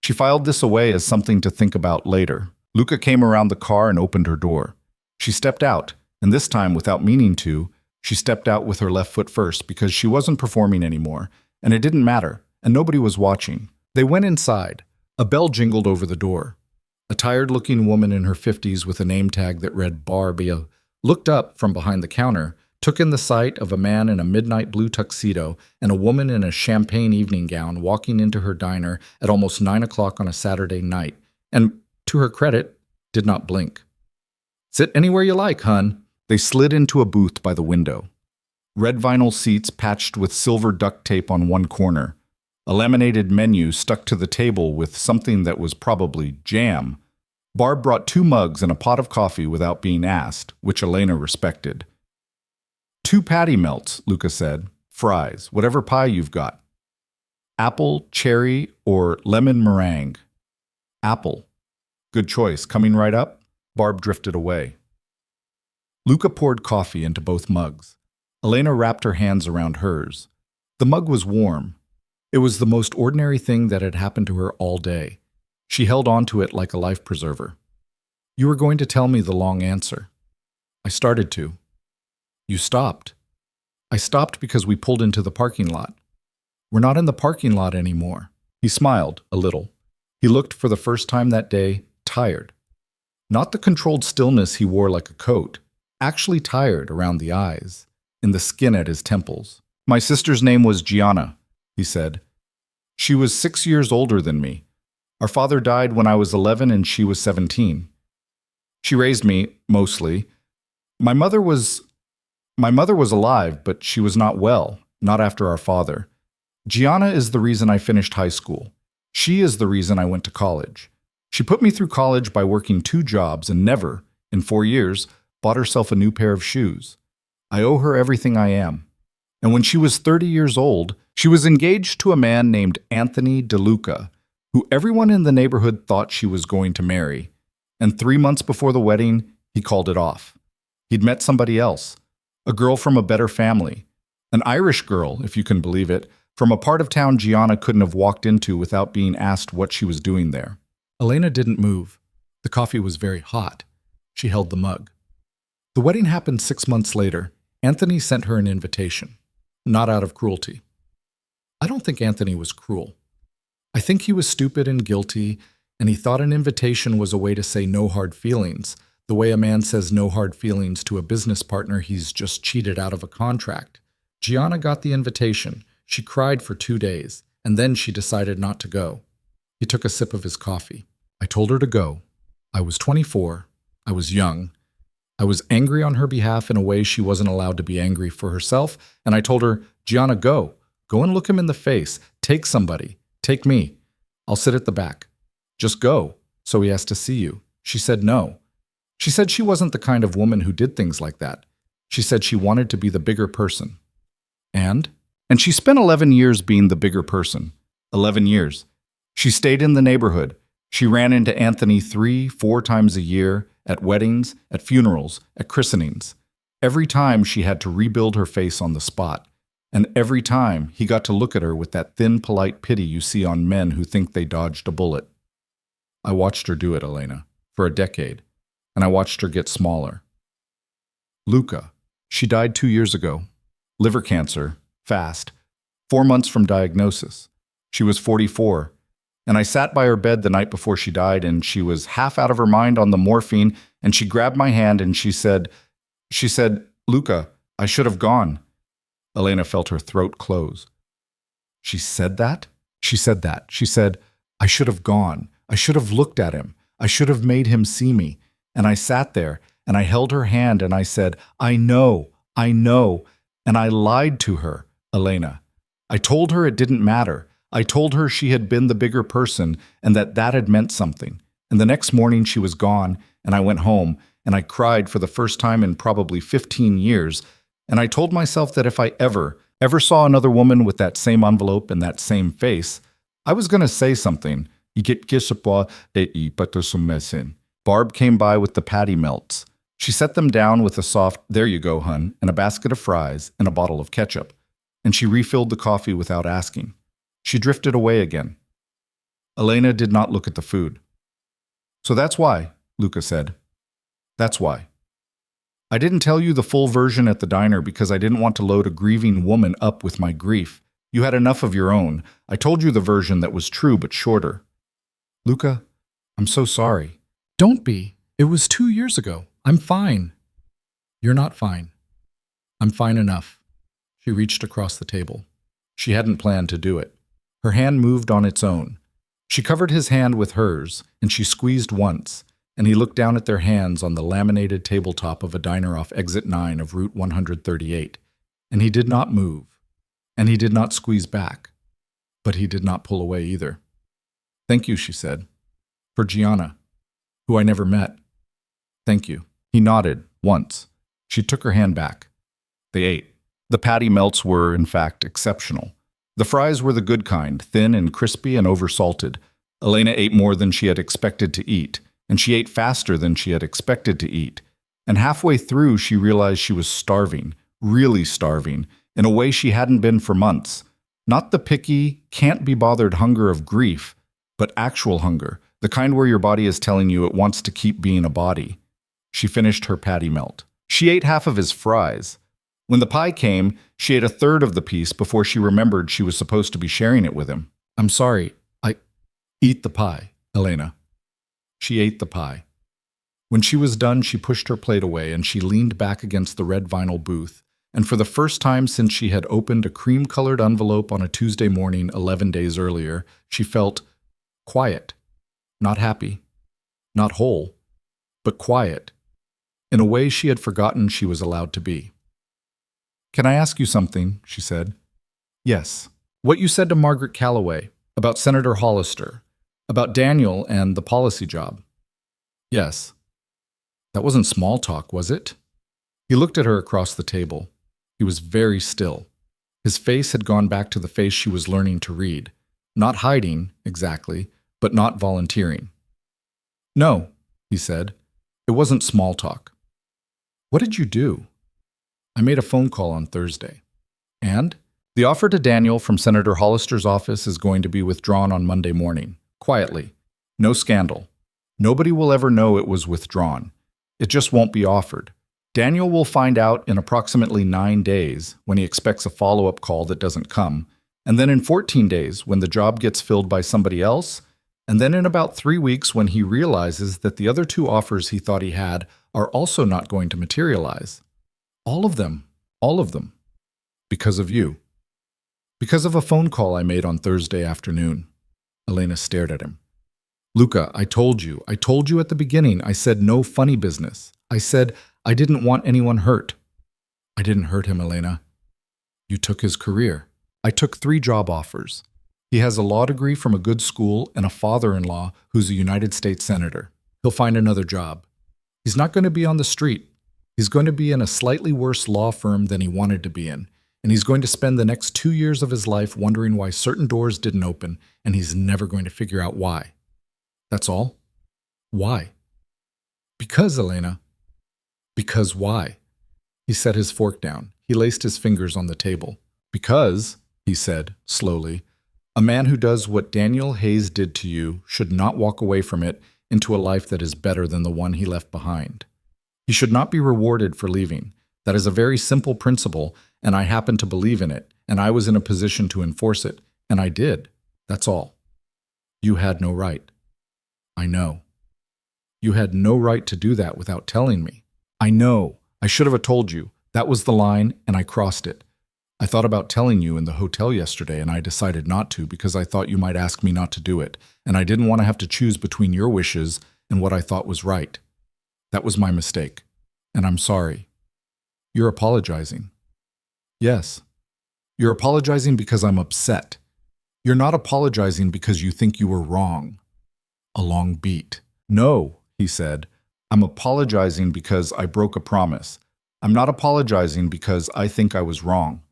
She filed this away as something to think about later. Luca came around the car and opened her door. She stepped out, and this time, without meaning to, she stepped out with her left foot first because she wasn't performing anymore, and it didn't matter, and nobody was watching. They went inside. A bell jingled over the door. A tired-looking woman in her 50s with a name tag that read Barbie looked up from behind the counter, took in the sight of a man in a midnight blue tuxedo and a woman in a champagne evening gown walking into her diner at almost 9 o'clock on a Saturday night, and, to her credit, did not blink. "Sit anywhere you like, hun." They slid into a booth by the window. Red vinyl seats patched with silver duct tape on one corner. A laminated menu stuck to the table with something that was probably jam. Barb brought 2 mugs and a pot of coffee without being asked, which Elena respected. 2 patty melts, Luca said. Fries, whatever pie you've got. Apple, cherry, or lemon meringue? Apple. Good choice. Coming right up? Barb drifted away. Luca poured coffee into both mugs. Elena wrapped her hands around hers. The mug was warm. It was the most ordinary thing that had happened to her all day. She held on to it like a life preserver. "You were going to tell me the long answer." "I started to." "You stopped." "I stopped because we pulled into the parking lot." "We're not in the parking lot anymore." He smiled a little. He looked, for the first time that day, tired. Not the controlled stillness he wore like a coat, actually tired around the eyes, in the skin at his temples. "My sister's name was Gianna," he said. "She was 6 years older than me. Our father died when I was 11 and she was 17. She raised me, mostly. My mother was alive, but she was not well, not after our father. Gianna is the reason I finished high school. She is the reason I went to college. She put me through college by working 2 jobs and never, in 4 years, bought herself a new pair of shoes. I owe her everything I am. And when she was 30 years old, she was engaged to a man named Anthony DeLuca, who everyone in the neighborhood thought she was going to marry. And 3 months before the wedding, he called it off. He'd met somebody else, a girl from a better family, an Irish girl, if you can believe it, from a part of town Gianna couldn't have walked into without being asked what she was doing there. Elena didn't move. The coffee was very hot. She held the mug. The wedding happened 6 months later. Anthony sent her an invitation, not out of cruelty. I don't think Anthony was cruel. I think he was stupid and guilty, and he thought an invitation was a way to say no hard feelings, the way a man says no hard feelings to a business partner he's just cheated out of a contract. Gianna got the invitation. She cried for 2 days, and then she decided not to go. He took a sip of his coffee. I told her to go. I was 24. I was young. I was angry on her behalf in a way she wasn't allowed to be angry for herself, and I told her, "Gianna, go. Go and look him in the face. Take somebody. Take me. I'll sit at the back. Just go, so he has to see you." She said no. She said she wasn't the kind of woman who did things like that. She said she wanted to be the bigger person. And she spent 11 years being the bigger person. 11 years. She stayed in the neighborhood. She ran into Anthony 3-4 times a year, at weddings, at funerals, at christenings. Every time she had to rebuild her face on the spot. And every time he got to look at her with that thin, polite pity you see on men who think they dodged a bullet. I watched her do it, Elena, for a decade, and I watched her get smaller. Luca, she died 2 years ago. Liver cancer, fast, 4 months from diagnosis. She was 44, and I sat by her bed the night before she died, and she was half out of her mind on the morphine, and she grabbed my hand and she said, "Luca, I should have gone." Elena felt her throat close. She said that? She said that. She said, "I should have gone. I should have looked at him. I should have made him see me." And I sat there, and I held her hand, and I said, I know. And I lied to her, Elena. I told her it didn't matter. I told her she had been the bigger person, and that had meant something. And the next morning she was gone, and I went home, and I cried for the first time in probably 15 years, and I told myself that if I ever saw another woman with that same envelope and that same face, I was going to say something. Barb came by with the patty melts. She set them down with a soft, "There you go, hun," and a basket of fries and a bottle of ketchup, and she refilled the coffee without asking. She drifted away again. Elena did not look at the food. "So that's why. Luca said. That's why. I didn't tell you the full version at the diner because I didn't want to load a grieving woman up with my grief. You had enough of your own. I told you the version that was true but shorter. Luca, I'm so sorry. Don't be. It was 2 years ago. I'm fine. You're not fine. I'm fine enough. She reached across the table. She hadn't planned to do it. Her hand moved on its own. She covered his hand with hers, and she squeezed once, and he looked down at their hands on the laminated tabletop of a diner off exit 9 of Route 138, and he did not move, and he did not squeeze back, but he did not pull away either. Thank you, she said. For Gianna, who I never met. Thank you. He nodded, once. She took her hand back. They ate. The patty melts were, in fact, exceptional. The fries were the good kind, thin and crispy and oversalted. Elena ate more than she had expected to eat, and she ate faster than she had expected to eat. And halfway through, she realized she was starving, really starving, in a way she hadn't been for months. Not the picky, can't-be-bothered hunger of grief, but actual hunger, the kind where your body is telling you it wants to keep being a body. She finished her patty melt. She ate half of his fries. When the pie came, she ate a third of the piece before she remembered she was supposed to be sharing it with him. I'm sorry, Eat the pie, Elena. She ate the pie. When she was done, she pushed her plate away and she leaned back against the red vinyl booth, and for the first time since she had opened a cream-colored envelope on a Tuesday morning 11 days earlier, she felt quiet, not happy, not whole, but quiet, in a way she had forgotten she was allowed to be. Can I ask you something? She said. Yes. What you said to Margaret Calloway, about Senator Hollister, about Daniel and the policy job. Yes. That wasn't small talk, was it? He looked at her across the table. He was very still. His face had gone back to the face she was learning to read. Not hiding, exactly, but not volunteering. No, he said. It wasn't small talk. What did you do? I made a phone call on Thursday. And? The offer to Daniel from Senator Hollister's office is going to be withdrawn on Monday morning. Quietly. No scandal. Nobody will ever know it was withdrawn. It just won't be offered. Daniel will find out in approximately 9 days when he expects a follow-up call that doesn't come, and then in 14 days when the job gets filled by somebody else, and then in about 3 weeks when he realizes that the other 2 offers he thought he had are also not going to materialize. All of them. Because of you. Because of a phone call I made on Thursday afternoon. Elena stared at him. Luca, I told you at the beginning, I said no funny business. I said I didn't want anyone hurt. I didn't hurt him, Elena. You took his career. I took 3 job offers. He has a law degree from a good school and a father-in-law who's a United States senator. He'll find another job. He's not going to be on the street. He's going to be in a slightly worse law firm than he wanted to be in. And he's going to spend the next 2 years of his life wondering why certain doors didn't open, and he's never going to figure out why. That's all? Why? Because, Elena. Because why? He set his fork down. He laced his fingers on the table. Because, he said, slowly, a man who does what Daniel Hayes did to you should not walk away from it into a life that is better than the one he left behind. He should not be rewarded for leaving. That is a very simple principle, and I happen to believe in it, and I was in a position to enforce it, and I did. That's all. You had no right. I know. You had no right to do that without telling me. I know. I should have told you. That was the line, and I crossed it. I thought about telling you in the hotel yesterday, and I decided not to because I thought you might ask me not to do it, and I didn't want to have to choose between your wishes and what I thought was right. That was my mistake, and I'm sorry. You're apologizing. Yes. You're apologizing because I'm upset. You're not apologizing because you think you were wrong. A long beat. No, he said. I'm apologizing because I broke a promise. I'm not apologizing because I think I was wrong.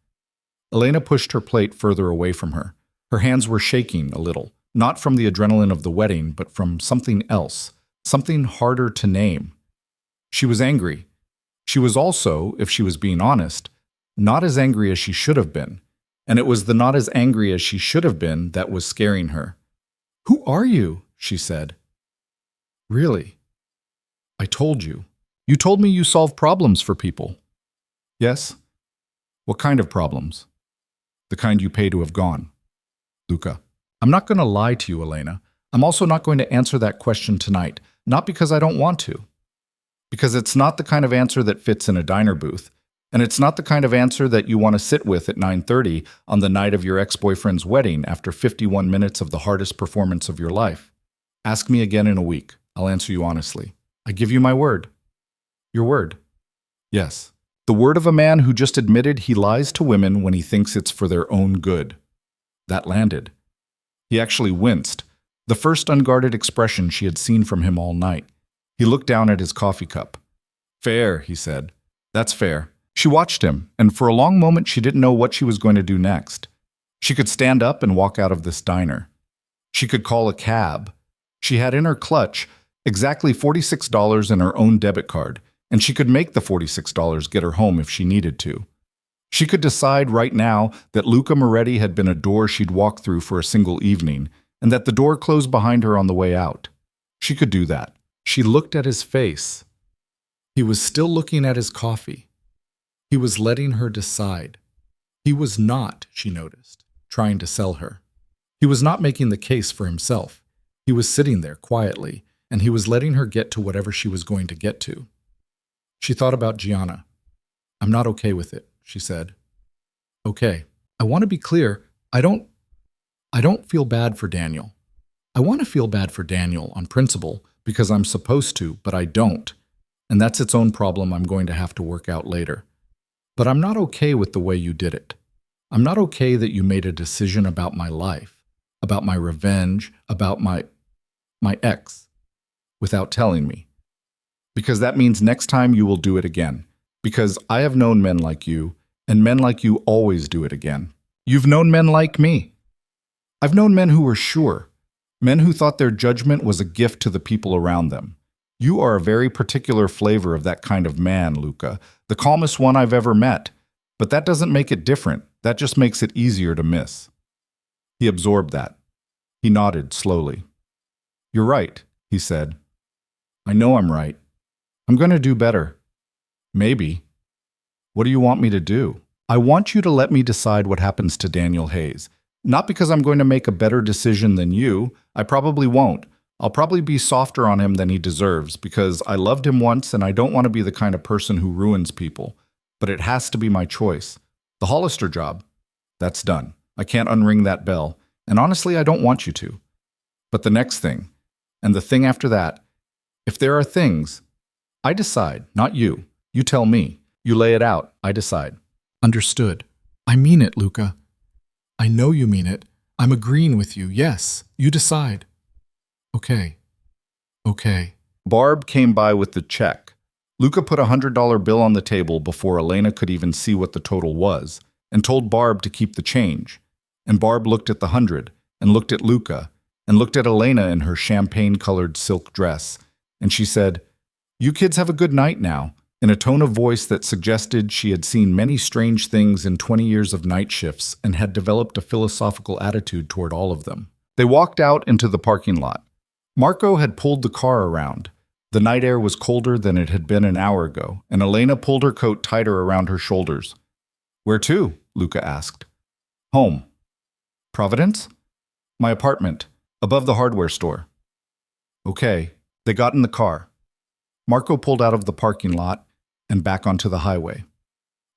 Elena pushed her plate further away from her. Her hands were shaking a little, not from the adrenaline of the wedding, but from something else, something harder to name. She was angry. She was also, if she was being honest, not as angry as she should have been, and it was the not as angry as she should have been that was scaring her. Who are you? She said. Really? I told you. You told me you solve problems for people. Yes? What kind of problems? The kind you pay to have gone. Luca, I'm not going to lie to you, Elena. I'm also not going to answer that question tonight, not because I don't want to. Because it's not the kind of answer that fits in a diner booth, and it's not the kind of answer that you want to sit with at 9:30 on the night of your ex-boyfriend's wedding after 51 minutes of the hardest performance of your life. Ask me again in a week. I'll answer you honestly. I give you my word. Your word. Yes. The word of a man who just admitted he lies to women when he thinks it's for their own good. That landed. He actually winced, the first unguarded expression she had seen from him all night. He looked down at his coffee cup. Fair, he said. That's fair. She watched him, and for a long moment she didn't know what she was going to do next. She could stand up and walk out of this diner. She could call a cab. She had in her clutch exactly $46 in her own debit card, and she could make the $46 get her home if she needed to. She could decide right now that Luca Moretti had been a door she'd walk through for a single evening, and that the door closed behind her on the way out. She could do that. She looked at his face. He was still looking at his coffee. He was letting her decide. He was not, she noticed, trying to sell her. He was not making the case for himself. He was sitting there quietly, and he was letting her get to whatever she was going to get to. She thought about Gianna. I'm not okay with it, she said. Okay, I want to be clear. I don't feel bad for Daniel. I want to feel bad for Daniel on principle because I'm supposed to, but I don't. And that's its own problem I'm going to have to work out later. But I'm not okay with the way you did it. I'm not okay that you made a decision about my life, about my revenge, about my ex, without telling me. Because that means next time you will do it again. Because I have known men like you, and men like you always do it again. You've known men like me. I've known men who were sure, men who thought their judgment was a gift to the people around them. You are a very particular flavor of that kind of man, Luca, the calmest one I've ever met. But that doesn't make it different. That just makes it easier to miss. He absorbed that. He nodded slowly. You're right, he said. I know I'm right. I'm going to do better. Maybe. What do you want me to do? I want you to let me decide what happens to Daniel Hayes. Not because I'm going to make a better decision than you. I probably won't. I'll probably be softer on him than he deserves because I loved him once and I don't want to be the kind of person who ruins people. But it has to be my choice. The Hollister job, that's done. I can't unring that bell. And honestly, I don't want you to. But the next thing, and the thing after that, if there are things, I decide, not you. You tell me. You lay it out. I decide. Understood. I mean it, Luca. I know you mean it. I'm agreeing with you. Yes, you decide. Okay. Okay. Barb came by with the check. Luca put a $100 bill on the table before Elena could even see what the total was, and told Barb to keep the change. And Barb looked at the 100, and looked at Luca, and looked at Elena in her champagne-colored silk dress, and she said, You kids have a good night now, in a tone of voice that suggested she had seen many strange things in 20 years of night shifts and had developed a philosophical attitude toward all of them. They walked out into the parking lot. Marco had pulled the car around. The night air was colder than it had been an hour ago, and Elena pulled her coat tighter around her shoulders. Where to? Luca asked. Home. Providence? My apartment, above the hardware store. Okay. They got in the car. Marco pulled out of the parking lot and back onto the highway.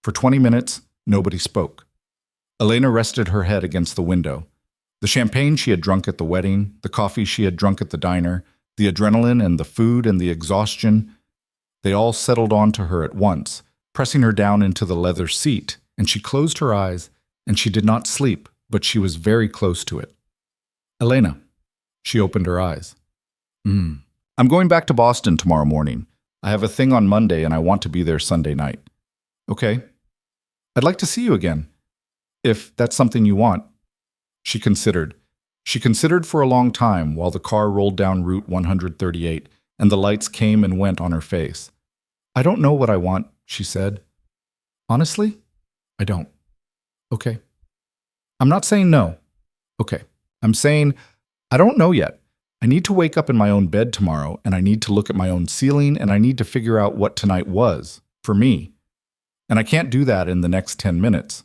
For 20 minutes, nobody spoke. Elena rested her head against the window. The champagne she had drunk at the wedding, the coffee she had drunk at the diner, the adrenaline and the food and the exhaustion, they all settled onto her at once, pressing her down into the leather seat, and she closed her eyes, and she did not sleep, but she was very close to it. Elena. She opened her eyes. I'm going back to Boston tomorrow morning. I have a thing on Monday and I want to be there Sunday night. Okay. I'd like to see you again, if that's something you want. She considered. She considered for a long time while the car rolled down Route 138 and the lights came and went on her face. I don't know what I want, she said. Honestly, I don't. Okay. I'm not saying no. Okay. I'm saying I don't know yet. I need to wake up in my own bed tomorrow, and I need to look at my own ceiling, and I need to figure out what tonight was, for me. And I can't do that in the next 10 minutes.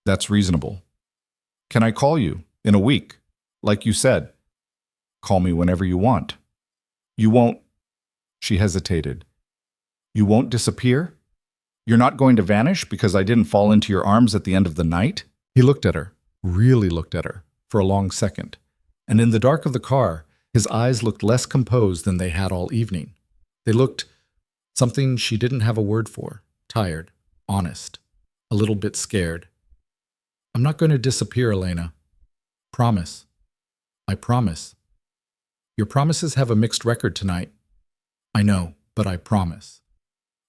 That's reasonable. Can I call you in a week? Like you said. Call me whenever you want. You won't. She hesitated. You won't disappear? You're not going to vanish because I didn't fall into your arms at the end of the night? He looked at her, really looked at her, for a long second. And in the dark of the car, his eyes looked less composed than they had all evening. They looked something she didn't have a word for. Tired, honest, a little bit scared. I'm not going to disappear, Elena. Promise. I promise. Your promises have a mixed record tonight. I know, but I promise.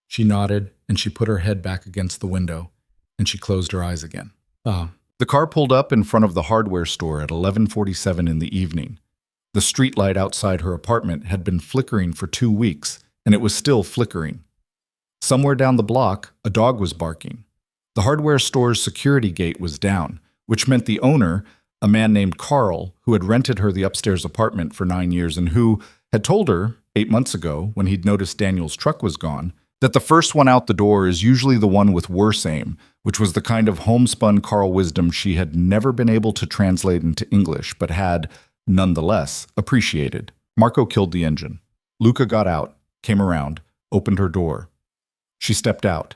She nodded, and she put her head back against the window, and she closed her eyes again. The car pulled up in front of the hardware store at 11:47 in the evening. The streetlight outside her apartment had been flickering for 2 weeks, and it was still flickering. Somewhere down the block, a dog was barking. The hardware store's security gate was down, which meant the owner, a man named Carl, who had rented her the upstairs apartment for 9 years and who had told her 8 months ago, when he'd noticed Daniel's truck was gone, that the first one out the door is usually the one with worse aim, which was the kind of homespun Carl wisdom she had never been able to translate into English, but had, nonetheless, appreciated. Marco killed the engine. Luca got out, came around, opened her door. She stepped out.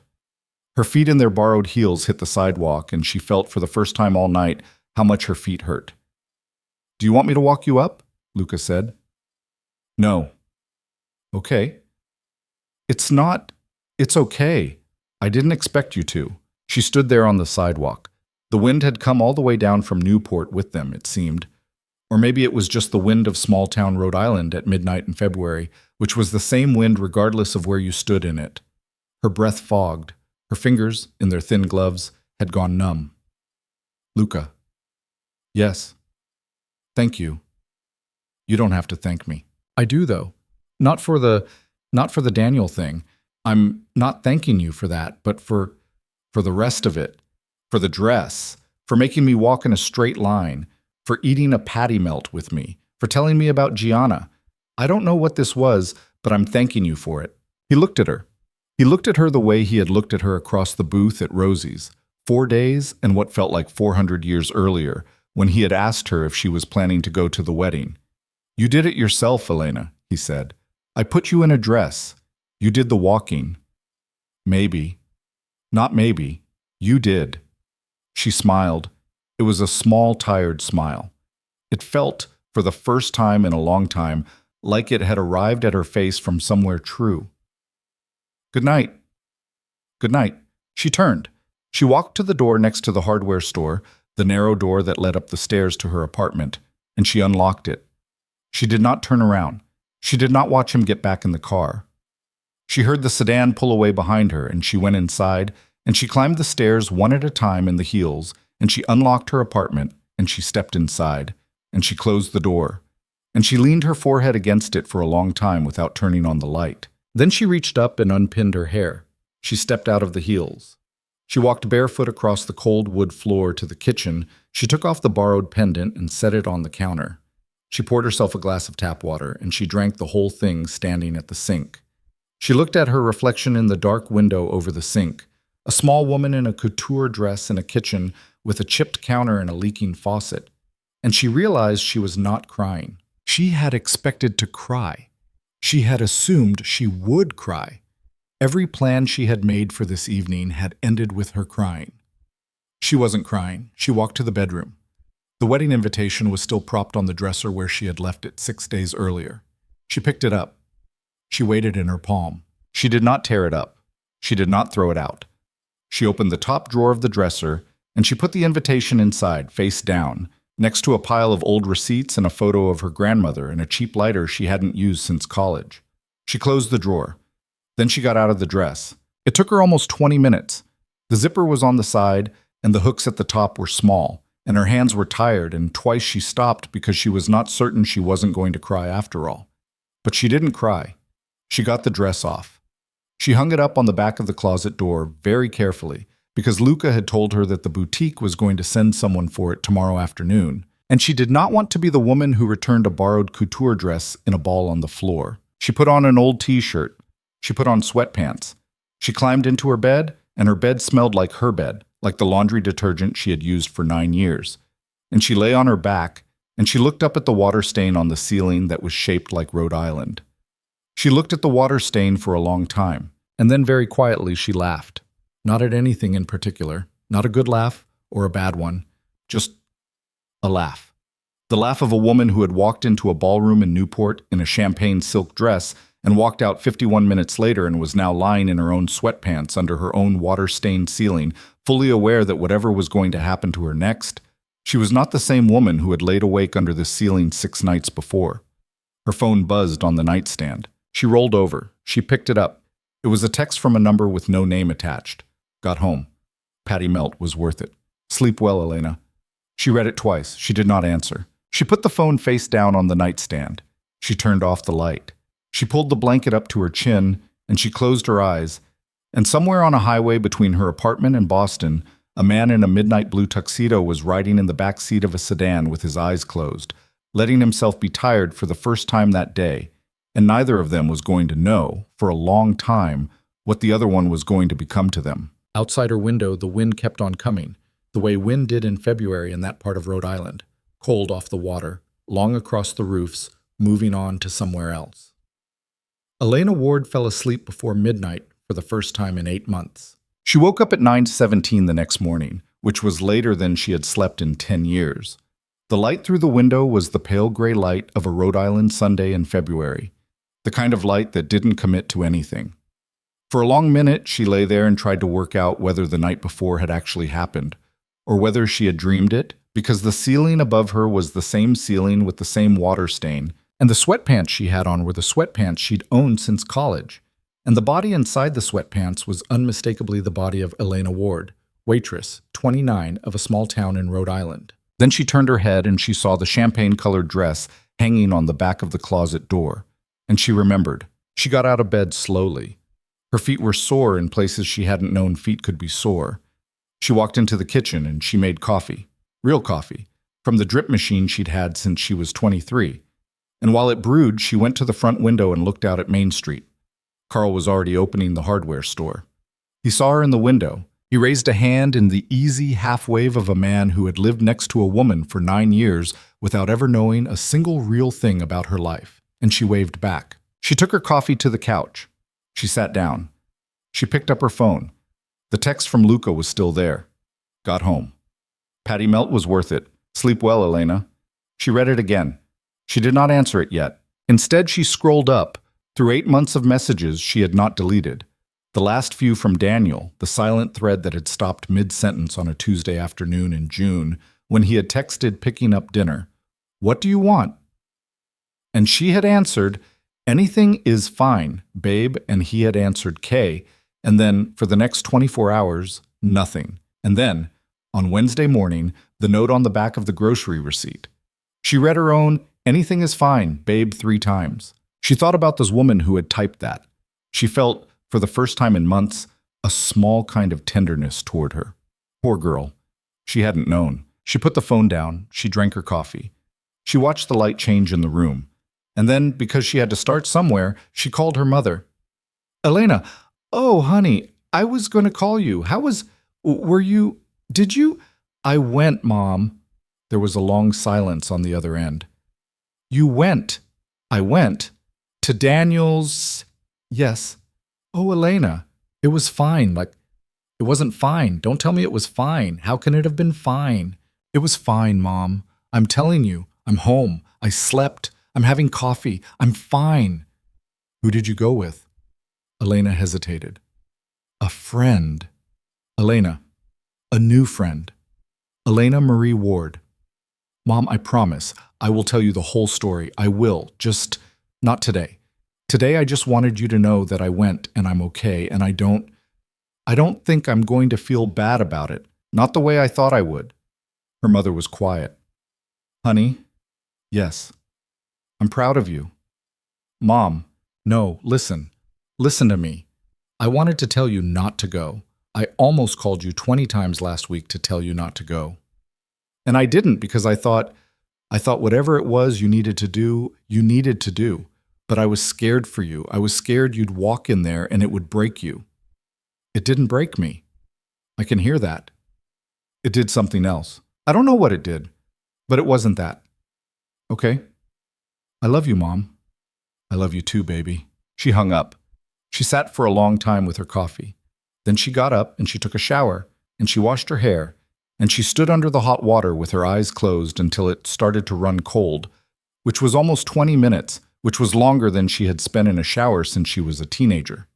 Her feet in their borrowed heels hit the sidewalk, and she felt for the first time all night how much her feet hurt. Do you want me to walk you up? Luca said. No. Okay. It's okay. I didn't expect you to. She stood there on the sidewalk. The wind had come all the way down from Newport with them, it seemed. Or maybe it was just the wind of small-town Rhode Island at midnight in February, which was the same wind regardless of where you stood in it. Her breath fogged. Her fingers, in their thin gloves, had gone numb. Luca. Yes. Thank you. You don't have to thank me. I do, though. Not for the Daniel thing. I'm not thanking you for that, but for the rest of it. For the dress. For making me walk in a straight line. For eating a patty melt with me. For telling me about Gianna. I don't know what this was, but I'm thanking you for it. He looked at her. He looked at her the way he had looked at her across the booth at Rosie's, 4 days and what felt like 400 years earlier, when he had asked her if she was planning to go to the wedding. You did it yourself, Elena, he said. I put you in a dress. You did the walking. Maybe. Not maybe. You did. She smiled. It was a small, tired smile. It felt, for the first time in a long time, like it had arrived at her face from somewhere true. Good night. Good night. She turned. She walked to the door next to the hardware store, the narrow door that led up the stairs to her apartment, and she unlocked it. She did not turn around. She did not watch him get back in the car. She heard the sedan pull away behind her, and she went inside, and she climbed the stairs one at a time in the heels, and she unlocked her apartment, and she stepped inside, and she closed the door, and she leaned her forehead against it for a long time without turning on the light. Then she reached up and unpinned her hair. She stepped out of the heels. She walked barefoot across the cold wood floor to the kitchen. She took off the borrowed pendant and set it on the counter. She poured herself a glass of tap water, and she drank the whole thing standing at the sink. She looked at her reflection in the dark window over the sink, a small woman in a couture dress in a kitchen with a chipped counter and a leaking faucet, and she realized she was not crying. She had expected to cry. She had assumed she would cry. Every plan she had made for this evening had ended with her crying. She wasn't crying. She walked to the bedroom. The wedding invitation was still propped on the dresser where she had left it 6 days earlier. She picked it up. She weighed it in her palm. She did not tear it up. She did not throw it out. She opened the top drawer of the dresser, and she put the invitation inside, face down, next to a pile of old receipts and a photo of her grandmother and a cheap lighter she hadn't used since college. She closed the drawer. Then she got out of the dress. It took her almost 20 minutes. The zipper was on the side, and the hooks at the top were small, and her hands were tired, and twice she stopped because she was not certain she wasn't going to cry after all. But she didn't cry. She got the dress off. She hung it up on the back of the closet door very carefully, because Luca had told her that the boutique was going to send someone for it tomorrow afternoon, And she did not want to be the woman who returned a borrowed couture dress in a ball on the floor. She put on an old t-shirt. She put on sweatpants. She climbed into her bed, and her bed smelled like her bed, like the laundry detergent she had used for 9 years. And she lay on her back, and she looked up at the water stain on the ceiling that was shaped like Rhode Island. She looked at the water stain for a long time, and then very quietly she laughed. Not at anything in particular, not a good laugh or a bad one, just a laugh. The laugh of a woman who had walked into a ballroom in Newport in a champagne silk dress and walked out 51 minutes later and was now lying in her own sweatpants under her own water-stained ceiling, fully aware that whatever was going to happen to her next, she was not the same woman who had laid awake under the ceiling 6 nights before. Her phone buzzed on the nightstand. She rolled over. She picked it up. It was a text from a number with no name attached. Got home. Patty Melt was worth it. Sleep well, Elena. She read it twice. She did not answer. She put the phone face down on the nightstand. She turned off the light. She pulled the blanket up to her chin, and she closed her eyes. And somewhere on a highway between her apartment and Boston, a man in a midnight blue tuxedo was riding in the back seat of a sedan with his eyes closed, letting himself be tired for the first time that day. And neither of them was going to know, for a long time, what the other one was going to become to them. Outside her window, the wind kept on coming, the way wind did in February in that part of Rhode Island, cold off the water, long across the roofs, moving on to somewhere else. Elena Ward fell asleep before midnight for the first time in 8 months. She woke up at 9:17 the next morning, which was later than she had slept in 10 years. The light through the window was the pale gray light of a Rhode Island Sunday in February, the kind of light that didn't commit to anything. For a long minute, she lay there and tried to work out whether the night before had actually happened, or whether she had dreamed it, because the ceiling above her was the same ceiling with the same water stain, and the sweatpants she had on were the sweatpants she'd owned since college, and the body inside the sweatpants was unmistakably the body of Elena Ward, waitress, 29, of a small town in Rhode Island. Then she turned her head and she saw the champagne-colored dress hanging on the back of the closet door, and she remembered. She got out of bed slowly. Her feet were sore in places she hadn't known feet could be sore. She walked into the kitchen and she made coffee, real coffee, from the drip machine she'd had since she was 23. And while it brewed, she went to the front window and looked out at Main Street. Carl was already opening the hardware store. He saw her in the window. He raised a hand in the easy half-wave of a man who had lived next to a woman for 9 years without ever knowing a single real thing about her life, and she waved back. She took her coffee to the couch. She sat down. She picked up her phone. The text from Luca was still there. Got home. Patty Melt was worth it. Sleep well, Elena. She read it again. She did not answer it yet. Instead, she scrolled up through 8 months of messages she had not deleted. The last few from Daniel, the silent thread that had stopped mid-sentence on a Tuesday afternoon in June when he had texted picking up dinner. What do you want? And she had answered, anything is fine, babe, and he had answered K, and then, for the next 24 hours, nothing. And then, on Wednesday morning, the note on the back of the grocery receipt. She read her own, anything is fine, babe, 3 times. She thought about this woman who had typed that. She felt, for the first time in months, a small kind of tenderness toward her. Poor girl. She hadn't known. She put the phone down. She drank her coffee. She watched the light change in the room. And then, because she had to start somewhere, she called her mother. Elena, oh, honey, I was going to call you. Did you? I went, Mom. There was a long silence on the other end. You went. I went. To Daniel's. Yes. Oh, Elena, it was fine. It wasn't fine. Don't tell me it was fine. How can it have been fine? It was fine, Mom. I'm telling you, I'm home. I slept. I'm having coffee. I'm fine. Who did you go with? Elena hesitated. A friend. Elena. A new friend. Elena Marie Ward. Mom, I promise. I will tell you the whole story. I will. Just not today. Today I just wanted you to know that I went and I'm okay, and I don't think I'm going to feel bad about it. Not the way I thought I would. Her mother was quiet. Honey? Yes. I'm proud of you. Mom, no, listen. Listen to me. I wanted to tell you not to go. I almost called you 20 times last week to tell you not to go. And I didn't because I thought, I thought whatever it was you needed to do, you needed to do. But I was scared for you. I was scared you'd walk in there and it would break you. It didn't break me. I can hear that. It did something else. I don't know what it did, but it wasn't that. Okay? I love you, Mom. I love you too, baby. She hung up. She sat for a long time with her coffee. Then she got up and she took a shower, and she washed her hair, and she stood under the hot water with her eyes closed until it started to run cold, which was almost 20 minutes, which was longer than she had spent in a shower since she was a teenager.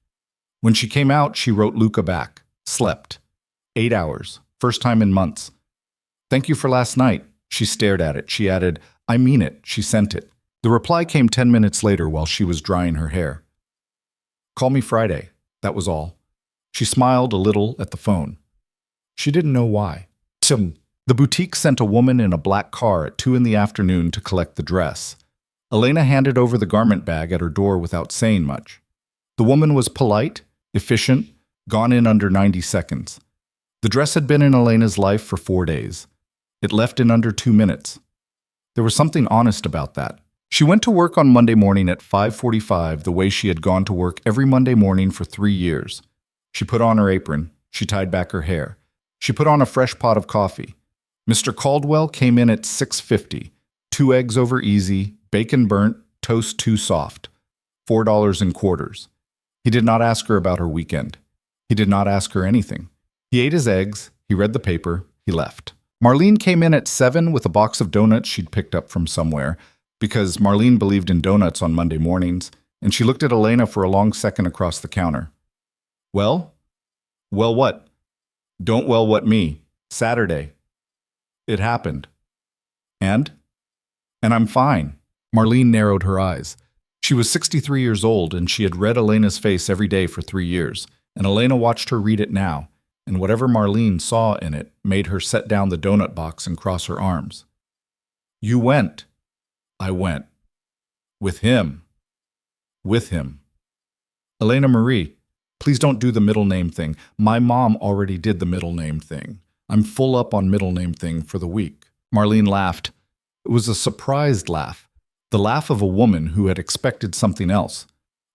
When she came out, she wrote Luca back. Slept. 8 hours. First time in months. Thank you for last night. She stared at it. She added, I mean it. She sent it. The reply came 10 minutes later while she was drying her hair. Call me Friday. That was all. She smiled a little at the phone. She didn't know why. The boutique sent a woman in a black car at 2 p.m. to collect the dress. Elena handed over the garment bag at her door without saying much. The woman was polite, efficient, gone in under 90 seconds. The dress had been in Elena's life for 4 days. It left in under 2 minutes. There was something honest about that. She went to work on Monday morning at 5:45 the way she had gone to work every Monday morning for 3 years. She put on her apron. She tied back her hair. She put on a fresh pot of coffee. Mr. Caldwell came in at 6:50. 2 eggs over easy, bacon burnt, toast too soft. $4 in quarters. He did not ask her about her weekend. He did not ask her anything. He ate his eggs, he read the paper, he left. Marlene came in at 7 with a box of donuts she'd picked up from somewhere, because Marlene believed in donuts on Monday mornings, and she looked at Elena for a long second across the counter. Well? Well what? Don't well what me. Saturday. It happened. And? And I'm fine. Marlene narrowed her eyes. She was 63 years old, and she had read Elena's face every day for 3 years, and Elena watched her read it now, and whatever Marlene saw in it made her set down the donut box and cross her arms. You went. I went. With him. With him. Elena Marie, please don't do the middle name thing. My mom already did the middle name thing. I'm full up on middle name thing for the week. Marlene laughed. It was a surprised laugh. The laugh of a woman who had expected something else.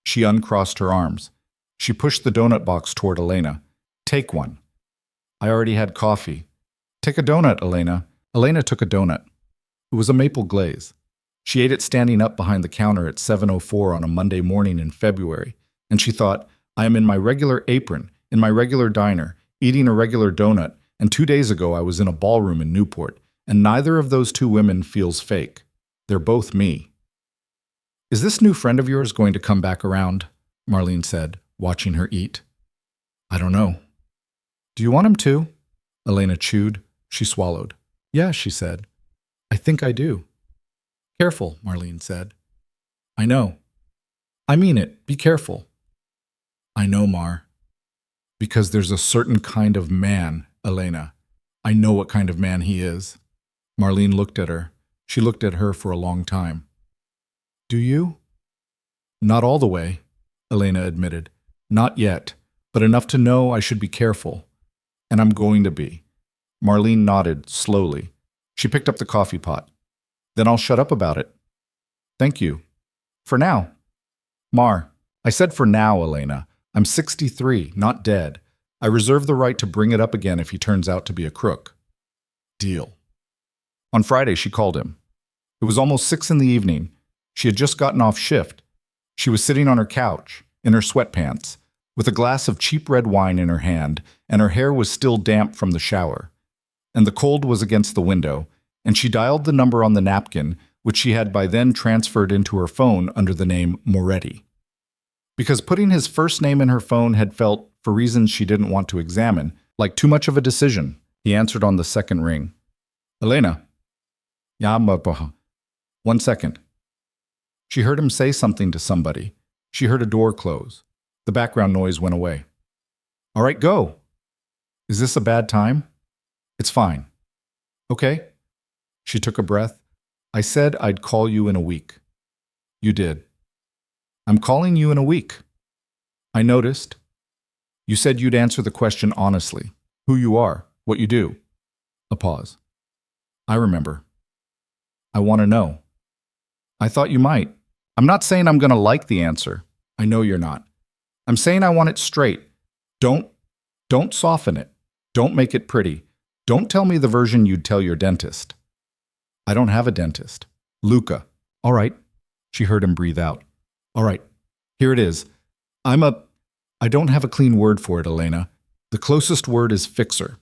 She uncrossed her arms. She pushed the donut box toward Elena. Take one. I already had coffee. Take a donut, Elena. Elena took a donut. It was a maple glaze. She ate it standing up behind the counter at 7:04 on a Monday morning in February, and she thought, I am in my regular apron, in my regular diner, eating a regular donut, and 2 days ago I was in a ballroom in Newport, and neither of those two women feels fake. They're both me. Is this new friend of yours going to come back around? Marlene said, watching her eat. I don't know. Do you want him to? Elena chewed. She swallowed. Yeah, she said. I think I do. Careful, Marlene said. I know. I mean it. Be careful. I know, Mar. Because there's a certain kind of man, Elena. I know what kind of man he is. Marlene looked at her. She looked at her for a long time. Do you? Not all the way, Elena admitted. Not yet, but enough to know I should be careful. And I'm going to be. Marlene nodded, slowly. She picked up the coffee pot. Then I'll shut up about it. Thank you. For now. Mar, I said for now, Elena. I'm 63, not dead. I reserve the right to bring it up again if he turns out to be a crook. Deal. On Friday, she called him. It was almost 6 p.m. She had just gotten off shift. She was sitting on her couch, in her sweatpants, with a glass of cheap red wine in her hand, and her hair was still damp from the shower. And the cold was against the window, and she dialed the number on the napkin, which she had by then transferred into her phone under the name Moretti. Because putting his first name in her phone had felt, for reasons she didn't want to examine, like too much of a decision, he answered on the second ring. Elena. Ja, ma. 1 second. She heard him say something to somebody. She heard a door close. The background noise went away. All right, go. Is this a bad time? It's fine. Okay. She took a breath. I said I'd call you in a week. You did. I'm calling you in a week. I noticed. You said you'd answer the question honestly. Who you are, what you do. A pause. I remember. I want to know. I thought you might. I'm not saying I'm going to like the answer. I know you're not. I'm saying I want it straight. Don't soften it. Don't make it pretty. Don't tell me the version you'd tell your dentist. I don't have a dentist. Luca. All right. She heard him breathe out. All right. Here it is. I don't have a clean word for it, Elena. The closest word is fixer.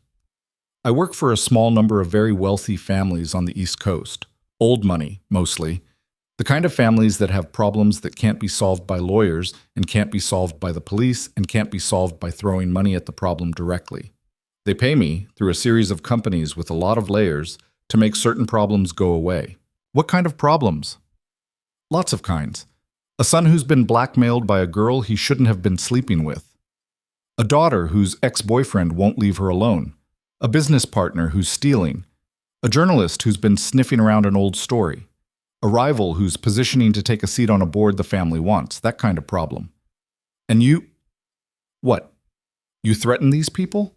I work for a small number of very wealthy families on the East Coast. Old money, mostly. The kind of families that have problems that can't be solved by lawyers and can't be solved by the police and can't be solved by throwing money at the problem directly. They pay me, through a series of companies with a lot of layers, to make certain problems go away. What kind of problems? Lots of kinds. A son who's been blackmailed by a girl he shouldn't have been sleeping with. A daughter whose ex-boyfriend won't leave her alone. A business partner who's stealing. A journalist who's been sniffing around an old story. A rival who's positioning to take a seat on a board the family wants. That kind of problem. And you... What? You threaten these people?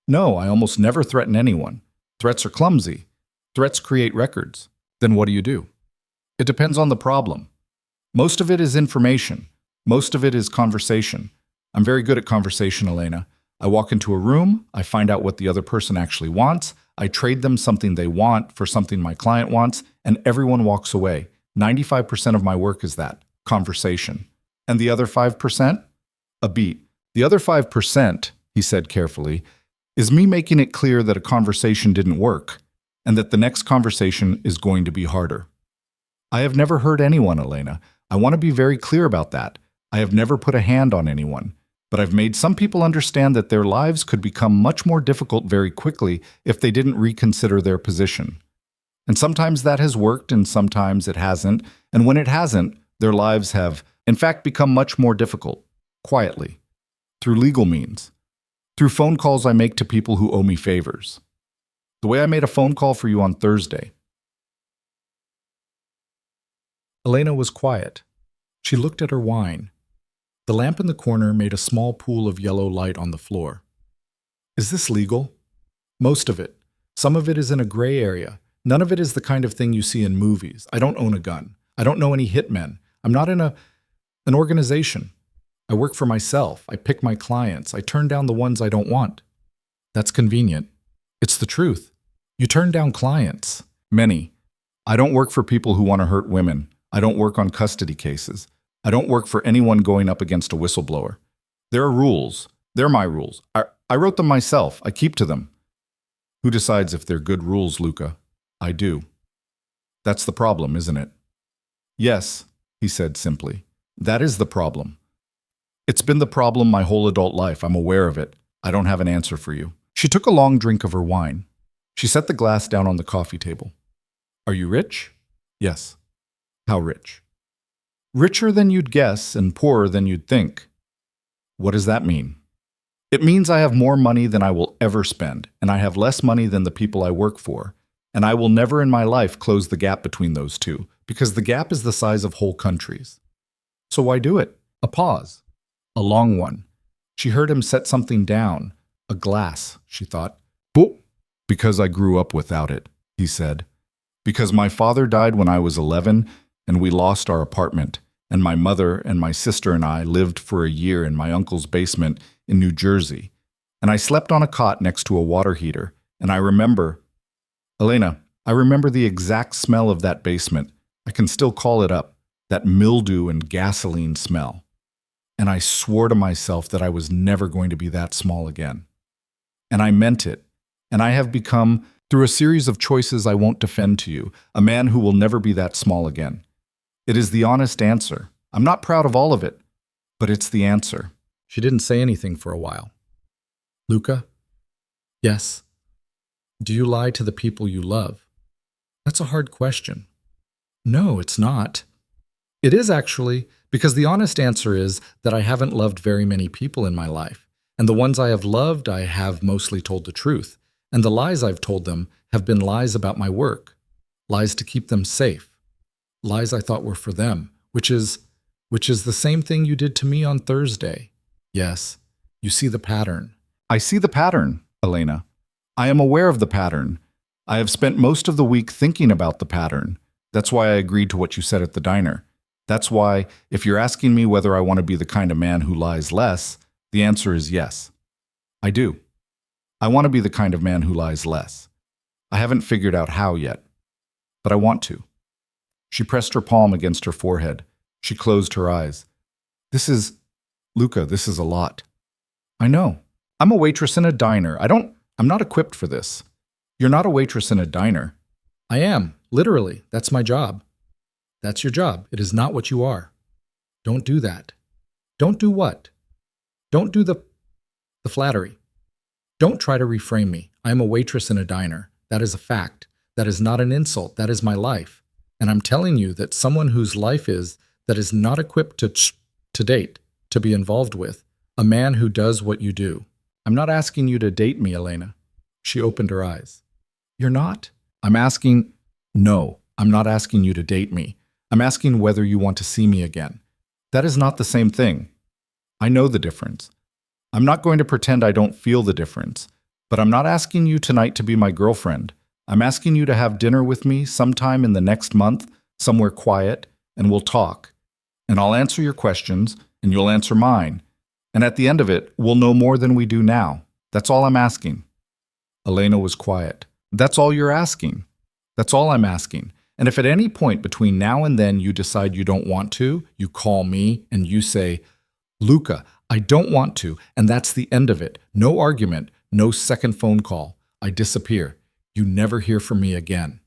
No, I almost never threaten anyone. Threats are clumsy. Threats create records. Then what do? It depends on the problem. Most of it is information. Most of it is conversation. I'm very good at conversation, Elena. I walk into a room, I find out what the other person actually wants, I trade them something they want for something my client wants, and everyone walks away. 95% of my work is that, conversation. And the other 5%? A beat. The other 5%, he said carefully, is me making it clear that a conversation didn't work, and that the next conversation is going to be harder. I have never hurt anyone, Elena. I want to be very clear about that. I have never put a hand on anyone. But I've made some people understand that their lives could become much more difficult very quickly if they didn't reconsider their position. And sometimes that has worked and sometimes it hasn't. And when it hasn't, their lives have, in fact, become much more difficult, quietly, through legal means, through phone calls I make to people who owe me favors. The way I made a phone call for you on Thursday. Elena was quiet. She looked at her wine. The lamp in the corner made a small pool of yellow light on the floor. Is this legal? Most of it. Some of it is in a gray area. None of it is the kind of thing you see in movies. I don't own a gun. I don't know any hitmen. I'm not in an organization. I work for myself. I pick my clients. I turn down the ones I don't want. That's convenient. It's the truth. You turn down clients. Many. I don't work for people who want to hurt women. I don't work on custody cases. I don't work for anyone going up against a whistleblower. There are rules. They're my rules. I wrote them myself. I keep to them. Who decides if they're good rules, Luca? I do. That's the problem, isn't it? Yes, he said simply. That is the problem. It's been the problem my whole adult life. I'm aware of it. I don't have an answer for you. She took a long drink of her wine. She set the glass down on the coffee table. Are you rich? Yes. How rich? Richer than you'd guess and poorer than you'd think. What does that mean? It means I have more money than I will ever spend, and I have less money than the people I work for, and I will never in my life close the gap between those two, because the gap is the size of whole countries. So why do it? A pause. A long one. She heard him set something down. A glass, she thought. Boop. Because I grew up without it, he said. Because my father died when I was 11, and we lost our apartment, and my mother and my sister and I lived for a year in my uncle's basement in New Jersey, and I slept on a cot next to a water heater, and I remember, Elena, I remember the exact smell of that basement. I can still call it up, that mildew and gasoline smell. And I swore to myself that I was never going to be that small again. And I meant it, and I have become, through a series of choices I won't defend to you, a man who will never be that small again. It is the honest answer. I'm not proud of all of it, but it's the answer. She didn't say anything for a while. Luca? Yes. Do you lie to the people you love? That's a hard question. No, it's not. It is actually, because the honest answer is that I haven't loved very many people in my life, and the ones I have loved I have mostly told the truth, and the lies I've told them have been lies about my work, lies to keep them safe. Lies I thought were for them, which is the same thing you did to me on Thursday. Yes, you see the pattern. I see the pattern, Elena. I am aware of the pattern. I have spent most of the week thinking about the pattern. That's why I agreed to what you said at the diner. That's why, if you're asking me whether I want to be the kind of man who lies less, the answer is yes. I do. I want to be the kind of man who lies less. I haven't figured out how yet, but I want to. She pressed her palm against her forehead. She closed her eyes. Luca, this is a lot. I know. I'm a waitress in a diner. I'm not equipped for this. You're not a waitress in a diner. I am. Literally. That's my job. That's your job. It is not what you are. Don't do that. Don't do what? Don't do the flattery. Don't try to reframe me. I am a waitress in a diner. That is a fact. That is not an insult. That is my life. And I'm telling you that someone whose life that is not equipped to date, to be involved with, a man who does what you do. I'm not asking you to date me, Elena. She opened her eyes. You're not? No, I'm not asking you to date me. I'm asking whether you want to see me again. That is not the same thing. I know the difference. I'm not going to pretend I don't feel the difference, but I'm not asking you tonight to be my girlfriend. I'm asking you to have dinner with me sometime in the next month, somewhere quiet, and we'll talk. And I'll answer your questions, and you'll answer mine. And at the end of it, we'll know more than we do now. That's all I'm asking. Elena was quiet. That's all you're asking. That's all I'm asking. And if at any point between now and then you decide you don't want to, you call me and you say, Luca, I don't want to, and that's the end of it. No argument, no second phone call. I disappear. You never hear from me again.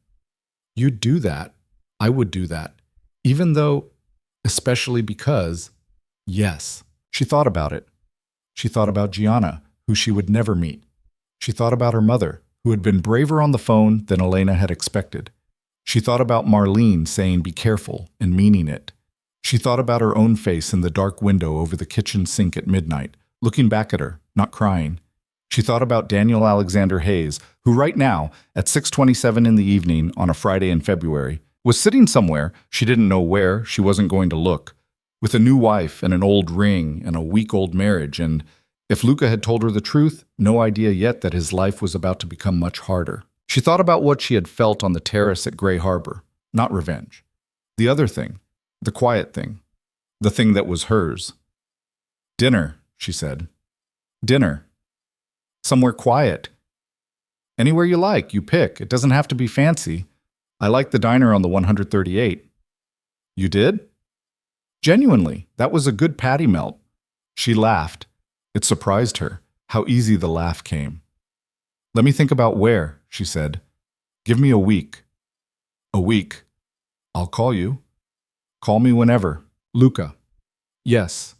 You'd do that. I would do that. Even though, especially because, yes. She thought about it. She thought about Gianna, who she would never meet. She thought about her mother, who had been braver on the phone than Elena had expected. She thought about Marlene saying be careful and meaning it. She thought about her own face in the dark window over the kitchen sink at midnight, looking back at her, not crying. She thought about Daniel Alexander Hayes, who right now, at 6:27 in the evening on a Friday in February, was sitting somewhere, she didn't know where, she wasn't going to look, with a new wife and an old ring and a week-old marriage, and if Luca had told her the truth, no idea yet that his life was about to become much harder. She thought about what she had felt on the terrace at Gray Harbor, not revenge. The other thing, the quiet thing, the thing that was hers. Dinner, she said. Dinner. Somewhere quiet. Anywhere you like, you pick. It doesn't have to be fancy. I like the diner on the 138. You did? Genuinely, that was a good patty melt. She laughed. It surprised her, how easy the laugh came. Let me think about where, she said. Give me a week. A week. I'll call you. Call me whenever. Luca. Yes.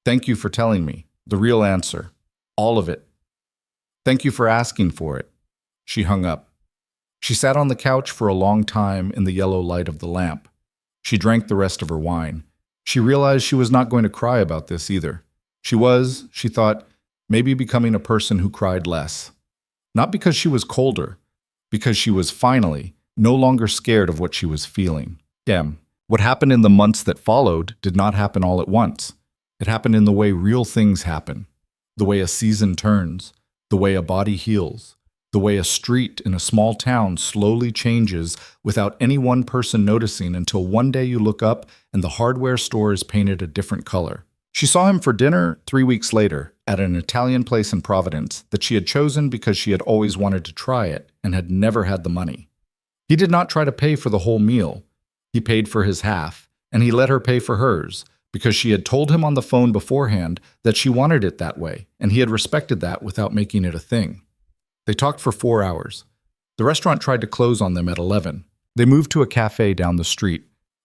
Thank you for telling me. The real answer. All of it. Thank you for asking for it. She hung up. She sat on the couch for a long time in the yellow light of the lamp. She drank the rest of her wine. She realized she was not going to cry about this either. She was, she thought, maybe becoming a person who cried less. Not because she was colder, because she was finally no longer scared of what she was feeling. Damn, what happened in the months that followed did not happen all at once. It happened in the way real things happen, the way a season turns, the way a body heals, the way a street in a small town slowly changes without any one person noticing until one day you look up and the hardware store is painted a different color. She saw him for dinner 3 weeks later at an Italian place in Providence that she had chosen because she had always wanted to try it and had never had the money. He did not try to pay for the whole meal. He paid for his half, and he let her pay for hers because she had told him on the phone beforehand that she wanted it that way, and he had respected that without making it a thing. They talked for 4 hours. The restaurant tried to close on them at 11. They moved to a cafe down the street.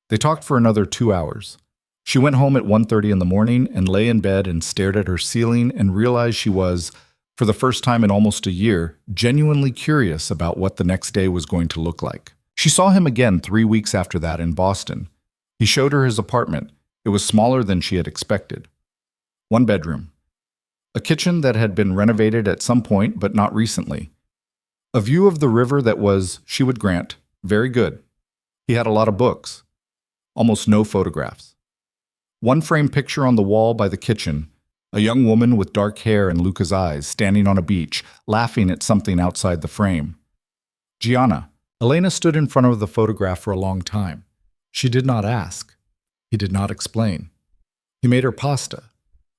They talked for another 2 hours. She went home at 1:30 in the morning and lay in bed and stared at her ceiling and realized she was, for the first time in almost a year, genuinely curious about what the next day was going to look like. She saw him again 3 weeks after that in Boston. He showed her his apartment. It was smaller than she had expected. 1 bedroom. A kitchen that had been renovated at some point, but not recently. A view of the river that was, she would grant, very good. He had a lot of books. Almost no photographs. 1 framed picture on the wall by the kitchen, a young woman with dark hair and Luca's eyes standing on a beach, laughing at something outside the frame. Gianna. Elena stood in front of the photograph for a long time. She did not ask. He did not explain. He made her pasta.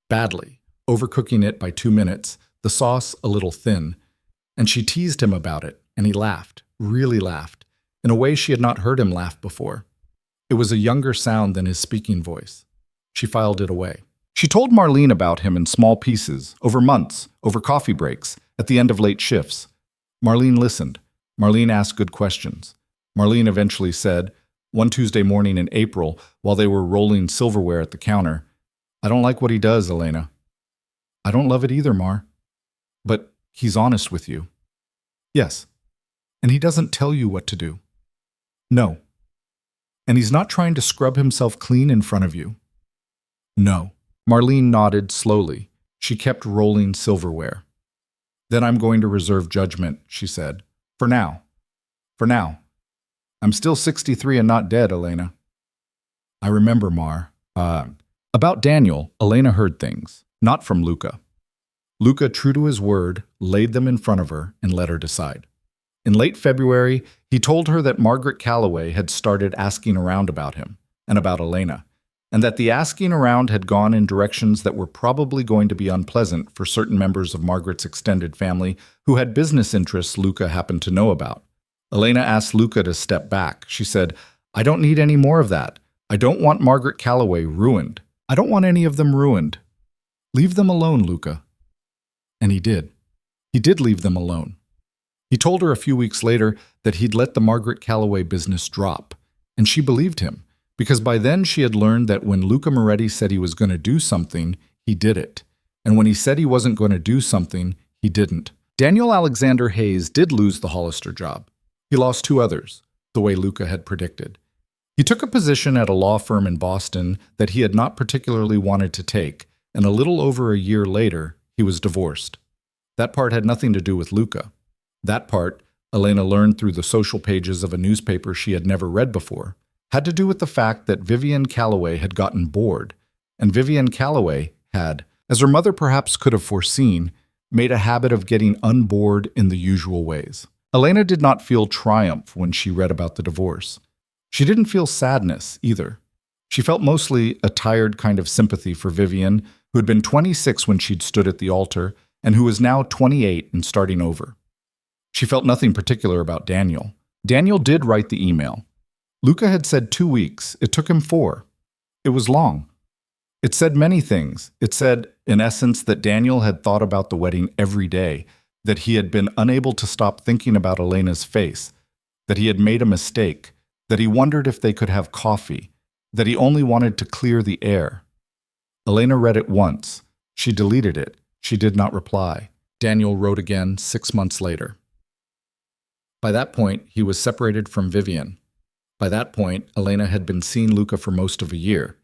Badly, overcooking it by 2 minutes, the sauce a little thin. And she teased him about it, and he laughed, really laughed, in a way she had not heard him laugh before. It was a younger sound than his speaking voice. She filed it away. She told Marlene about him in small pieces, over months, over coffee breaks, at the end of late shifts. Marlene listened. Marlene asked good questions. Marlene eventually said, one Tuesday morning in April, while they were rolling silverware at the counter, "I don't like what he does, Elena." "I don't love it either, Mar. But he's honest with you." "Yes. And he doesn't tell you what to do." "No. And he's not trying to scrub himself clean in front of you." "No." Marlene nodded slowly. She kept rolling silverware. "Then I'm going to reserve judgment," she said. "For now. For now. I'm still 63 and not dead, Elena." "I remember, Mar. About Daniel, Elena heard things. Not from Luca. Luca, true to his word, laid them in front of her and let her decide. In late February, he told her that Margaret Calloway had started asking around about him and about Elena, and that the asking around had gone in directions that were probably going to be unpleasant for certain members of Margaret's extended family who had business interests Luca happened to know about. Elena asked Luca to step back. She said, "I don't need any more of that. I don't want Margaret Calloway ruined. I don't want any of them ruined. Leave them alone, Luca." And he did. He did leave them alone. He told her a few weeks later that he'd let the Margaret Calloway business drop, and she believed him, because by then she had learned that when Luca Moretti said he was going to do something, he did it. And when he said he wasn't going to do something, he didn't. Daniel Alexander Hayes did lose the Hollister job. He lost 2 others, the way Luca had predicted. He took a position at a law firm in Boston that he had not particularly wanted to take, and a little over a year later, he was divorced. That part had nothing to do with Luca. That part, Elena learned through the social pages of a newspaper she had never read before, had to do with the fact that Vivian Calloway had gotten bored, and Vivian Calloway had, as her mother perhaps could have foreseen, made a habit of getting unbored in the usual ways. Elena did not feel triumph when she read about the divorce. She didn't feel sadness either. She felt mostly a tired kind of sympathy for Vivian, who had been 26 when she'd stood at the altar, and who was now 28 and starting over. She felt nothing particular about Daniel. Daniel did write the email. Luca had said 2 weeks. It took him 4. It was long. It said many things. It said, in essence, that Daniel had thought about the wedding every day, that he had been unable to stop thinking about Elena's face, that he had made a mistake, that he wondered if they could have coffee, that he only wanted to clear the air. Elena read it once. She deleted it. She did not reply. Daniel wrote again 6 months later. By that point, he was separated from Vivian. By that point, Elena had been seeing Luca for most of a year,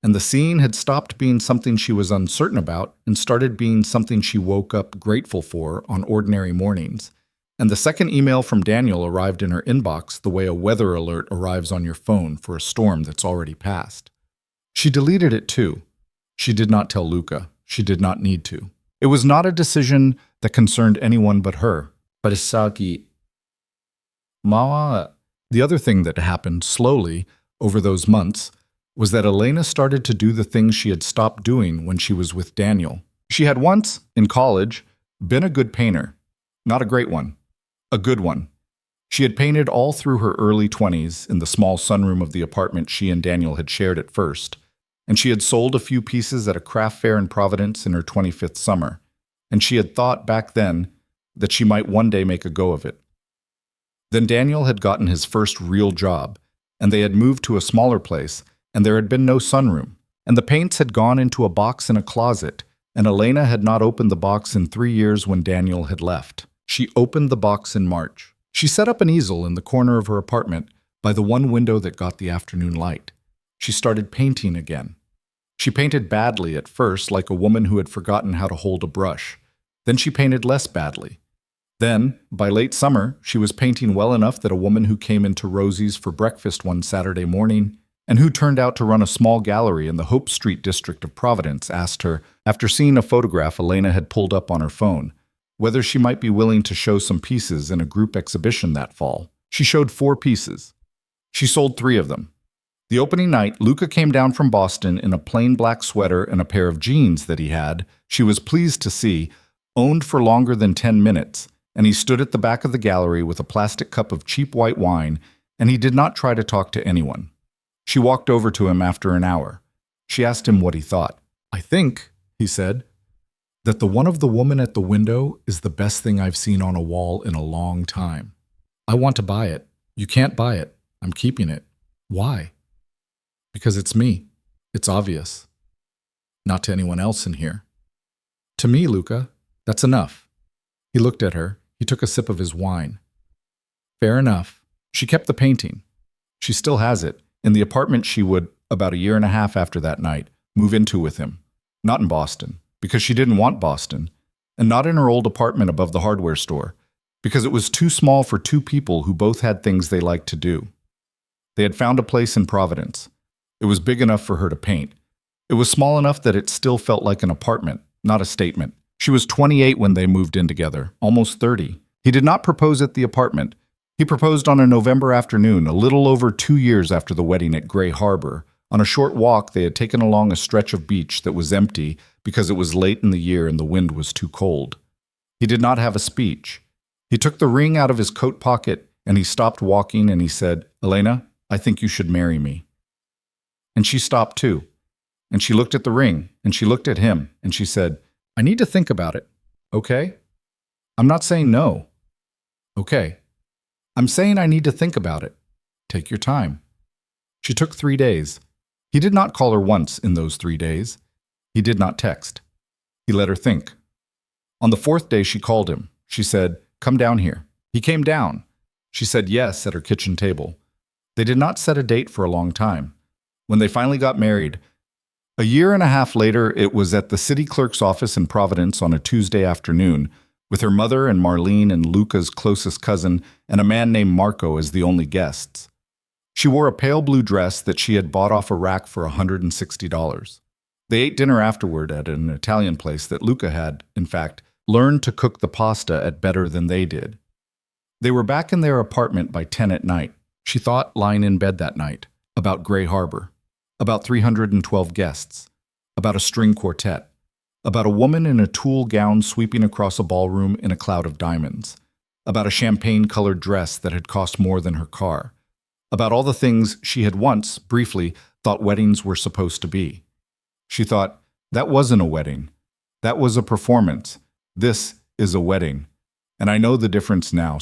and the seeing had stopped being something she was uncertain about and started being something she woke up grateful for on ordinary mornings. And the second email from Daniel arrived in her inbox the way a weather alert arrives on your phone for a storm that's already passed. She deleted it too. She did not tell Luca. She did not need to. It was not a decision that concerned anyone but her. But Isaki, Mawa. The other thing that happened slowly over those months was that Elena started to do the things she had stopped doing when she was with Daniel. She had once, in college, been a good painter. Not a great one. A good one. She had painted all through her early 20s in the small sunroom of the apartment she and Daniel had shared at first, and she had sold a few pieces at a craft fair in Providence in her 25th summer, and she had thought back then that she might one day make a go of it. Then Daniel had gotten his first real job, and they had moved to a smaller place, and there had been no sunroom, and the paints had gone into a box in a closet, and Elena had not opened the box in 3 years when Daniel had left. She opened the box in March. She set up an easel in the corner of her apartment by the one window that got the afternoon light. She started painting again. She painted badly at first, like a woman who had forgotten how to hold a brush. Then she painted less badly. Then, by late summer, she was painting well enough that a woman who came into Rosie's for breakfast one Saturday morning and who turned out to run a small gallery in the Hope Street district of Providence asked her, after seeing a photograph Elena had pulled up on her phone, whether she might be willing to show some pieces in a group exhibition that fall. She showed 4 pieces. She sold 3 of them. The opening night, Luca came down from Boston in a plain black sweater and a pair of jeans that he had, she was pleased to see, owned for longer than 10 minutes, and he stood at the back of the gallery with a plastic cup of cheap white wine, and he did not try to talk to anyone. She walked over to him after an hour. She asked him what he thought. "I think," he said, "that the one of the woman at the window is the best thing I've seen on a wall in a long time. I want to buy it. You can't buy it. I'm keeping it." "Why?" "Because it's me. It's obvious. Not to anyone else in here." "To me, Luca, that's enough." He looked at her. He took a sip of his wine. "Fair enough." She kept the painting. She still has it, in the apartment she would, about a year and a half after that night, move into with him. Not in Boston, because she didn't want Boston, and not in her old apartment above the hardware store, because it was too small for 2 people who both had things they liked to do. They had found a place in Providence. It was big enough for her to paint. It was small enough that it still felt like an apartment, not a statement. She was 28 when they moved in together, almost 30. He did not propose at the apartment. He proposed on a November afternoon, a little over 2 years after the wedding at Gray Harbor. On a short walk, they had taken along a stretch of beach that was empty because it was late in the year and the wind was too cold. He did not have a speech. He took the ring out of his coat pocket and he stopped walking and he said, "Elena, I think you should marry me." And she stopped too. And she looked at the ring and she looked at him and she said, "I need to think about it. Okay? I'm not saying no. Okay. I'm saying I need to think about it. Take your time." She took 3 days. He did not call her once in those 3 days. He did not text. He let her think. On the 4th day, she called him. She said, "Come down here." He came down. She said yes at her kitchen table. They did not set a date for a long time. When they finally got married, a year and a half later, it was at the city clerk's office in Providence on a Tuesday afternoon, with her mother and Marlene and Luca's closest cousin and a man named Marco as the only guests. She wore a pale blue dress that she had bought off a rack for $160. They ate dinner afterward at an Italian place that Luca had, in fact, learned to cook the pasta at better than they did. They were back in their apartment by 10 at night. She thought, lying in bed that night, about Gray Harbor, about 312 guests, about a string quartet, about a woman in a tulle gown sweeping across a ballroom in a cloud of diamonds, about a champagne-colored dress that had cost more than her car, about all the things she had once, briefly, thought weddings were supposed to be. She thought, that wasn't a wedding. That was a performance. This is a wedding. And I know the difference now.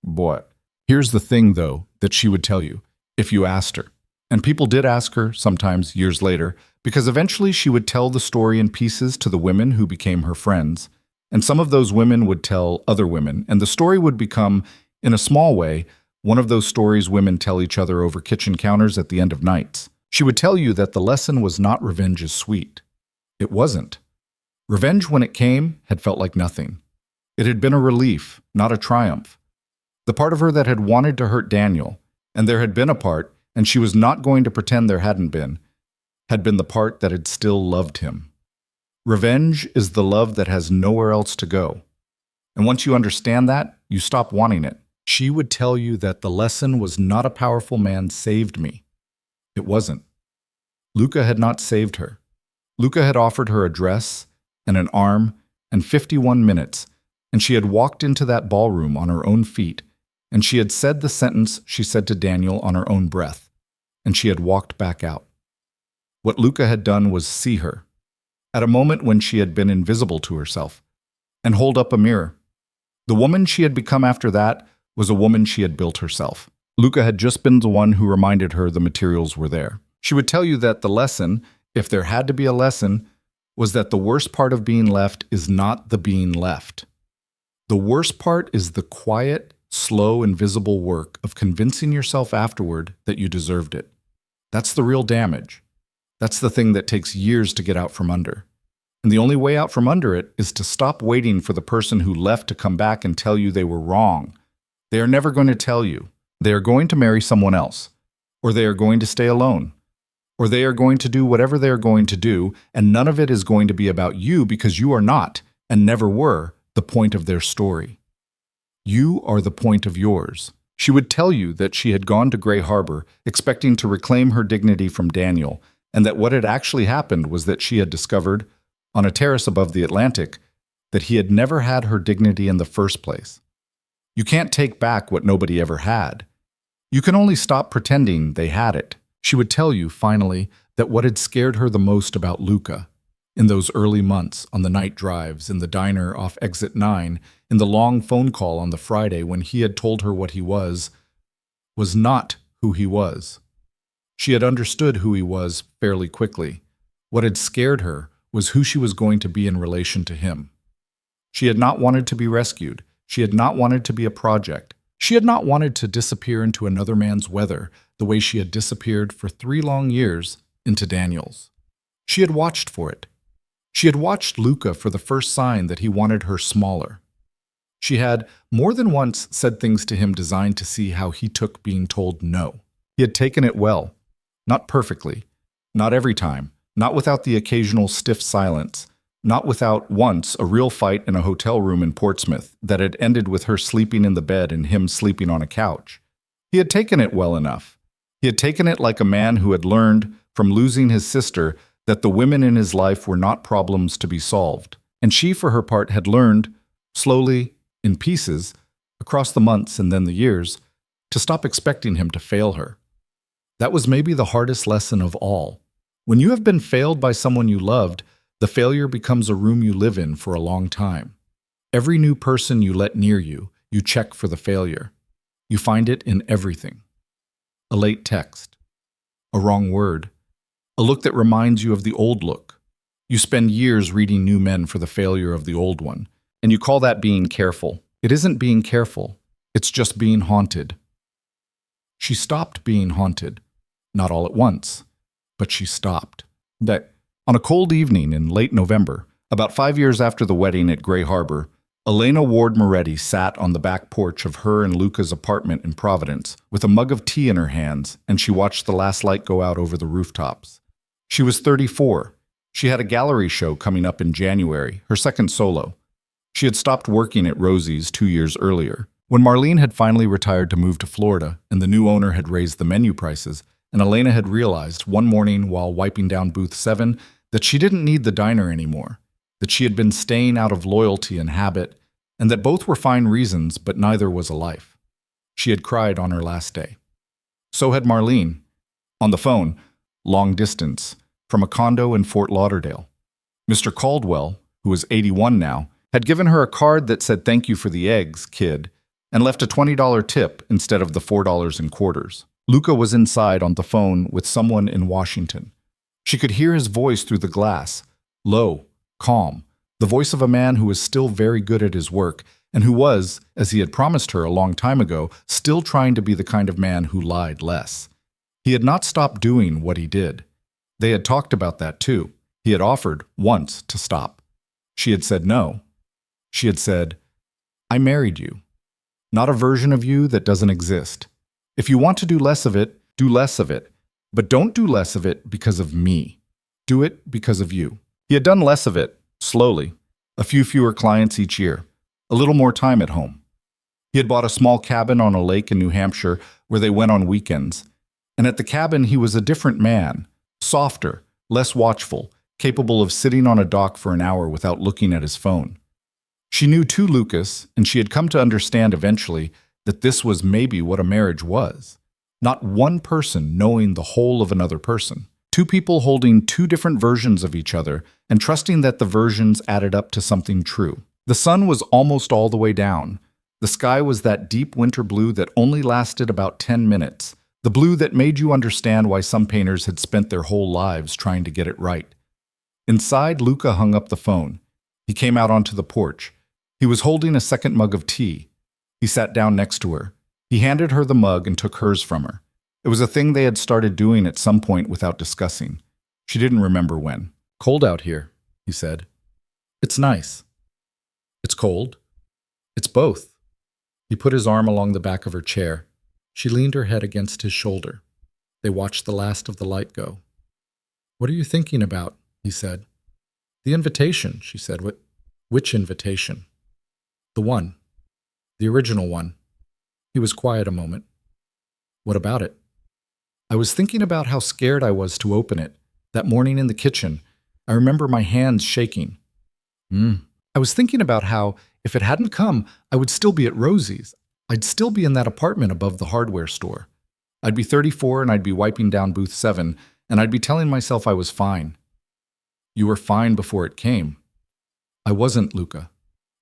Boy. Here's the thing, though, that she would tell you, if you asked her. And people did ask her, sometimes years later, because eventually she would tell the story in pieces to the women who became her friends. And some of those women would tell other women, and the story would become, in a small way, one of those stories women tell each other over kitchen counters at the end of nights. She would tell you that the lesson was not revenge is sweet. It wasn't. Revenge, when it came, had felt like nothing. It had been a relief, not a triumph. The part of her that had wanted to hurt Daniel, and there had been a part, and she was not going to pretend there hadn't been, had been the part that had still loved him. Revenge is the love that has nowhere else to go. And once you understand that, you stop wanting it. She would tell you that the lesson was not a powerful man saved me. It wasn't. Luca had not saved her. Luca had offered her a dress and an arm and 51 minutes, and she had walked into that ballroom on her own feet, and she had said the sentence she said to Daniel on her own breath, and she had walked back out. What Luca had done was see her, at a moment when she had been invisible to herself, and hold up a mirror. The woman she had become after that was a woman she had built herself. Luca had just been the one who reminded her the materials were there. She would tell you that the lesson, if there had to be a lesson, was that the worst part of being left is not the being left. The worst part is the quiet, slow, invisible work of convincing yourself afterward that you deserved it. That's the real damage. That's the thing that takes years to get out from under. And the only way out from under it is to stop waiting for the person who left to come back and tell you they were wrong. They are never going to tell you. They are going to marry someone else, or they are going to stay alone, or they are going to do whatever they are going to do, and none of it is going to be about you because you are not, and never were, the point of their story. You are the point of yours. She would tell you that she had gone to Gray Harbor expecting to reclaim her dignity from Daniel, and that what had actually happened was that she had discovered, on a terrace above the Atlantic, that he had never had her dignity in the first place. You can't take back what nobody ever had. You can only stop pretending they had it. She would tell you, finally, that what had scared her the most about Luca, in those early months, on the night drives, in the diner off Exit 9, in the long phone call on the Friday when he had told her what he was not who he was. She had understood who he was fairly quickly. What had scared her was who she was going to be in relation to him. She had not wanted to be rescued. She had not wanted to be a project. She had not wanted to disappear into another man's weather the way she had disappeared for 3 long years into Daniel's. She had watched for it. She had watched Luca for the first sign that he wanted her smaller. She had more than once said things to him designed to see how he took being told no. He had taken it well. Not perfectly. Not every time. Not without the occasional stiff silence. Not without once a real fight in a hotel room in Portsmouth that had ended with her sleeping in the bed and him sleeping on a couch. He had taken it well enough. He had taken it like a man who had learned, from losing his sister, that the women in his life were not problems to be solved. And she, for her part, had learned, slowly, in pieces, across the months and then the years, to stop expecting him to fail her. That was maybe the hardest lesson of all. When you have been failed by someone you loved, the failure becomes a room you live in for a long time. Every new person you let near you, you check for the failure. You find it in everything. A late text. A wrong word. A look that reminds you of the old look. You spend years reading new men for the failure of the old one, and you call that being careful. It isn't being careful. It's just being haunted. She stopped being haunted. Not all at once, but she stopped. On a cold evening in late November, about 5 years after the wedding at Gray Harbor, Elena Ward Moretti sat on the back porch of her and Luca's apartment in Providence with a mug of tea in her hands, and she watched the last light go out over the rooftops. She was 34. She had a gallery show coming up in January, her second solo. She had stopped working at Rosie's 2 years earlier. When Marlene had finally retired to move to Florida and the new owner had raised the menu prices, and Elena had realized one morning while wiping down booth 7 that she didn't need the diner anymore, that she had been staying out of loyalty and habit, and that both were fine reasons, but neither was a life. She had cried on her last day. So had Marlene. On the phone, long distance, from a condo in Fort Lauderdale. Mr. Caldwell, who was 81 now, had given her a card that said "Thank you for the eggs, kid," and left a $20 tip instead of the $4 in quarters. Luca was inside on the phone with someone in Washington. She could hear his voice through the glass, low, calm, the voice of a man who was still very good at his work and who was, as he had promised her a long time ago, still trying to be the kind of man who lied less. He had not stopped doing what he did. They had talked about that too. He had offered, once, to stop. She had said no. She had said, "I married you. Not a version of you that doesn't exist. If you want to do less of it, do less of it. But don't do less of it because of me. Do it because of you." He had done less of it, slowly. A few fewer clients each year. A little more time at home. He had bought a small cabin on a lake in New Hampshire where they went on weekends. And at the cabin he was a different man. Softer, less watchful, capable of sitting on a dock for an hour without looking at his phone. She knew too Lucas, and she had come to understand eventually that this was maybe what a marriage was. Not one person knowing the whole of another person. Two people holding two different versions of each other and trusting that the versions added up to something true. The sun was almost all the way down. The sky was that deep winter blue that only lasted about 10 minutes. The blue that made you understand why some painters had spent their whole lives trying to get it right. Inside, Luca hung up the phone. He came out onto the porch. He was holding a second mug of tea. He sat down next to her. He handed her the mug and took hers from her. It was a thing they had started doing at some point without discussing. She didn't remember when. "Cold out here," he said. "It's nice." "It's cold." "It's both." He put his arm along the back of her chair. She leaned her head against his shoulder. They watched the last of the light go. "What are you thinking about?" he said. "The invitation," she said. Which invitation? The one. The original one. He was quiet a moment. What about it? I was thinking about how scared I was to open it. That morning in the kitchen, I remember my hands shaking. I was thinking about how, if it hadn't come, I would still be at Rosie's. I'd still be in that apartment above the hardware store. I'd be 34 and I'd be wiping down booth 7, and I'd be telling myself I was fine. You were fine before it came. I wasn't, Luca.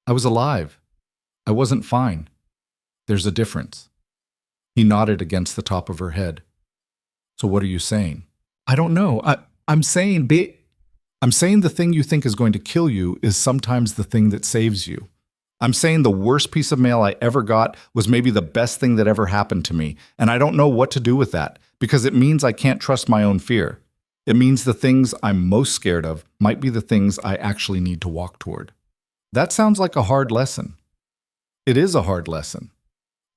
I was alive. I wasn't fine. There's a difference. He nodded against the top of her head. So what are you saying? I don't know. I'm saying the thing you think is going to kill you is sometimes the thing that saves you. I'm saying the worst piece of mail I ever got was maybe the best thing that ever happened to me, and I don't know what to do with that, because it means I can't trust my own fear. It means the things I'm most scared of might be the things I actually need to walk toward. That sounds like a hard lesson. It is a hard lesson.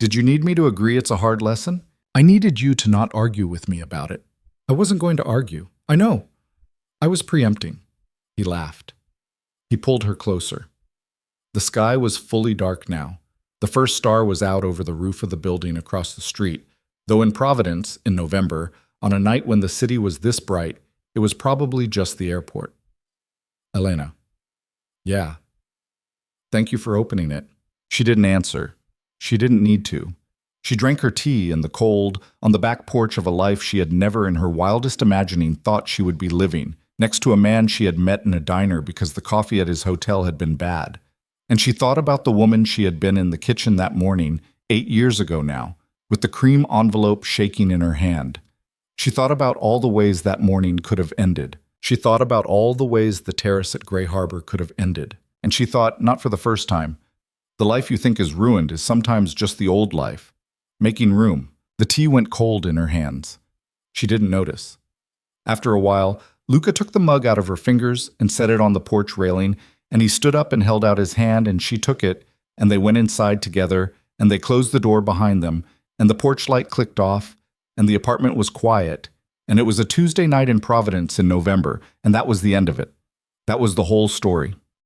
Did you need me to agree it's a hard lesson? I needed you to not argue with me about it. I wasn't going to argue. I know. I was preempting. He laughed. He pulled her closer. The sky was fully dark now. The first star was out over the roof of the building across the street, though in Providence, in November, on a night when the city was this bright, it was probably just the airport. Elena. Yeah. Thank you for opening it. She didn't answer. She didn't need to. She drank her tea in the cold, on the back porch of a life she had never in her wildest imagining thought she would be living, next to a man she had met in a diner because the coffee at his hotel had been bad. And she thought about the woman she had been in the kitchen that morning, 8 years ago now, with the cream envelope shaking in her hand. She thought about all the ways that morning could have ended. She thought about all the ways the terrace at Gray Harbor could have ended. And she thought, not for the first time, the life you think is ruined is sometimes just the old life. Making room. The tea went cold in her hands. She didn't notice. After a while, Luca took the mug out of her fingers and set it on the porch railing, and he stood up and held out his hand, and she took it, and they went inside together, and they closed the door behind them, and the porch light clicked off, and the apartment was quiet, and it was a Tuesday night in Providence in November, and that was the end of it. That was the whole story.